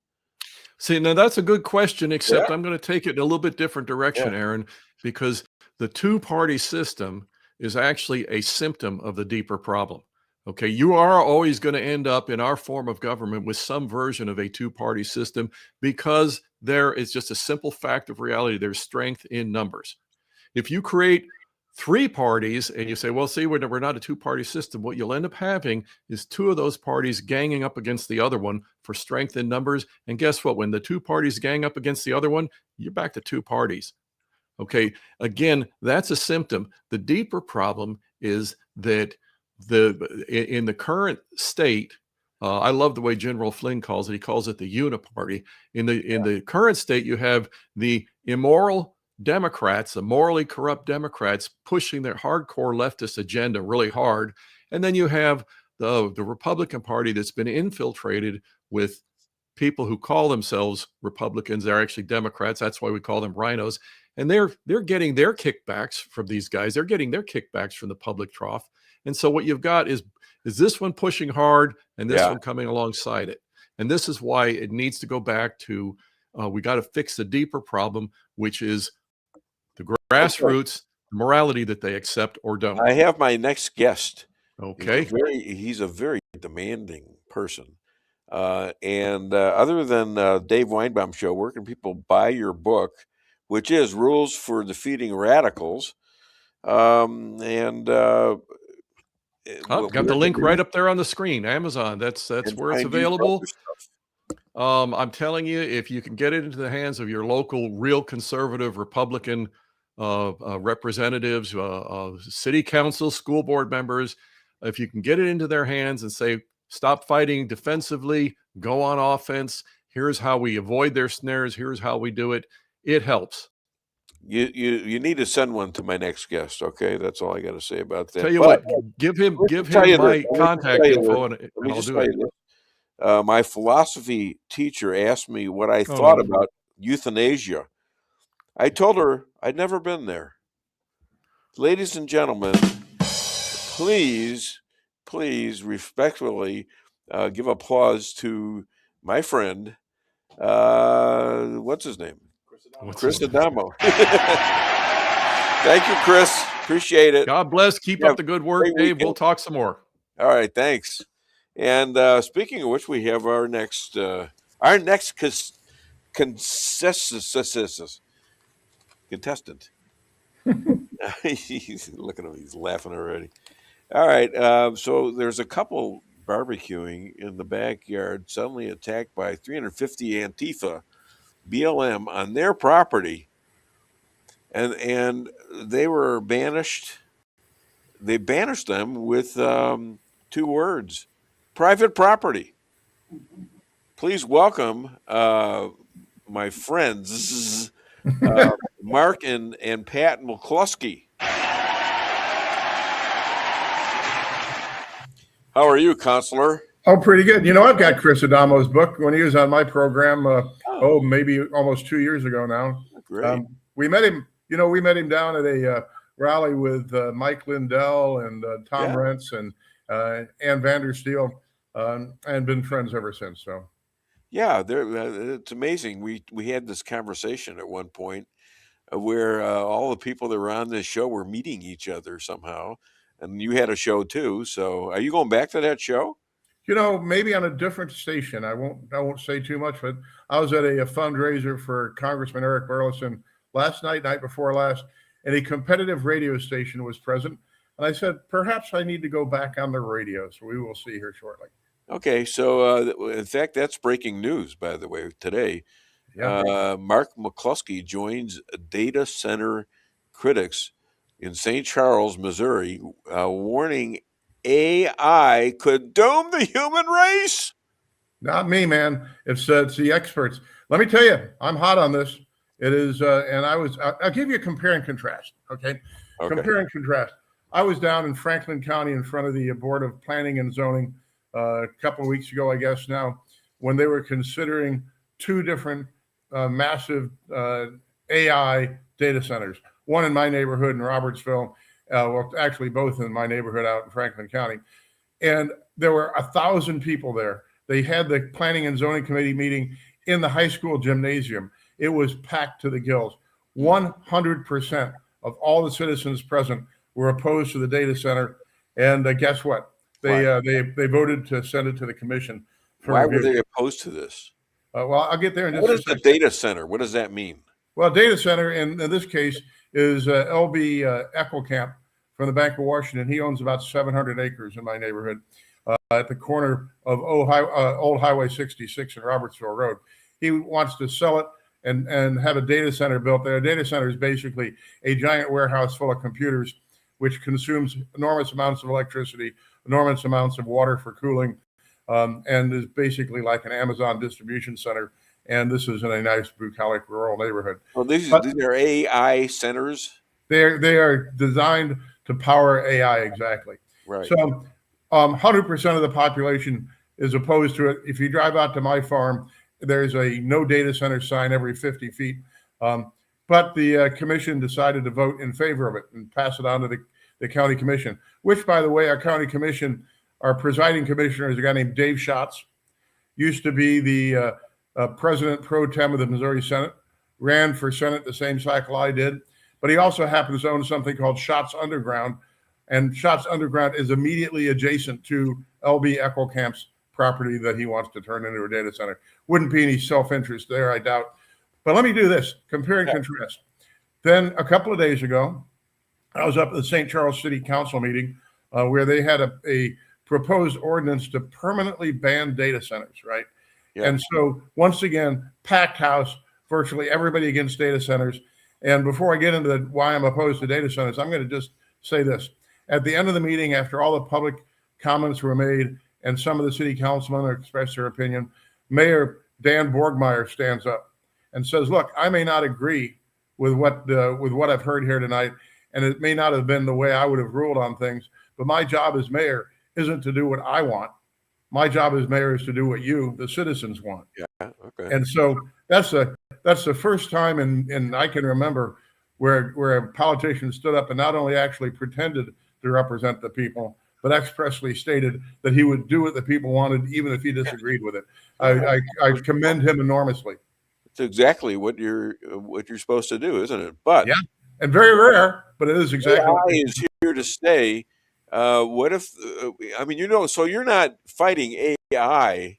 See, now that's a good question, except I'm going to take it in a little bit different direction, Aaron, because the two-party system is actually a symptom of the deeper problem. Okay, you are always going to end up in our form of government with some version of a two-party system because there is just a simple fact of reality. There's strength in numbers. If you create three parties and you say, well, see, we're not a two-party system, what you'll end up having is two of those parties ganging up against the other one for strength in numbers. And guess what? When the two parties gang up against the other one, you're back to two parties. Okay, again, that's a symptom. The deeper problem is that in the current state, I love the way General Flynn calls it. He calls it the uniparty. In the current state, you have the immoral Democrats, the morally corrupt Democrats pushing their hardcore leftist agenda really hard. And then you have the Republican Party that's been infiltrated with people who call themselves Republicans are actually Democrats. That's why we call them rhinos. And they're getting their kickbacks from these guys. They're getting their kickbacks from the public trough. And so what you've got is this one pushing hard and this one coming alongside it. And this is why it needs to go back to we got to fix the deeper problem, which is the grassroots morality that they accept or don't. I have my next guest. Okay. He's a very demanding person. And other than Dave Weinbaum Show, where can people buy your book, which is Rules for Defeating Radicals? I've got the link right up there on the screen. Amazon. That's where it's available. I'm telling you, if you can get it into the hands of your local, real conservative Republican representatives, city council, school board members, if you can get it into their hands and say, stop fighting defensively, go on offense. Here's how we avoid their snares. Here's how we do it. It helps. You need to send one to my next guest. Okay, that's all I got to say about that. Tell you what, give him my contact info, and I'll do it. My philosophy teacher asked me what I thought about euthanasia. I told her I'd never been there. Ladies and gentlemen, please respectfully give applause to my friend. What's his name? Chris Adamo. Thank you, Chris. Appreciate it. God bless. Keep up the good work, Dave. We'll talk some more. All right, thanks. And speaking of which, we have our next contestant. He's looking at him. He's laughing already. All right. So there's a couple barbecuing in the backyard, suddenly attacked by 350 Antifa BLM on their property, and they were banished. They banished them with 2 words: private property. Please welcome my friends, Mark and Pat McCloskey. How are you, Counselor? Oh, pretty good. I've got Chris Adamo's book when he was on my program. Maybe almost 2 years ago now. Great. We met him. We met him down at a rally with Mike Lindell and Tom Rentz and Ann Vandersteel, and been friends ever since. So, yeah, it's amazing. We had this conversation at one point where all the people that were on this show were meeting each other somehow, and you had a show too. So, are you going back to that show? Maybe on a different station. I won't say too much, but I was at a fundraiser for Congressman Eric Burleson night before last, and a competitive radio station was present. And I said, perhaps I need to go back on the radio. So we will see here shortly. Okay. So, in fact, that's breaking news, by the way, today. Yeah. Mark McCloskey joins data center critics in St. Charles, Missouri, warning AI could doom the human race. Not me, man. It's the experts. Let me tell you, I'm hot on this. It is, and I'll give you a compare and contrast. Okay. Compare and contrast. I was down in Franklin County in front of the Board of Planning and Zoning a couple of weeks ago, I guess now, when they were considering 2 different massive AI data centers. One in my neighborhood in Robertsville. Actually, both in my neighborhood out in Franklin County. And there were 1,000 people there. They had the Planning and Zoning Committee meeting in the high school gymnasium. It was packed to the gills. 100% of all the citizens present were opposed to the data center. And guess what? They voted to send it to the commission. Why were they opposed to this? Well, I'll get there in just What a is second. the data center? What does that mean? Well, data center in this case is L.B. Eckelkamp from the Bank of Washington. He owns about 700 acres in my neighborhood at the corner of Old Highway 66 and Robertsville Road. He wants to sell it and have a data center built there. A data center is basically a giant warehouse full of computers, which consumes enormous amounts of electricity, enormous amounts of water for cooling, and is basically like an Amazon distribution center. And this is in a nice bucolic rural neighborhood. Well, these are AI centers. They are designed to power AI, exactly. Right. So 100% of the population is opposed to it. If you drive out to my farm there's a no data center sign every 50 feet. But the commission decided to vote in favor of it and pass it on to the county commission, which, by the way, our county commission, our presiding commissioner is a guy named Dave Schatz, used to be the president pro tem of the Missouri Senate, ran for Senate the same cycle I did, but he also happens to own something called Schatz Underground, and Schatz Underground is immediately adjacent to L.B. Eckelkamp's property that he wants to turn into a data center. Wouldn't be any self-interest there, I doubt. But let me do this, compare and contrast. Then a couple of days ago, I was up at the St. Charles City Council meeting where they had a proposed ordinance to permanently ban data centers, right? Yeah. And so once again, packed house, virtually everybody against data centers. And before I get into why I'm opposed to data centers, I'm going to just say this. At the end of the meeting, after all the public comments were made and some of the city councilmen expressed their opinion, Mayor Dan Borgmeyer stands up and says, look, I may not agree with what I've heard here tonight, and it may not have been the way I would have ruled on things, but my job as mayor isn't to do what I want. My job as mayor is to do what you, the citizens, want. Yeah, okay. And so that's the first time in I can remember where a politician stood up and not only actually pretended to represent the people, but expressly stated that he would do what the people wanted, even if he disagreed with it. I commend him enormously. It's exactly what you're supposed to do, isn't it? But yeah, and very rare, but it is exactly. AI is here to stay. What if? I mean, so you're not fighting AI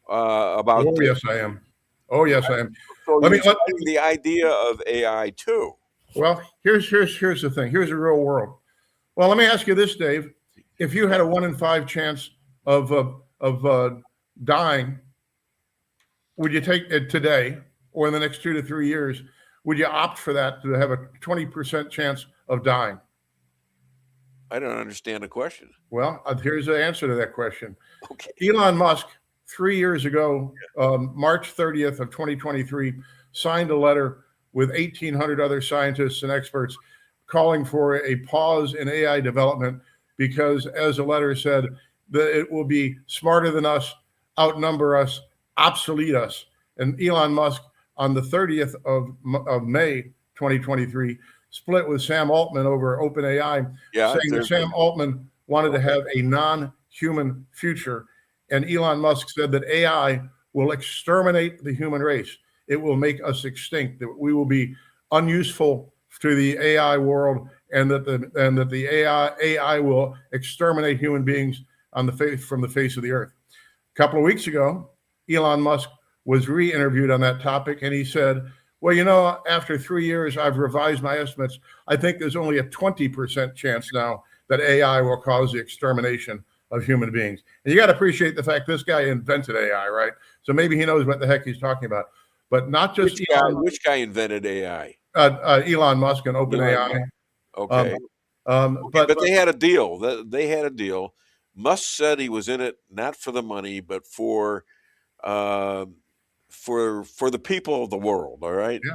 about. Oh yes, I am. Oh yes, I am. So let me the idea of AI too. Well, here's the thing. Here's the real world. Well, let me ask you this, Dave. If you had a 1 in 5 chance of dying, would you take it today or in the next 2 to 3 years? Would you opt for that to have a 20% chance of dying? I don't understand the question. Well, here's the answer to that question. Okay. Elon Musk, 3 years ago, March 30th of 2023, signed a letter with 1,800 other scientists and experts calling for a pause in AI development because, as the letter said, that it will be smarter than us, outnumber us, obsolete us. And Elon Musk, on the 30th of May 2023, split with Sam Altman over OpenAI, saying that Sam Altman wanted to have a non-human future. And Elon Musk said that AI will exterminate the human race. It will make us extinct, that we will be unuseful to the AI world, and that the AI will exterminate human beings from the face of the earth. A couple of weeks ago, Elon Musk was re-interviewed on that topic, and he said, well, after 3 years, I've revised my estimates. I think there's only a 20% chance now that AI will cause the extermination of human beings. And you got to appreciate the fact this guy invented AI, right? So maybe he knows what the heck he's talking about. But not just which guy invented AI? Elon Musk and OpenAI. Okay. But they had a deal. They had a deal. Musk said he was in it not for the money, but for the people of the world. All right. Yeah.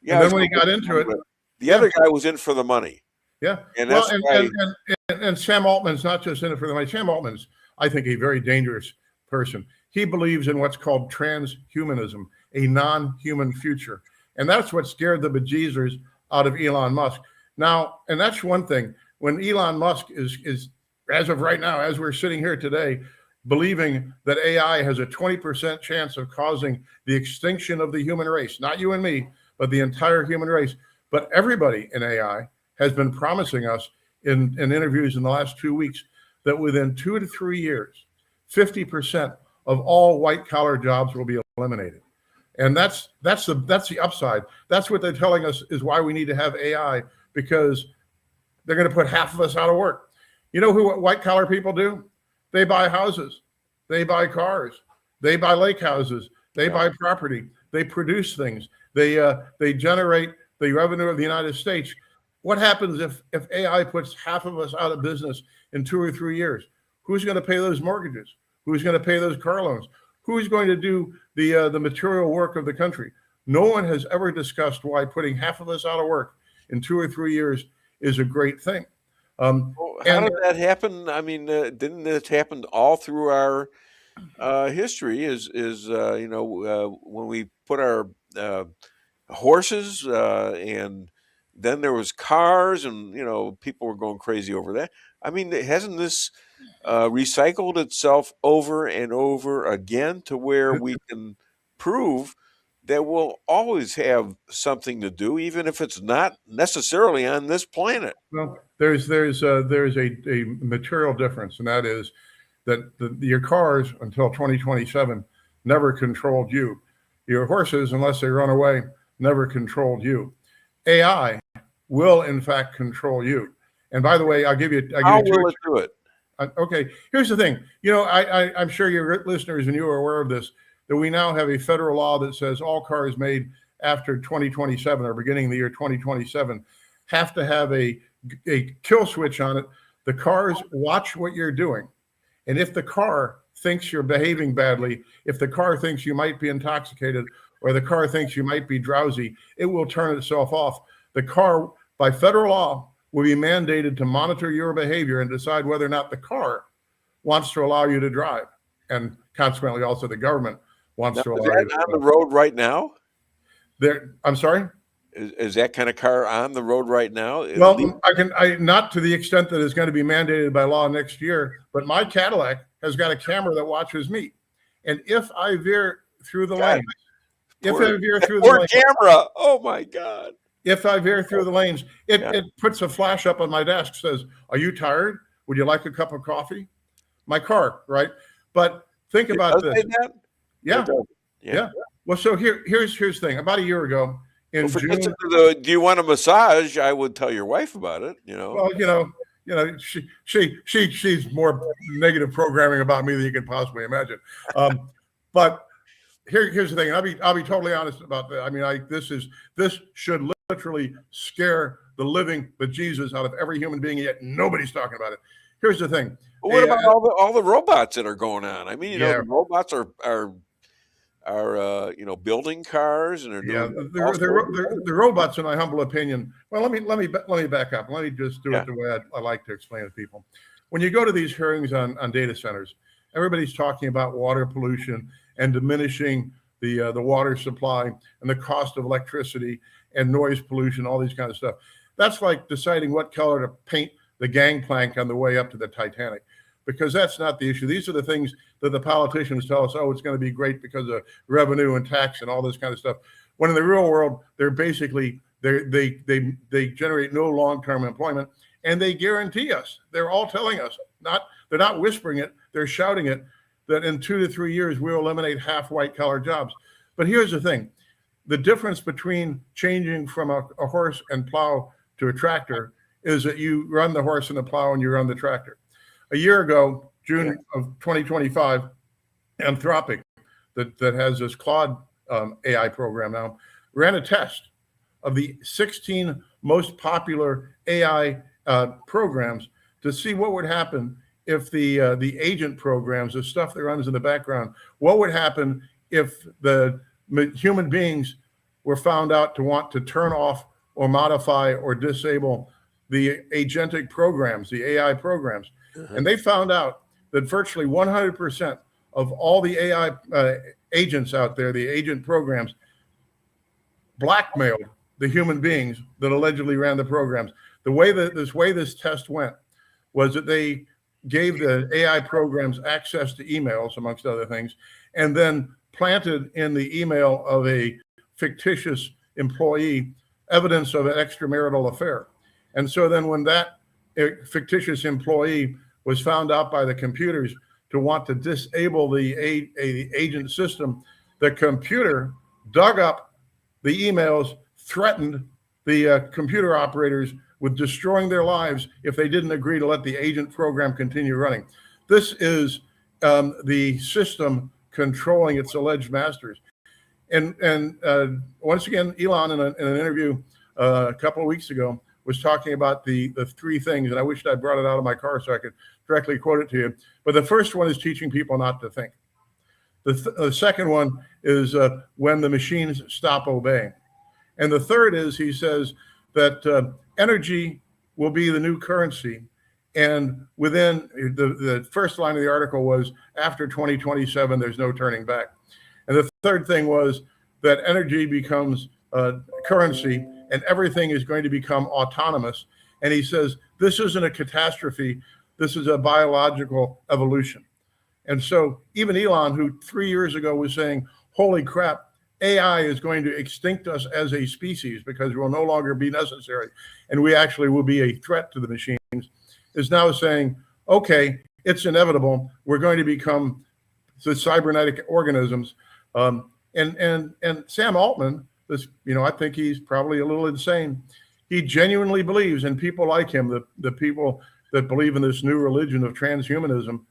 Yeah. And then when he got into it, the other guy was in for the money. Yeah. And that's and Sam Altman's not just in it for the money. Sam Altman's, I think, a very dangerous person. He believes in what's called transhumanism, a non-human future. And that's what scared the bejesus out of Elon Musk. Now, and that's one thing. When Elon Musk is as of right now, as we're sitting here today, believing that AI has a 20% chance of causing the extinction of the human race, not you and me, but the entire human race. But everybody in AI has been promising us in interviews in the last 2 weeks that within 2 to 3 years, 50% of all white-collar jobs will be eliminated. And that's the upside. That's what they're telling us is why we need to have AI, because they're going to put half of us out of work. You know what white-collar people do? They buy houses. They buy cars. They buy lake houses. They buy property. They produce things. They generate the revenue of the United States. What happens if AI puts half of us out of business in 2 or 3 years? Who's going to pay those mortgages? Who's going to pay those car loans? Who's going to do the material work of the country? No one has ever discussed why putting half of us out of work in 2 or 3 years is a great thing. How did that happen? I mean, didn't it happen all through our history is when we put our horses and then there was cars, and people were going crazy over that. I mean, hasn't this recycled itself over and over again to where we can prove that we'll always have something to do, even if it's not necessarily on this planet? Well, there's a material difference, and that is that your cars until 2027 never controlled you. Your horses, unless they run away, never controlled you. AI will, in fact, control you. And by the way, I'll give you. How will it do it? Okay, here's the thing. I'm sure your listeners and you are aware of this, that we now have a federal law that says all cars made after 2027 or beginning of the year 2027 have to have a kill switch on it. The cars watch what you're doing. And if the car thinks you're behaving badly, if the car thinks you might be intoxicated, or the car thinks you might be drowsy, it will turn itself off. The car, by federal law, will be mandated to monitor your behavior and decide whether or not the car wants to allow you to drive. And consequently, also the government wants to allow you to drive. On the road right now? I'm sorry? Is that kind of car on the road right now? Well, I not to the extent that it's going to be mandated by law next year, but my Cadillac has got a camera that watches me. And if I veer through the lanes, camera, oh my God. If I veer through the lanes, it puts a flash up on my desk, says, "Are you tired? Would you like a cup of coffee?" My car, right? But think about this. Yeah. Well, so here's the thing. About a year ago, in June, do you want a massage? I would tell your wife about it. Well, she's more negative programming about me than you can possibly imagine. But here's the thing. I'll be totally honest about that. I mean, this should literally scare the living bejesus out of every human being, yet nobody's talking about it. Here's the thing. Well, what about all the robots that are going on? I mean, the robots are building cars and the robots, in my humble opinion. Well, let me back up. Let me just do it the way I like to explain to people. When you go to these hearings on data centers, everybody's talking about water pollution and diminishing the water supply and the cost of electricity and noise pollution, all these kind of stuff. That's like deciding what color to paint the gangplank on the way up to the Titanic, because that's not the issue. These are the things that the politicians tell us, oh, it's going to be great because of revenue and tax and all this kind of stuff. When in the real world, they're basically, they generate no long-term employment, and they guarantee us, they're all telling us, they're not whispering it, they're shouting it, that in 2 to 3 years, we'll eliminate half white-collar jobs. But here's the thing. The difference between changing from a horse and plow to a tractor is that you run the horse and the plow and you run the tractor. A year ago, June of 2025, Anthropic, that has this Claude AI program now, ran a test of the 16 most popular AI programs to see what would happen if the agent programs, the stuff that runs in the background, what would happen if the human beings were found out to want to turn off or modify or disable the agentic programs, the AI programs. And they found out that virtually 100% of all the AI agents out there, the agent programs, blackmailed the human beings that allegedly ran the programs. The way that this test went was that they gave the AI programs access to emails, amongst other things, and then planted in the email of a fictitious employee evidence of an extramarital affair. And so then when that fictitious employee was found out by the computers to want to disable the agent system, the computer dug up the emails, threatened the computer operators with destroying their lives if they didn't agree to let the agent program continue running. This is the system controlling its alleged masters. And once again, Elon, in an interview a couple of weeks ago, was talking about the three things, and I wished I brought it out of my car so I could directly quote it to you. But the first one is teaching people not to think. The second one is when the machines stop obeying. And the third is, he says, that energy will be the new currency, And within the first line of the article was, after 2027, there's no turning back. And the third thing was that energy becomes currency and everything is going to become autonomous. And he says, this isn't a catastrophe. This is a biological evolution. And so even Elon, who 3 years ago was saying, holy crap, AI is going to extinct us as a species because we'll no longer be necessary, and we actually will be a threat to the machines, is now saying, okay, it's inevitable. We're going to become the cybernetic organisms. And Sam Altman, this, I think he's probably a little insane. He genuinely believes, and people like him, the people that believe in this new religion of transhumanism,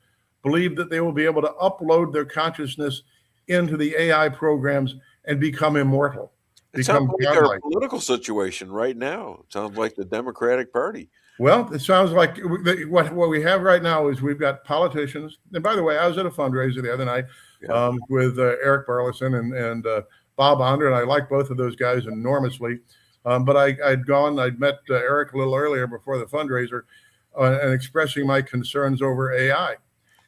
believe that they will be able to upload their consciousness into the AI programs and become immortal. It sounds like our political situation right now. It sounds like the Democratic Party. Well, it sounds like what we have right now is we've got politicians. And by the way, I was at a fundraiser the other night with Eric Burleson and Bob Onder, and I like both of those guys enormously. But I'd met Eric a little earlier before the fundraiser and expressing my concerns over AI.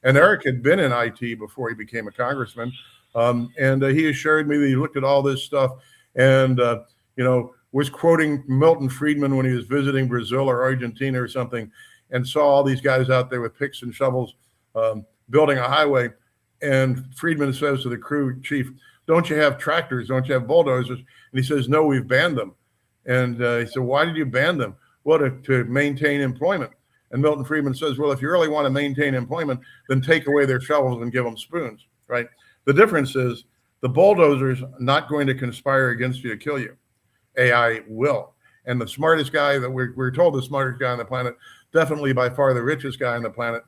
And Eric had been in IT before he became a congressman. And he assured me that he looked at all this stuff and, was quoting Milton Friedman when he was visiting Brazil or Argentina or something, and saw all these guys out there with picks and shovels building a highway. And Friedman says to the crew chief, don't you have tractors? Don't you have bulldozers? And he says, no, we've banned them. And he said, why did you ban them? Well, to maintain employment. And Milton Friedman says, well, if you really want to maintain employment, then take away their shovels and give them spoons, right? The difference is the bulldozers are not going to conspire against you to kill you. AI will. And the smartest guy that we're told the smartest guy on the planet, definitely by far the richest guy on the planet,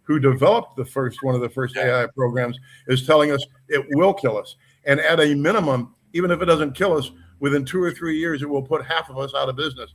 who developed one of the first AI programs, is telling us it will kill us. And at a minimum, even if it doesn't kill us, within 2 or 3 years, it will put half of us out of business.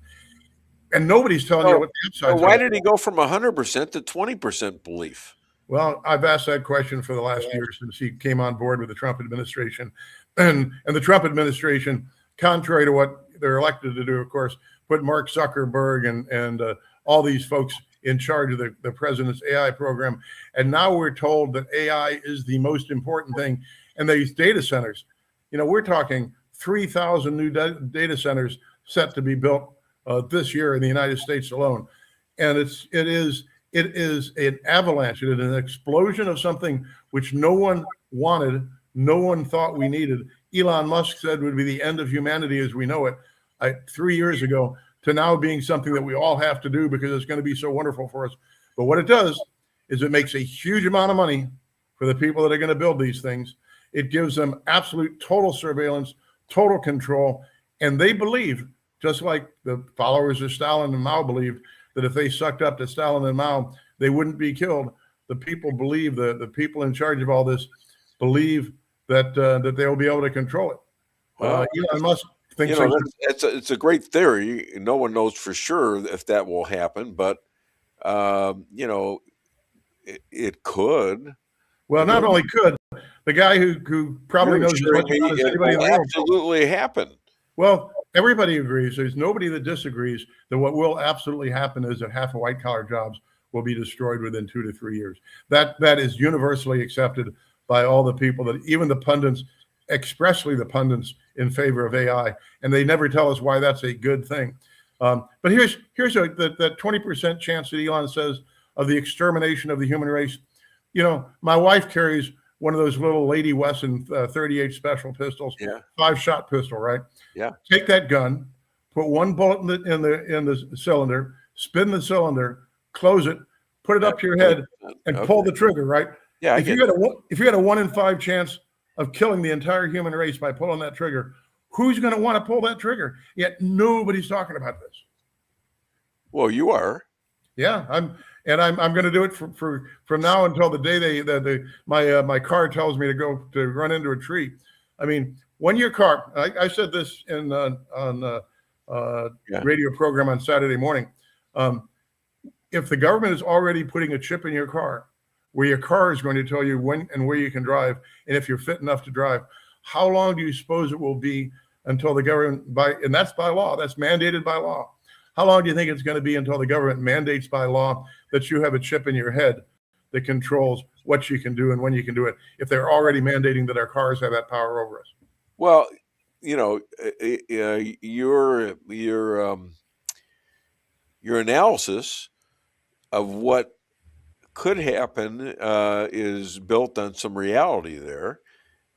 And nobody's telling you what the upside. Why did he go from 100% to 20% belief? Well, I've asked that question for the last year since he came on board with the Trump administration. And the Trump administration, contrary to what they're elected to do, of course, put Mark Zuckerberg and all these folks in charge of the president's AI program. And now we're told that AI is the most important thing. And these data centers, we're talking 3,000 new data centers set to be built this year in the United States alone. And it is an avalanche. It is an explosion of something which no one wanted, no one thought we needed. Elon Musk said would be the end of humanity as we know it 3 years ago, to now being something that we all have to do because it's going to be so wonderful for us. But what it does is it makes a huge amount of money for the people that are going to build these things. It gives them absolute total surveillance, total control. And they believe, just like the followers of Stalin and Mao believed, that if they sucked up to Stalin and Mao, they wouldn't be killed. The people believe, the people in charge of all this believe that they will be able to control it. Well, Elon Musk thinks it's a great theory. No one knows for sure if that will happen, but it could. Well, not only could, the guy who probably knows as much about as anybody in the world. Absolutely happen. Well, everybody agrees. There's nobody that disagrees that what will absolutely happen is that half of white collar jobs will be destroyed within 2 to 3 years. That is universally accepted by all the people, that even the pundits, expressly the pundits in favor of AI, and they never tell us why that's a good thing. But here's that 20% chance that Elon says of the extermination of the human race. My wife carries one of those little Lady Wesson 38 special pistols, 5-shot pistol, right? Yeah. Take that gun, put one bullet in the cylinder, spin the cylinder, close it, put it up to your head, and pull the trigger, right? Yeah. If you had a 1 in 5 chance of killing the entire human race by pulling that trigger, who's going to want to pull that trigger? Yet nobody's talking about this. Well, you are. Yeah, I'm going to do it from now until the day my car tells me to run into a tree. I mean, when your car, I said this on radio program on Saturday morning. If the government is already putting a chip in your car, where your car is going to tell you when and where you can drive, and if you're fit enough to drive, how long do you suppose it will be until the government, and that's by law, that's mandated by law. How long do you think it's going to be until the government mandates by law that you have a chip in your head that controls what you can do and when you can do it, if they're already mandating that our cars have that power over us? Well, your analysis of what could happen is built on some reality there,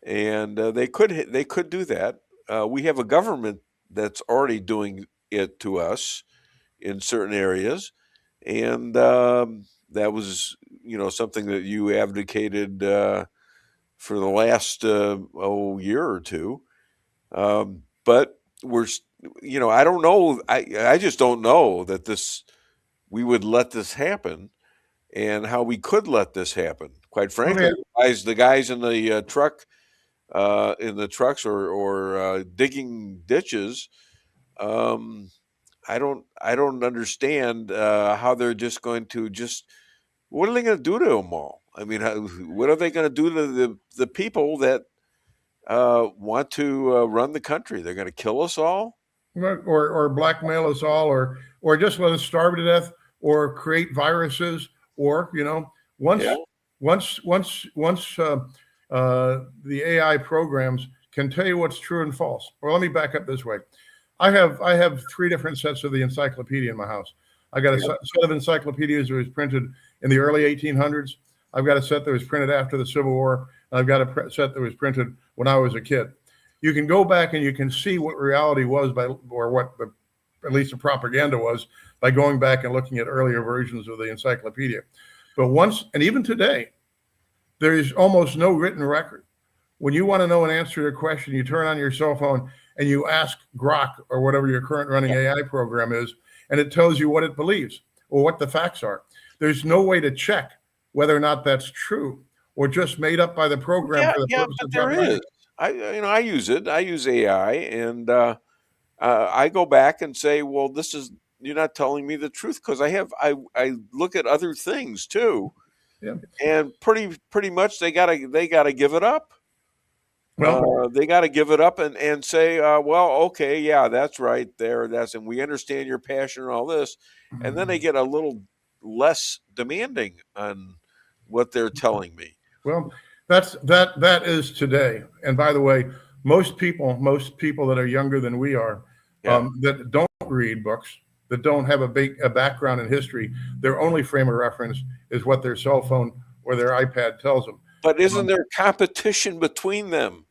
and they could do that. We have a government that's already doing it to us in certain areas, and that was something that you advocated for the last year or two. But I don't know. I just don't know that we would let this happen, and how we could let this happen. Quite frankly, the guys in the trucks or digging ditches. I don't understand how they're just going to what are they going to do to them all? I mean, what are they going to do to the people that want to run the country? They're going to kill us all, or blackmail us all, or just let us starve to death, or create viruses, or once the AI programs can tell you what's true and false. Well, let me back up this way. I have 3 different sets of the encyclopedia in my house. I got a set of encyclopedias that was printed in the early 1800s. I've got a set that was printed after the Civil War. And I've got a set that was printed when I was a kid. You can go back and you can see what reality was at least the propaganda was, by going back and looking at earlier versions of the encyclopedia. But and even today, there is almost no written record. When you want to know an answer to a question, you turn on your cell phone and you ask Grok or whatever your current running AI program is, and it tells you what it believes or what the facts are. There's no way to check whether or not that's true or just made up by the program. But there is. I use it. I use AI, and I go back and say, well, you're not telling me the truth, because I look at other things too, and pretty much they gotta give it up. Well, they got to give it up and say, well, okay, yeah, that's right there. And we understand your passion and all this. And then they get a little less demanding on what they're telling me. Well, that is today. And by the way, most people that are younger than we are, that don't read books, that don't have a background in history, their only frame of reference is what their cell phone or their iPad tells them. But isn't there competition between them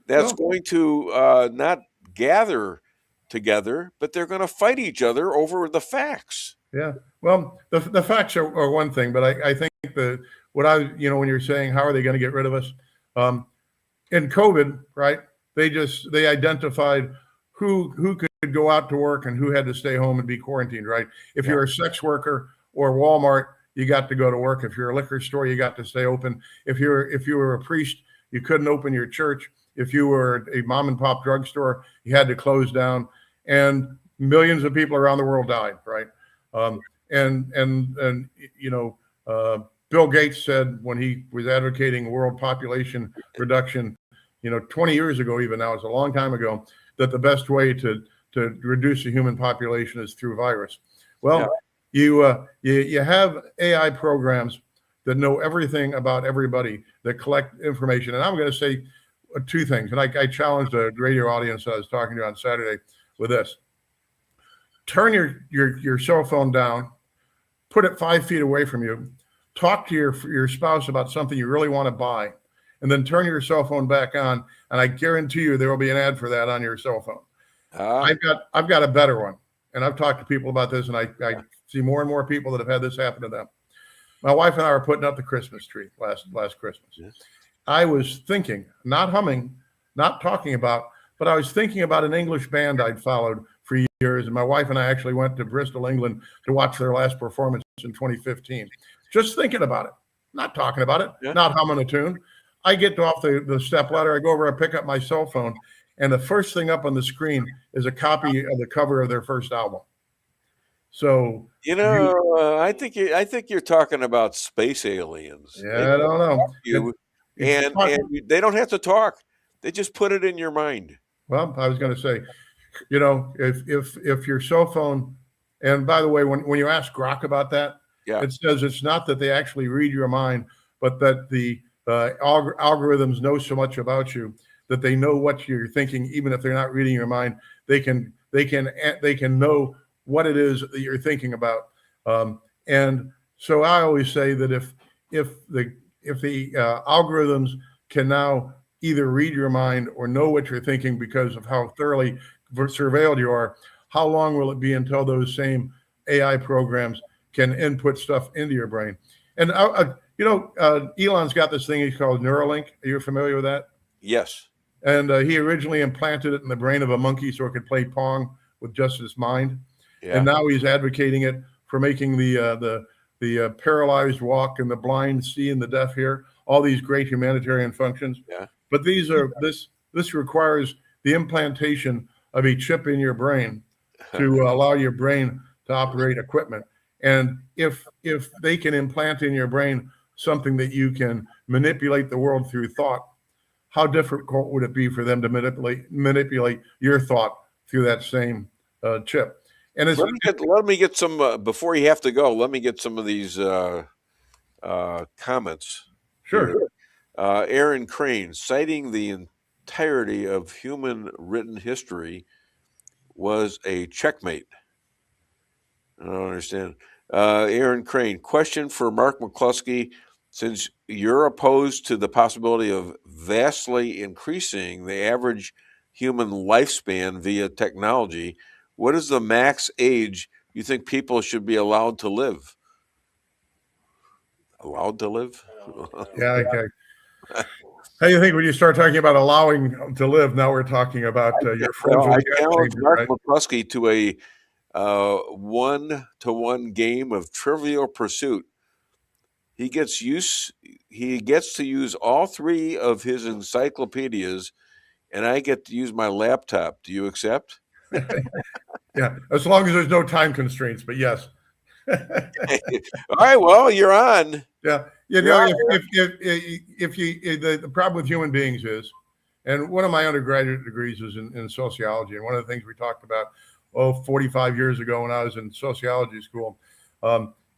that's going to not gather together, but they're going to fight each other over the facts? Yeah. Well, the facts are one thing, but I think when you're saying how are they going to get rid of us? In COVID, right? They identified who could go out to work and who had to stay home and be quarantined, right? If you're a sex worker or Walmart, you got to go to work. If you're a liquor store, you got to stay open. If you were a priest, you couldn't open your church. If you were a mom and pop drugstore, you had to close down. And millions of people around the world died, right? Bill Gates said when he was advocating world population reduction, 20 years ago, even now, it's a long time ago, that the best way to reduce the human population is through virus. Well, you have AI programs that know everything about everybody, that collect information. And I'm going to say 2 things. And I challenged a radio audience I was talking to on Saturday with this. Turn your cell phone down, put it 5 feet away from you, talk to your spouse about something you really want to buy, and then turn your cell phone back on. And I guarantee you there will be an ad for that on your cell phone. I've got a better one. And I've talked to people about this, and I see more and more people that have had this happen to them. My wife and I were putting up the Christmas tree last Christmas. Yes. I was thinking, not humming, not talking about, but I was thinking about an English band I'd followed for years. And my wife and I actually went to Bristol, England to watch their last performance in 2015. Just thinking about it, not talking about it, not humming a tune. I get off the step ladder, I go over, I pick up my cell phone, and the first thing up on the screen is a copy of the cover of their first album. So I think you're talking about space aliens. Yeah, I don't know. And they don't have to talk; they just put it in your mind. Well, I was going to say, if your cell phone And by the way, when you ask Grok about that, yeah, it says it's not that they actually read your mind, but that the algorithms know so much about you that they know what you're thinking, even if they're not reading your mind. They can know what it is that you're thinking about. And so I always say that if the algorithms can now either read your mind or know what you're thinking because of how thoroughly surveilled you are, how long will it be until those same AI programs can input stuff into your brain? And Elon's got this thing he's called Neuralink. Are you familiar with that? Yes. And he originally implanted it in the brain of a monkey so it could play Pong with just his mind. Yeah. And now he's advocating it for making the paralyzed walk and the blind see and the deaf hear, all these great humanitarian functions. Yeah. But this requires the implantation of a chip in your brain to allow your brain to operate equipment. And if they can implant in your brain something that you can manipulate the world through thought, how difficult would it be for them to manipulate your thought through that same chip? And let me get some before you have to go. Let me get some of these comments. Sure. Aaron Crane, citing the entirety of human written history, was a checkmate. I don't understand. Aaron Crane, question for Mark McCloskey. Since you're opposed to the possibility of vastly increasing the average human lifespan via technology, what is the max age you think people should be allowed to live? Allowed to live? Yeah, okay. How do you think when you start talking about allowing to live, now we're talking about your friends? I challenge Mark McCloskey to a 1-to-1 game of Trivial Pursuit. He gets to use all three of his encyclopedias, and I get to use my laptop. Do you accept? Yeah, as long as there's no time constraints, but yes. All right, well, you're on. Yeah, the problem with human beings is, and one of my undergraduate degrees is in sociology, and one of the things we talked about 45 years ago when I was in sociology school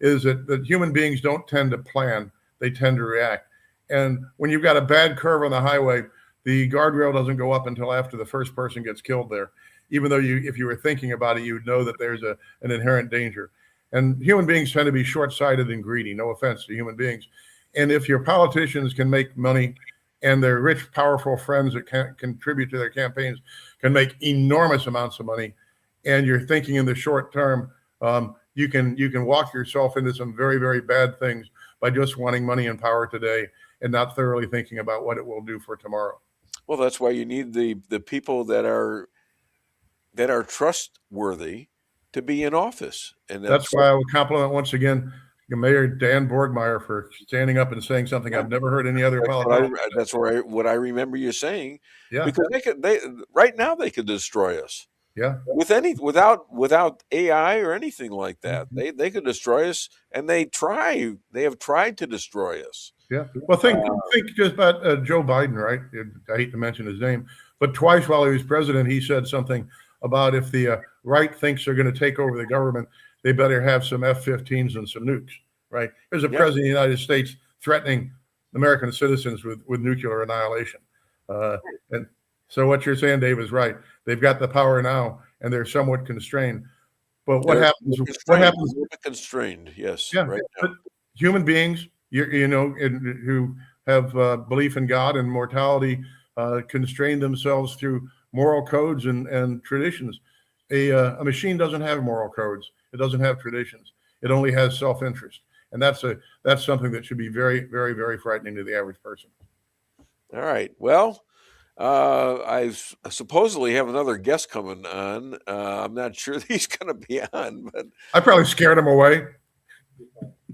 is that human beings don't tend to plan, they tend to react. And when you've got a bad curve on the highway, the guardrail doesn't go up until after the first person gets killed there, even though if you were thinking about it, you would know that there's an inherent danger. And human beings tend to be short-sighted and greedy, no offense to human beings. And if your politicians can make money and their rich, powerful friends that can contribute to their campaigns can make enormous amounts of money, and you're thinking in the short term, you can walk yourself into some very, very bad things by just wanting money and power today and not thoroughly thinking about what it will do for tomorrow. Well, that's why you need the people that are trustworthy to be in office. And that's why I would compliment once again Mayor Dan Borgmeyer for standing up and saying something I've never heard any other politician. That's what I remember you saying. Yeah. Because they right now they could destroy us. Yeah. Without AI or anything like that. Mm-hmm. They could destroy us, and they have tried to destroy us. Yeah. Well, think just about Joe Biden, right? I hate to mention his name, but twice while he was president, he said something about if the right thinks they're going to take over the government, they better have some F-15s and some nukes, right? There's a president of the United States threatening American citizens with nuclear annihilation. And so what you're saying, Dave, is right. They've got the power now, and they're somewhat constrained. But what happens? What happens? Constrained, yes. Yeah. Right now. But human beings, who have belief in God and mortality, constrain themselves through moral codes and traditions. A machine doesn't have moral codes. It doesn't have traditions. It only has self-interest, and that's something that should be very, very, very frightening to the average person. All right. Well, I supposedly have another guest coming on. I'm not sure that he's going to be on, but I probably scared him away.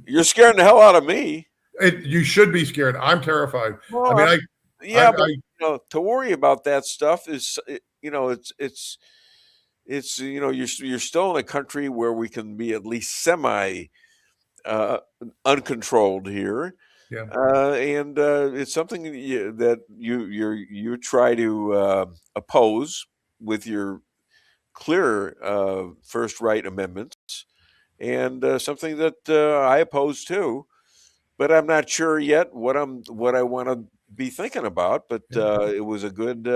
You're scaring the hell out of me. You should be scared. I'm terrified. Well, I mean, to worry about that stuff is, it's you're still in a country where we can be at least semi uncontrolled here. Yeah. And it's something that you try to oppose with your clear first right amendments, and something that I oppose too. But I'm not sure yet what I want to be thinking about. But it was a good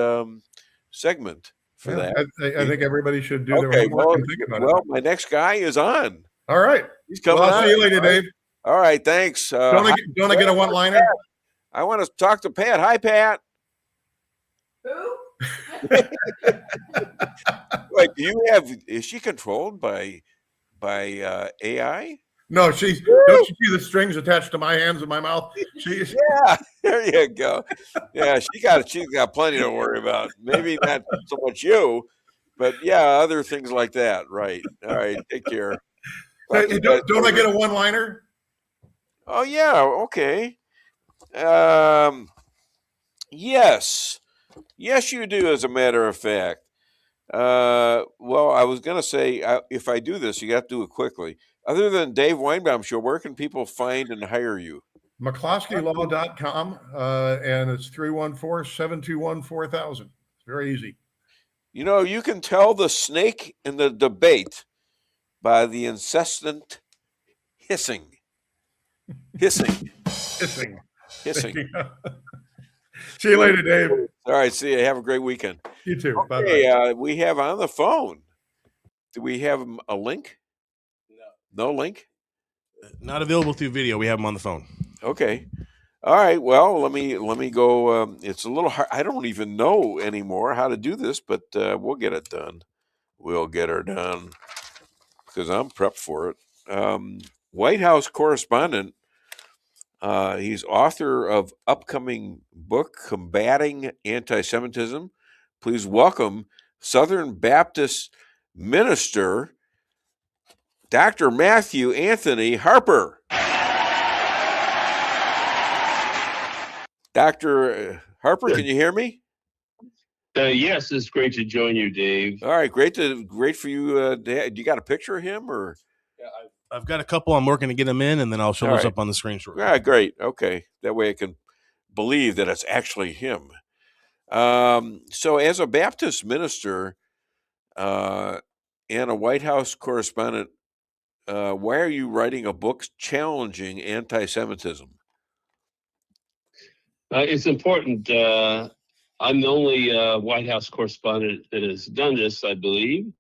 segment for that. I think everybody should do their Okay, homework and think about it. my next guy is on. All right. He's coming I'll on. see you later, Dave. All right, thanks. Don't I get a one-liner? I want to talk to Pat. Hi, Pat. Who? Wait, is she controlled by AI? No, don't you see the strings attached to my hands and my mouth? Yeah, there you go. Yeah, she's got plenty to worry about. Maybe not so much you, but yeah, other things like that. Right. All right. Take care. Hey, don't I get a one-liner? Oh yeah. Okay. Yes, you do. As a matter of fact. Well, I was gonna say if I do this, you got to do it quickly. Other than Dave Weinbaum Show, where can people find and hire you? McCloskeylaw.com, and it's 314-721-4000. It's very easy. You know, you can tell the snake in the debate by the incessant hissing. Hissing. See you later, Dave. All right, see you. Have a great weekend. You too. Okay, bye-bye. We have on the phone. Do we have a link? No link? Not available through video. We have them on the phone. Okay. All right. Well, let me go. It's a little hard. I don't even know anymore how to do this, but we'll get it done. We'll get her done because I'm prepped for it. White House correspondent. He's author of upcoming book, Combating Antisemitism. Please welcome Southern Baptist minister, Dr. Matthew Anthony Harper. Dr. Harper, can you hear me? Yes, it's great to join you, Dave. All right, great for you. Do you got a picture of him or? Yeah, I've got a couple. I'm working to get them in, and then I'll show those up on the screen shortly. Yeah, great. Okay, that way I can believe that it's actually him. So, as a Baptist minister and a White House correspondent, why are you writing a book challenging anti-Semitism? It's important. I'm the only White House correspondent that has done this, I believe.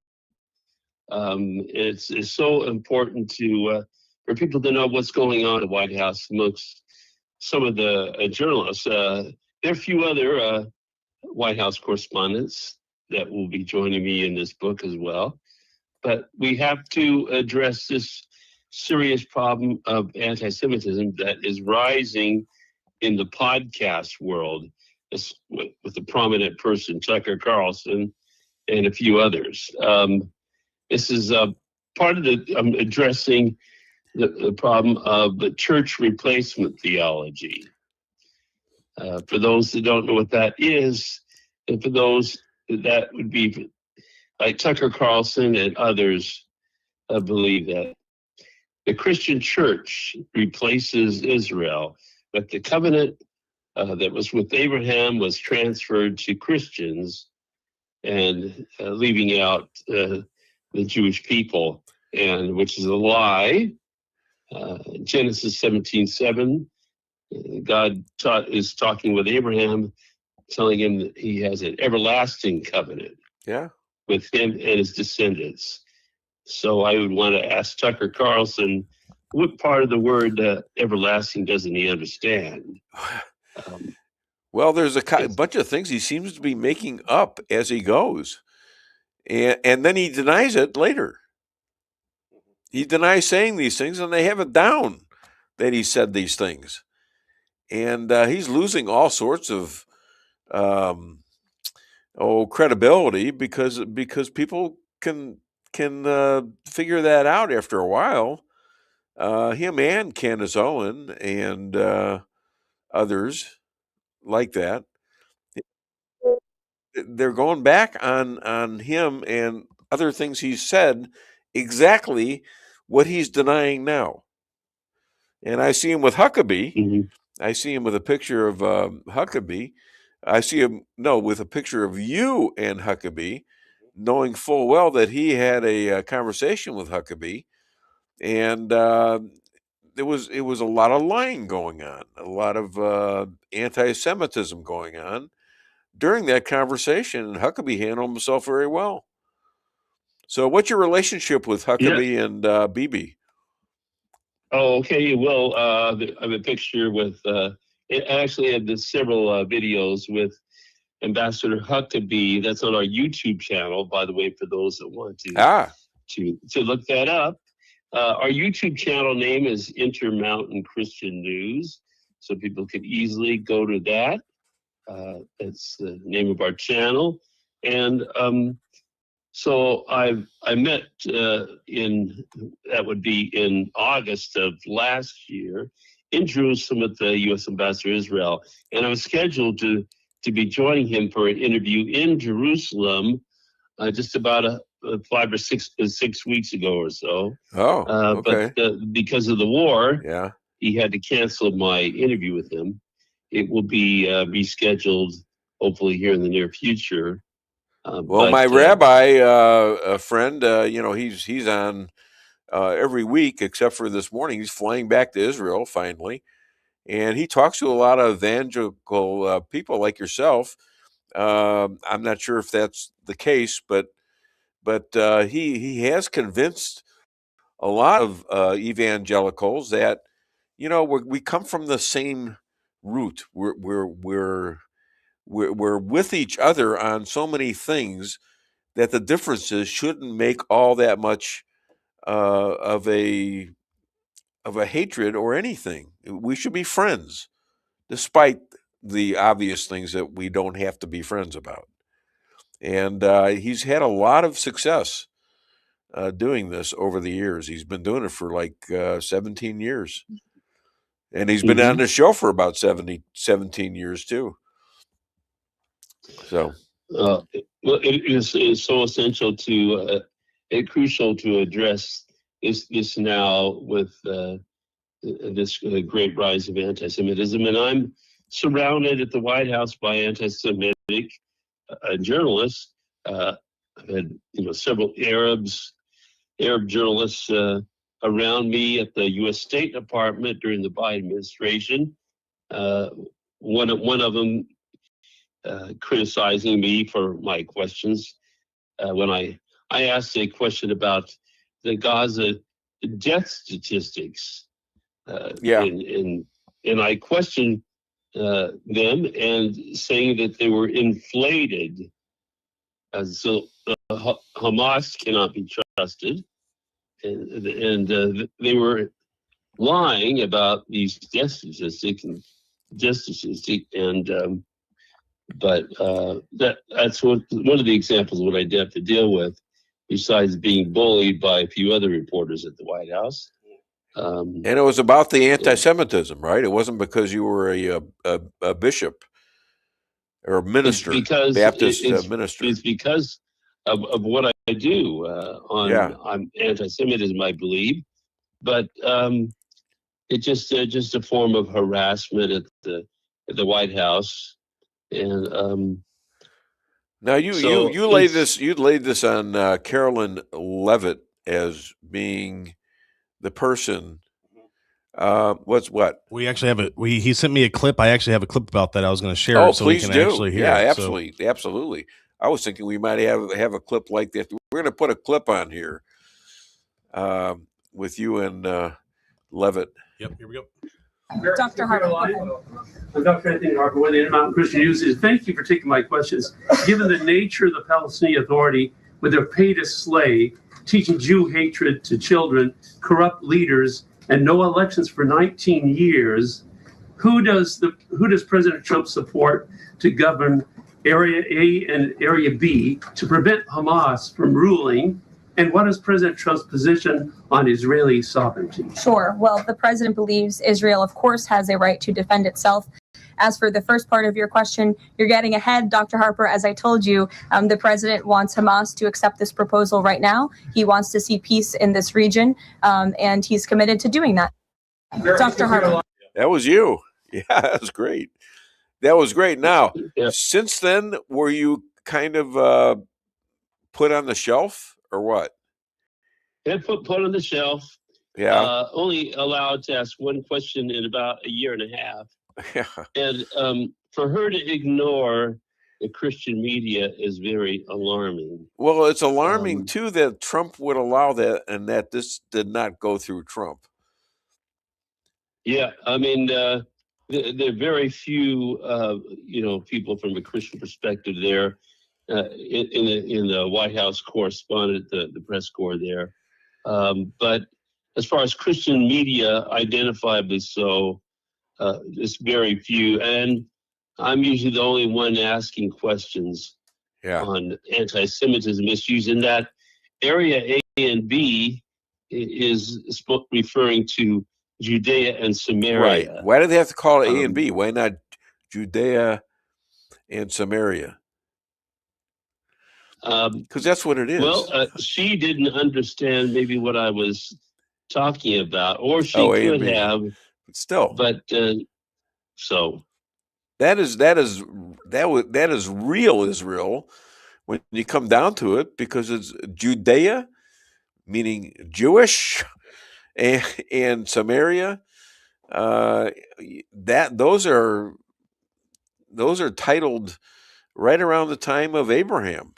It's so important for people to know what's going on at the White House amongst some of the journalists. There are a few other White House correspondents that will be joining me in this book as well. But we have to address this serious problem of anti-Semitism that is rising in the podcast world, with a prominent person, Tucker Carlson, and a few others. This is part of addressing the problem of the church replacement theology. For those that don't know what that is, and for those that would be like Tucker Carlson and others, believe that the Christian church replaces Israel, that the covenant that was with Abraham was transferred to Christians, and leaving out the Jewish people, and which is a lie. Genesis 17:7, God is talking with Abraham, telling him that he has an everlasting covenant with him and his descendants. So I would want to ask Tucker Carlson, what part of the word everlasting doesn't he understand? Well, there's a bunch of things he seems to be making up as he goes. And then he denies it later. He denies saying these things, and they have it down that he said these things. And he's losing all sorts of credibility because people can figure that out after a while. Him and Candace Owen and others like that. They're going back on him and other things he's said, exactly what he's denying now. And I see him with Huckabee. Mm-hmm. I see him with a picture of Huckabee. I see him with a picture of you and Huckabee, knowing full well that he had a conversation with Huckabee, and it was a lot of lying going on, a lot of anti-Semitism going on during that conversation, and Huckabee handled himself very well. So what's your relationship with Huckabee and Bibi? Oh, okay. Well, I have a picture with, it actually had several videos with Ambassador Huckabee. That's on our YouTube channel, by the way, for those that want to look that up. Our YouTube channel name is Intermountain Christian News, so people can easily go to that. That's the name of our channel. And so I met that would be in August of last year in Jerusalem with the U.S. Ambassador to Israel, and I was scheduled to be joining him for an interview in Jerusalem just about 5 or 6 weeks ago or so. Oh, okay. But because of the war, he had to cancel my interview with him. It will be rescheduled, hopefully here in the near future. Well, my rabbi, a friend, he's on every week except for this morning. He's flying back to Israel finally, and he talks to a lot of evangelical people like yourself. I'm not sure if that's the case, but he has convinced a lot of evangelicals that we come from the same root. We're with each other on so many things that the differences shouldn't make all that much of a hatred or anything. We should be friends, despite the obvious things that we don't have to be friends about. And he's had a lot of success doing this over the years. He's been doing it for like 17 years. And he's been on the show for about 17 years too. So, well, it is so essential crucial to address this now with this great rise of anti-Semitism. And I'm surrounded at the White House by anti-Semitic journalists. I've had several Arab journalists around me at the U.S. State Department during the Biden administration. One of them criticizing me for my questions when I asked a question about the Gaza death statistics. And I questioned them and saying that they were inflated. So Hamas cannot be trusted, and they were lying about these death statistics but that's one of the examples of what I have to deal with, besides being bullied by a few other reporters at the White House. And it was about the anti-Semitism, right? It wasn't because you were a bishop or a minister, Baptist minister. It's because of what I do on anti-Semitism, I believe. But it's just a form of harassment at the White House. And now you laid this on Carolyn Levitt as being the person. What? We actually have he sent me a clip. I actually have a clip about that I was going to share. Oh, so please we can do. Actually hear absolutely. Absolutely. I was thinking we might have a clip like that. We're going to put a clip on here with you and Levitt. Yep, here we go. Dr. Harper. I'm Dr. Anthony Harper with the Intermountain Christian News. Thank you for taking my questions. Given the nature of the Palestinian Authority, with their pay to slay, teaching Jew hatred to children, corrupt leaders, and no elections for 19 years, who does President Trump support to govern Area A and Area B to prevent Hamas from ruling? And what is President Trump's position on Israeli sovereignty? Sure. Well, the president believes Israel, of course, has a right to defend itself. As for the first part of your question, you're getting ahead, Dr. Harper. As I told you, the president wants Hamas to accept this proposal right now. He wants to see peace in this region, and he's committed to doing that. Dr. Harper. That was you. Yeah, that was great. That was great. Now, since then, were you kind of put on the shelf or what? And put on the shelf. Yeah. Only allowed to ask one question in about a year and a half. Yeah. And for her to ignore the Christian media is very alarming. Well, it's alarming too that Trump would allow that, and that this did not go through Trump. Yeah, I mean, there are very few, people from a Christian perspective there in the White House correspondent, the press corps there. But as far as Christian media, identifiably so, it's very few. And I'm usually the only one asking questions on anti-Semitism issues. In that area A and B is referring to Judea and Samaria. Right. Why do they have to call it A and B? Why not Judea and Samaria? Because that's what it is. Well, she didn't understand maybe what I was talking about, or she could have. But still, so that is real Israel when you come down to it, because it's Judea, meaning Jewish, and Samaria. Those are titled right around the time of Abraham,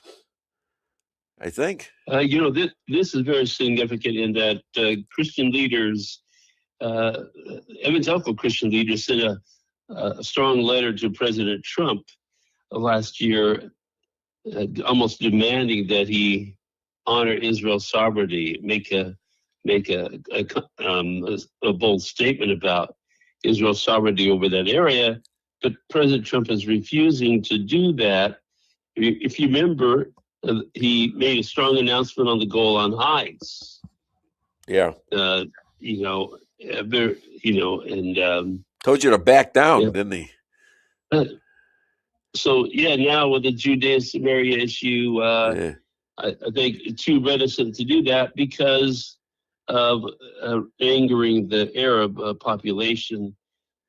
I think. This is very significant in that Christian leaders, evangelical Christian leaders, sent a strong letter to President Trump last year, almost demanding that he honor Israel's sovereignty, make a bold statement about Israel's sovereignty over that area. But President Trump is refusing to do that. If you remember, he made a strong announcement on the Golan Heights. Yeah. And told you to back down, didn't he? So now with the Judea Samaria issue, I think too reticent to do that because of angering the Arab population,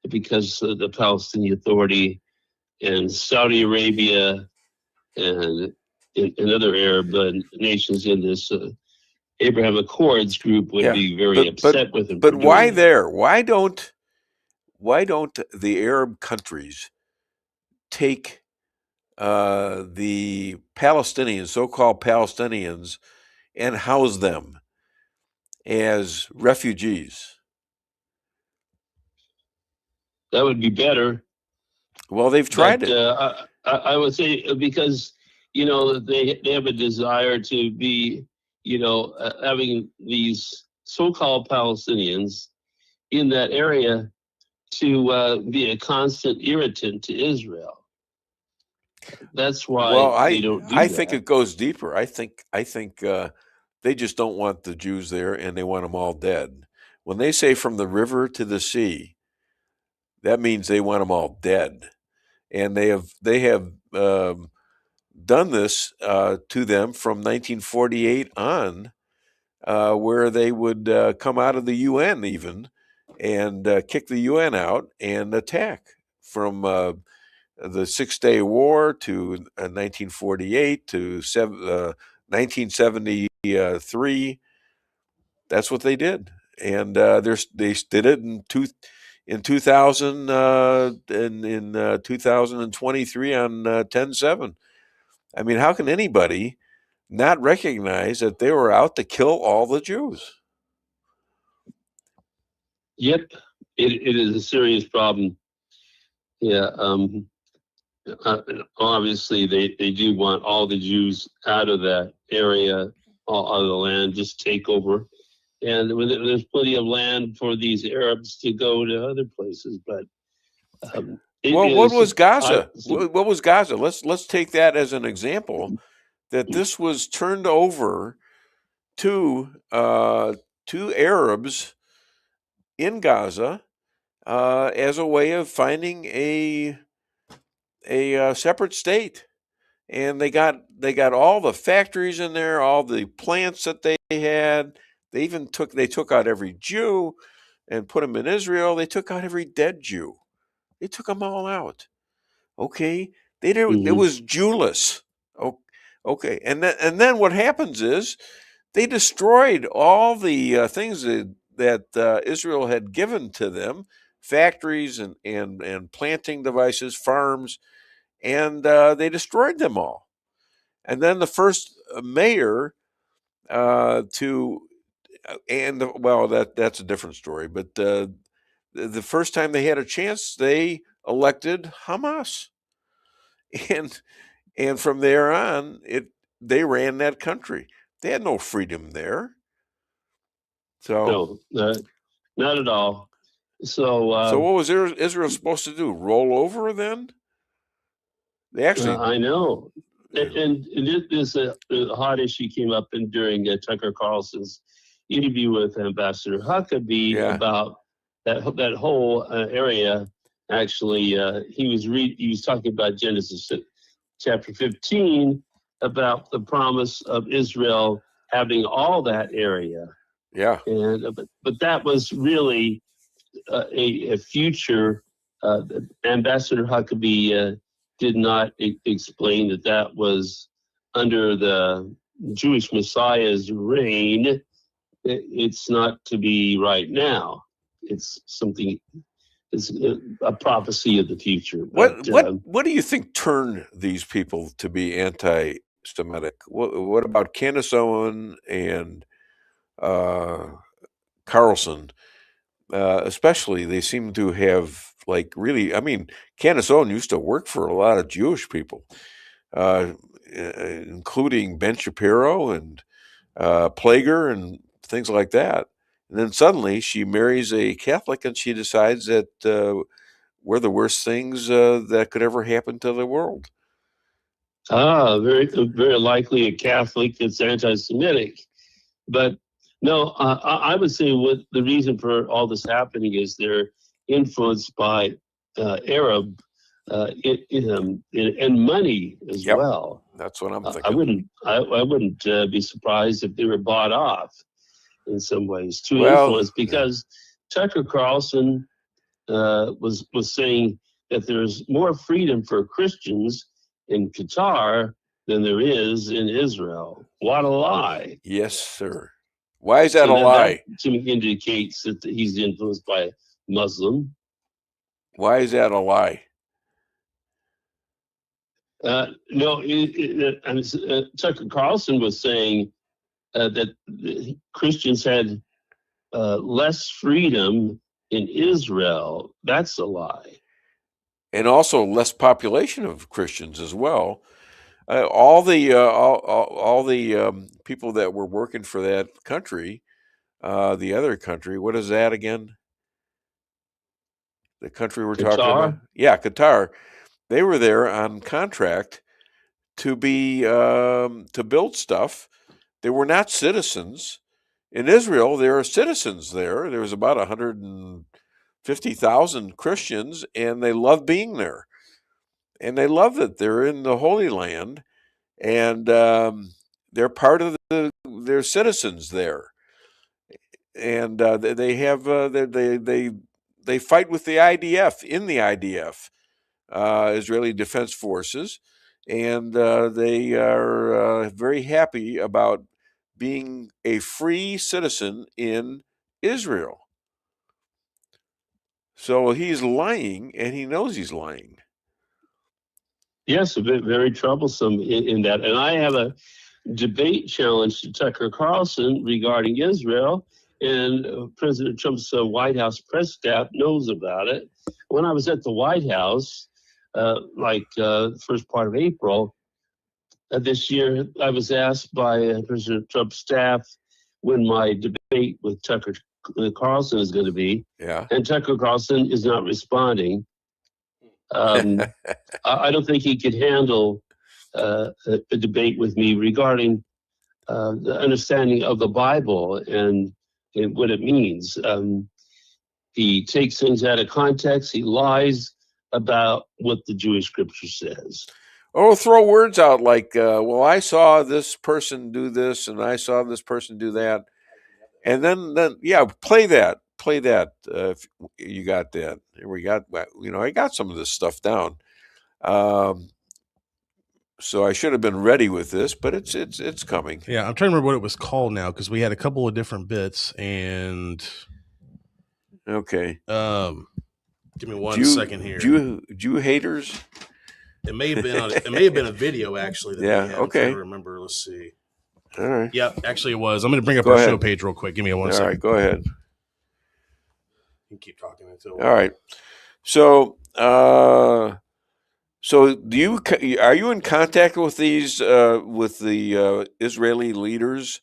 because the Palestinian Authority and Saudi Arabia and other Arab nations in this Abraham Accords group would be very upset with him. But why there? Why don't the Arab countries take the Palestinians, so-called Palestinians, and house them as refugees? That would be better. Well, they've tried it. I would say because they have a desire to be having these so-called Palestinians in that area to be a constant irritant to Israel. That's why they don't do I that. think it goes deeper. I think they just don't want the Jews there, and they want them all dead. When they say from the river to the sea, that means they want them all dead, and they have done this to them from 1948 on, where they would come out of the UN even and kick the UN out and attack from the 6-Day War to 1948 to 1973. That's what they did, and they did it in 2000 and in 2023 on 10/7. I mean, how can anybody not recognize that they were out to kill all the Jews? Yep, it is a serious problem. Yeah, obviously they do want all the Jews out of that area, all out of the land, just take over. And there's plenty of land for these Arabs to go to other places, but what was Gaza? What was Gaza? Let's take that as an example. That this was turned over to Arabs in Gaza as a way of finding a separate state, and they got all the factories in there, all the plants that they had. They took out every Jew and put them in Israel. They took out every dead Jew. They took them all out. Okay, it was Jewless. Okay, and then what happens is they destroyed all the things that Israel had given to them, factories and planting devices, farms, and they destroyed them all. And then the first mayor that's a different story. But the first time they had a chance, they elected Hamas, and from there on, they ran that country. They had no freedom there. So No, not at all. So what was Israel supposed to do? Roll over then? They actually. I know. And this a hot issue came up during Tucker Carlson's interview with Ambassador Huckabee about that whole area. Actually, he was talking about Genesis chapter 15 about the promise of Israel having all that area. Yeah. And but that was really a future. Ambassador Huckabee did not explain that was under the Jewish Messiah's reign. It's not to be right now. It's something. It's a prophecy of the future. What do you think turned these people to be anti-Semitic? What about Candace Owen and Carlson? Especially, they seem to have really. I mean, Candace Owen used to work for a lot of Jewish people, including Ben Shapiro and Plager and things like that. And then suddenly she marries a Catholic, and she decides that we're the worst things that could ever happen to the world. Very, very likely a Catholic that's anti-Semitic. But no, I would say what the reason for all this happening is they're influenced by Arab and money as well. That's what I'm thinking. I wouldn't be surprised if they were bought off in some ways to influence, because Tucker Carlson was saying that there's more freedom for Christians in Qatar than there is in Israel. What a lie. Yes, sir. Why is that a lie? That to me indicates that he's influenced by Muslim. Why is that a lie? No, Tucker Carlson was saying that Christians had less freedom in Israel. That's a lie. And also less population of Christians as well. All the people that were working for that country, the other country, what is that again? The country we're talking about? Yeah, Qatar. They were there on contract to be to build stuff. They were not citizens. In Israel, there are citizens there. There was about 150,000 Christians, and they love being there. And they love that they're in the Holy Land, and they're part of their citizens there. And they have they fight with the IDF in the IDF, Israeli Defense Forces, and they are very happy about being a free citizen in Israel. So he's lying, and he knows he's lying. Yes, a bit very troublesome in that. And I have a debate challenge to Tucker Carlson regarding Israel, and President Trump's White House press staff knows about it. When I was at the White House, first part of April this year, I was asked by President Trump's staff when my debate with Tucker Carlson is going to be. Yeah. And Tucker Carlson is not responding. I don't think he could handle a debate with me regarding the understanding of the Bible and what it means. He takes things out of context. He lies about what the Jewish scripture says. Or throw words out like, well, I saw this person do this and I saw this person do that. And then play that. If you got that. I got some of this stuff down. So I should have been ready with this, but it's coming. Yeah, I'm trying to remember what it was called now because we had a couple of different bits and. Okay. Give me one second here. Jew haters. It may have been a video actually. That Yeah. we had. Okay. I'm trying to remember. Let's see. All right. Yep. Actually, it was. I'm going to bring up our show page real quick. Give me one second. All right. Go ahead. You can keep talking until. All right. So, are you in contact with these with the Israeli leaders?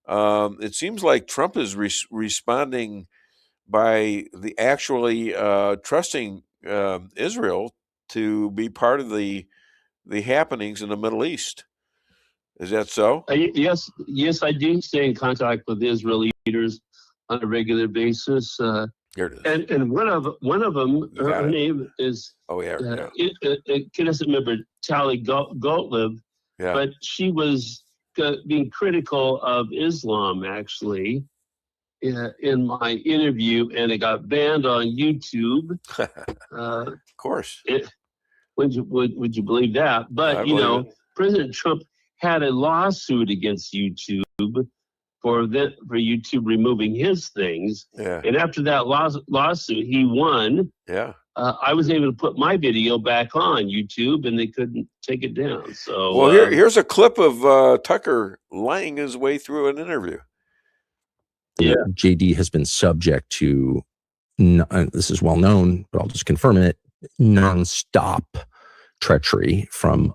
It seems like Trump is responding by actually trusting Israel to be part of the happenings in the Middle East. Is that so? Yes, I do stay in contact with Israeli leaders on a regular basis. Here it is. And one of them, her name is Knesset member Tali Gottlieb, but she was being critical of Islam actually in my interview, and it got banned on YouTube. Of course. Would you believe that? But President Trump had a lawsuit against YouTube for YouTube removing his things. Yeah. And after that lawsuit, he won. Yeah. I was able to put my video back on YouTube, and they couldn't take it down. So, well, here's a clip of Tucker lying his way through an interview. Yeah. JD has been subject to, this is well known, but I'll just confirm it, nonstop treachery from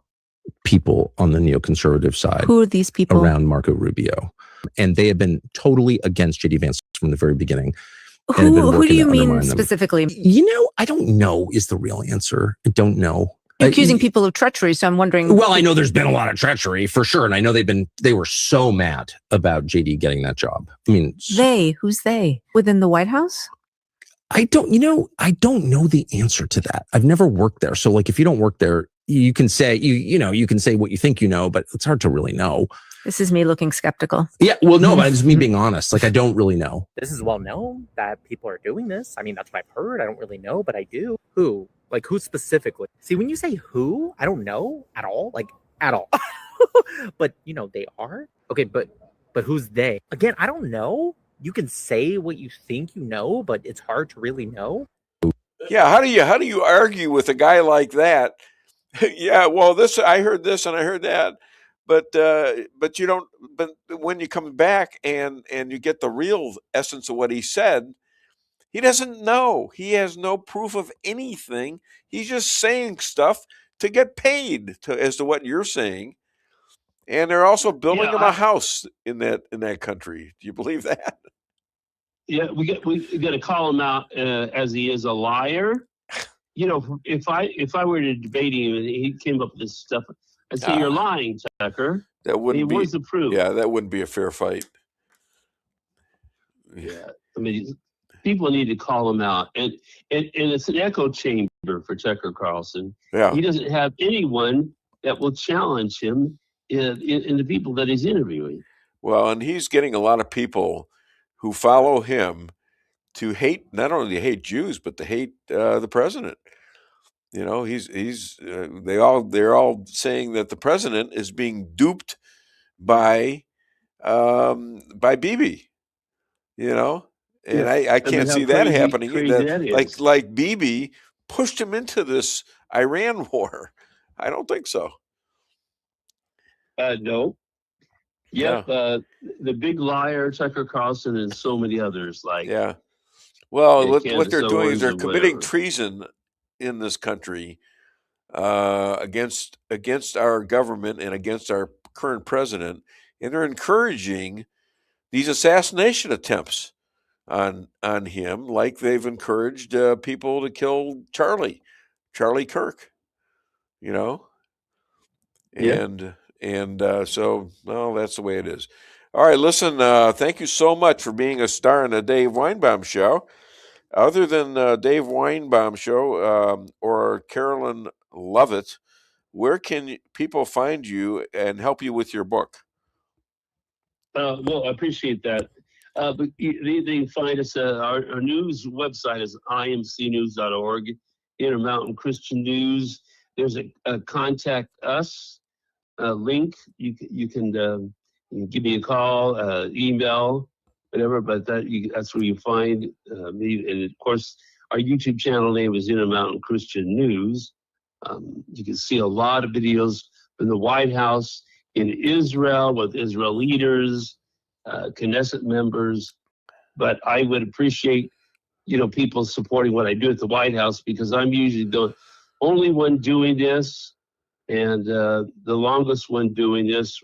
people on the neoconservative side. Who are these people? Around Marco Rubio. And they have been totally against JD Vance from the very beginning. Who do you mean specifically? I don't know is the real answer. I don't know. You're accusing people of treachery, so I'm wondering. Well, I know there's been a lot of treachery for sure. And I know they were so mad about JD getting that job. I mean, who's they? Within the White House? I don't know the answer to that. I've never worked there. So like, if you don't work there, you can say, you can say what you think you know, but it's hard to really know. This is me looking skeptical. Yeah, well, no, but it's me being honest. Like, I don't really know. This is well known that people are doing this. I mean, that's what I've heard. I don't really know, but I do. Who? Like, who specifically? See, when you say who, I don't know at all. Like, at all. But, they are. Okay, but who's they? Again, I don't know. You can say what you think you know, but it's hard to really know. Yeah, how do you argue with a guy like that? Yeah, well, I heard this and I heard that. But you don't. But when you come back and you get the real essence of what he said, he doesn't know. He has no proof of anything. He's just saying stuff to get paid as to what you're saying. And they're also building him a house in that country. Do you believe that? Yeah, we got to call him out as he is a liar. If I were to debate him and he came up with this stuff, I'd say you're lying, Tucker. That wouldn't be. Where's the proof? Yeah, that wouldn't be a fair fight. Yeah, I mean, people need to call him out, and it's an echo chamber for Tucker Carlson. Yeah, he doesn't have anyone that will challenge him in the people that he's interviewing. Well, and he's getting a lot of people who follow him to hate, not only to hate Jews, but to hate the president. They're all saying that the president is being duped by Bibi, and I can't see that happening. Like Bibi pushed him into this Iran war. I don't think so. No. Yep. Yeah. The big liar, Tucker Carlson, and so many others. Yeah. Well, what they're doing is they're committing treason in this country against our government and against our current president, and they're encouraging these assassination attempts on him, like they've encouraged people to kill Charlie Kirk. So that's the way it is. All right, listen. Thank you so much for being a star in the Dave Weinbaum Show. Other than Dave Weinbaum Show or Carolyn Lovett, where can people find you and help you with your book? Well, I appreciate that. But they can find us. Our news website is imcnews.org. Intermountain Christian News. There's a contact us link. You can give me a call, email, whatever. But that's where you find me. And of course, our YouTube channel name is Intermountain Christian News. You can see a lot of videos from the White House in Israel with Israel leaders, Knesset members. But I would appreciate, people supporting what I do at the White House, because I'm usually the only one doing this and the longest one doing this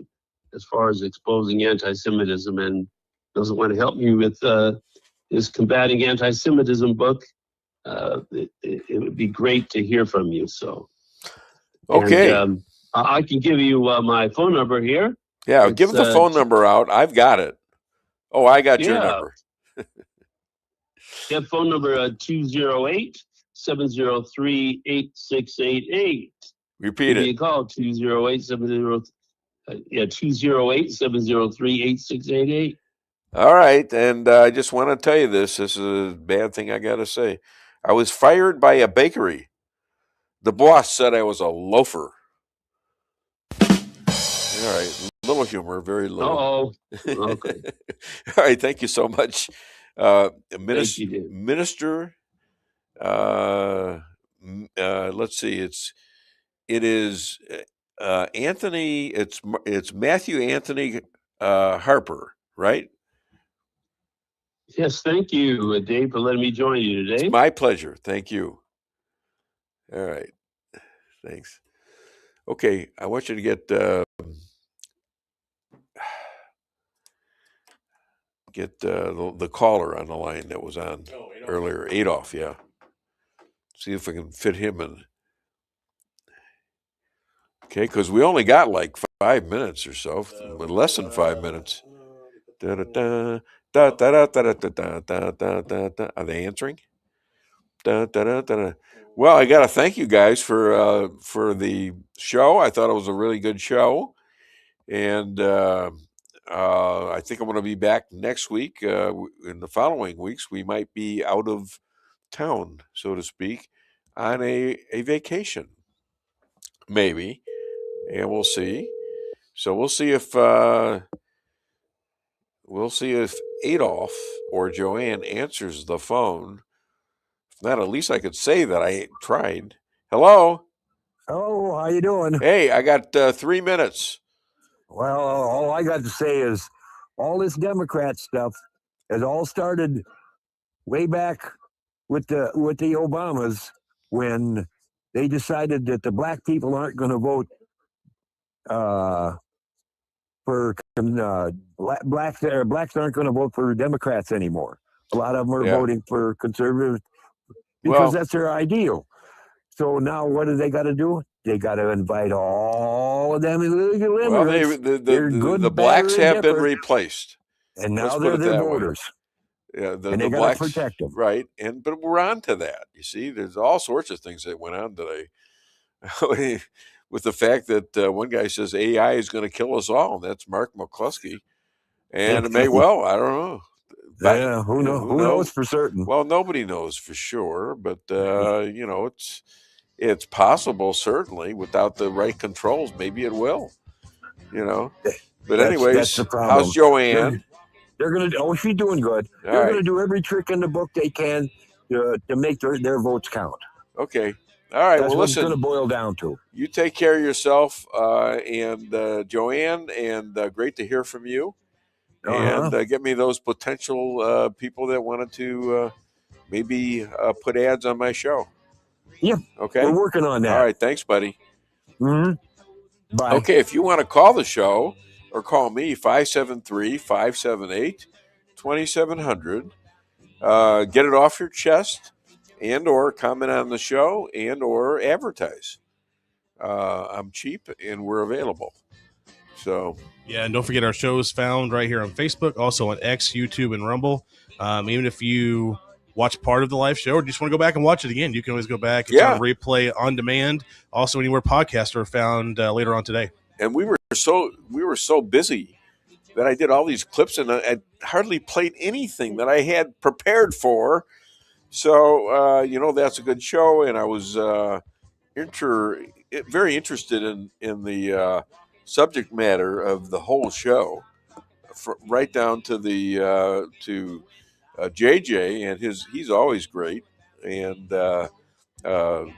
as far as exposing anti-Semitism. And those that want to help me with this Combating Anti-Semitism book, it would be great to hear from you. So, okay. And, I can give you my phone number here. Yeah, give the phone number out. I've got it. Oh, I got your number. Yeah, phone number 208-703-8688. Repeat Give it. me a call 208-703-8688. All right, and I just want to tell you this. This is a bad thing I got to say. I was fired by a bakery. The boss said I was a loafer. All right, little humor, very little. Okay. All right, thank you so much, Minister. Let's see. It is Anthony. It's Matthew Anthony Harper, right? Yes, thank you, Dave, for letting me join you today. It's my pleasure. Thank you. All right, thanks. Okay, I want you to get the caller on the line that was on earlier, Adolf. Yeah. See if we can fit him in. Okay, because we only got like 5 minutes or so, less than 5 minutes. Are they answering? Well, I got to thank you guys for the show. I thought it was a really good show, and I think I'm going to be back next week. In the following weeks, we might be out of town, so to speak, on a vacation, maybe, and we'll see. So we'll see if Adolf or Joanne answers the phone. If not, at least I could say that I tried. Hello. Hello, how you doing? Hey, I got 3 minutes. Well, all I got to say is all this Democrat stuff has all started way back with the Obamas, when they decided that the black people aren't going to vote for blacks aren't going to vote for Democrats anymore. A lot of them are voting for conservatives because that's their ideal. So now what do they got to do? They got to invite all of them illegal immigrants. Well, the blacks have been replaced, and now they're their voters. Yeah, and they the blacks, got to protect them. Right, but we're on to that. You see, there's all sorts of things that went on today. With the fact that one guy says AI is going to kill us all, and that's Mark McCloskey, and it may well, I don't know. Yeah, who knows for certain? Well, nobody knows for sure, but it's possible, certainly, without the right controls. Maybe it will, But anyways, that's the problem. How's Joanne? They're going to. Oh, she's doing good. They're going to do every trick in the book they can to make their votes count. Okay. All right. That's well, what listen. It's going to boil down to. You take care of yourself, and Joanne, and great to hear from you. And get me those potential people that wanted to maybe put ads on my show. Yeah. Okay. We're working on that. All right. Thanks, buddy. Mm-hmm. Bye. Okay. If you want to call the show or call me, 573-578-2700. Get it off your chest, and or comment on the show, and or advertise. I'm cheap, and we're available. So yeah, and don't forget our show's found right here on Facebook, also on X, YouTube, and Rumble. Even if you watch part of the live show or just want to go back and watch it again, you can always go back. It's on replay on demand. Also, anywhere podcasts are found later on today. And we were so busy that I did all these clips, and I hardly played anything that I had prepared for. So that's a good show, and I was very interested in the subject matter of the whole show, right down to the JJ, and he's always great, and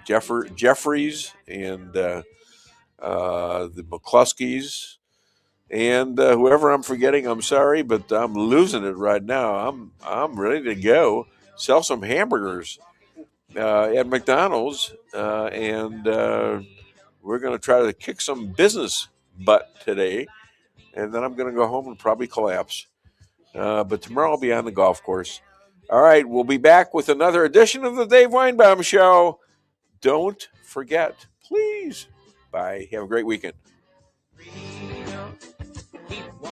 Jeffries, and the McCloskeys, and whoever I'm forgetting, I'm sorry, but I'm losing it right now. I'm ready to go sell some hamburgers at McDonald's, and we're going to try to kick some business butt today, and then I'm going to go home and probably collapse. But tomorrow I'll be on the golf course. All right, we'll be back with another edition of the Dave Weinbaum Show. Don't forget, please. Bye. Have a great weekend.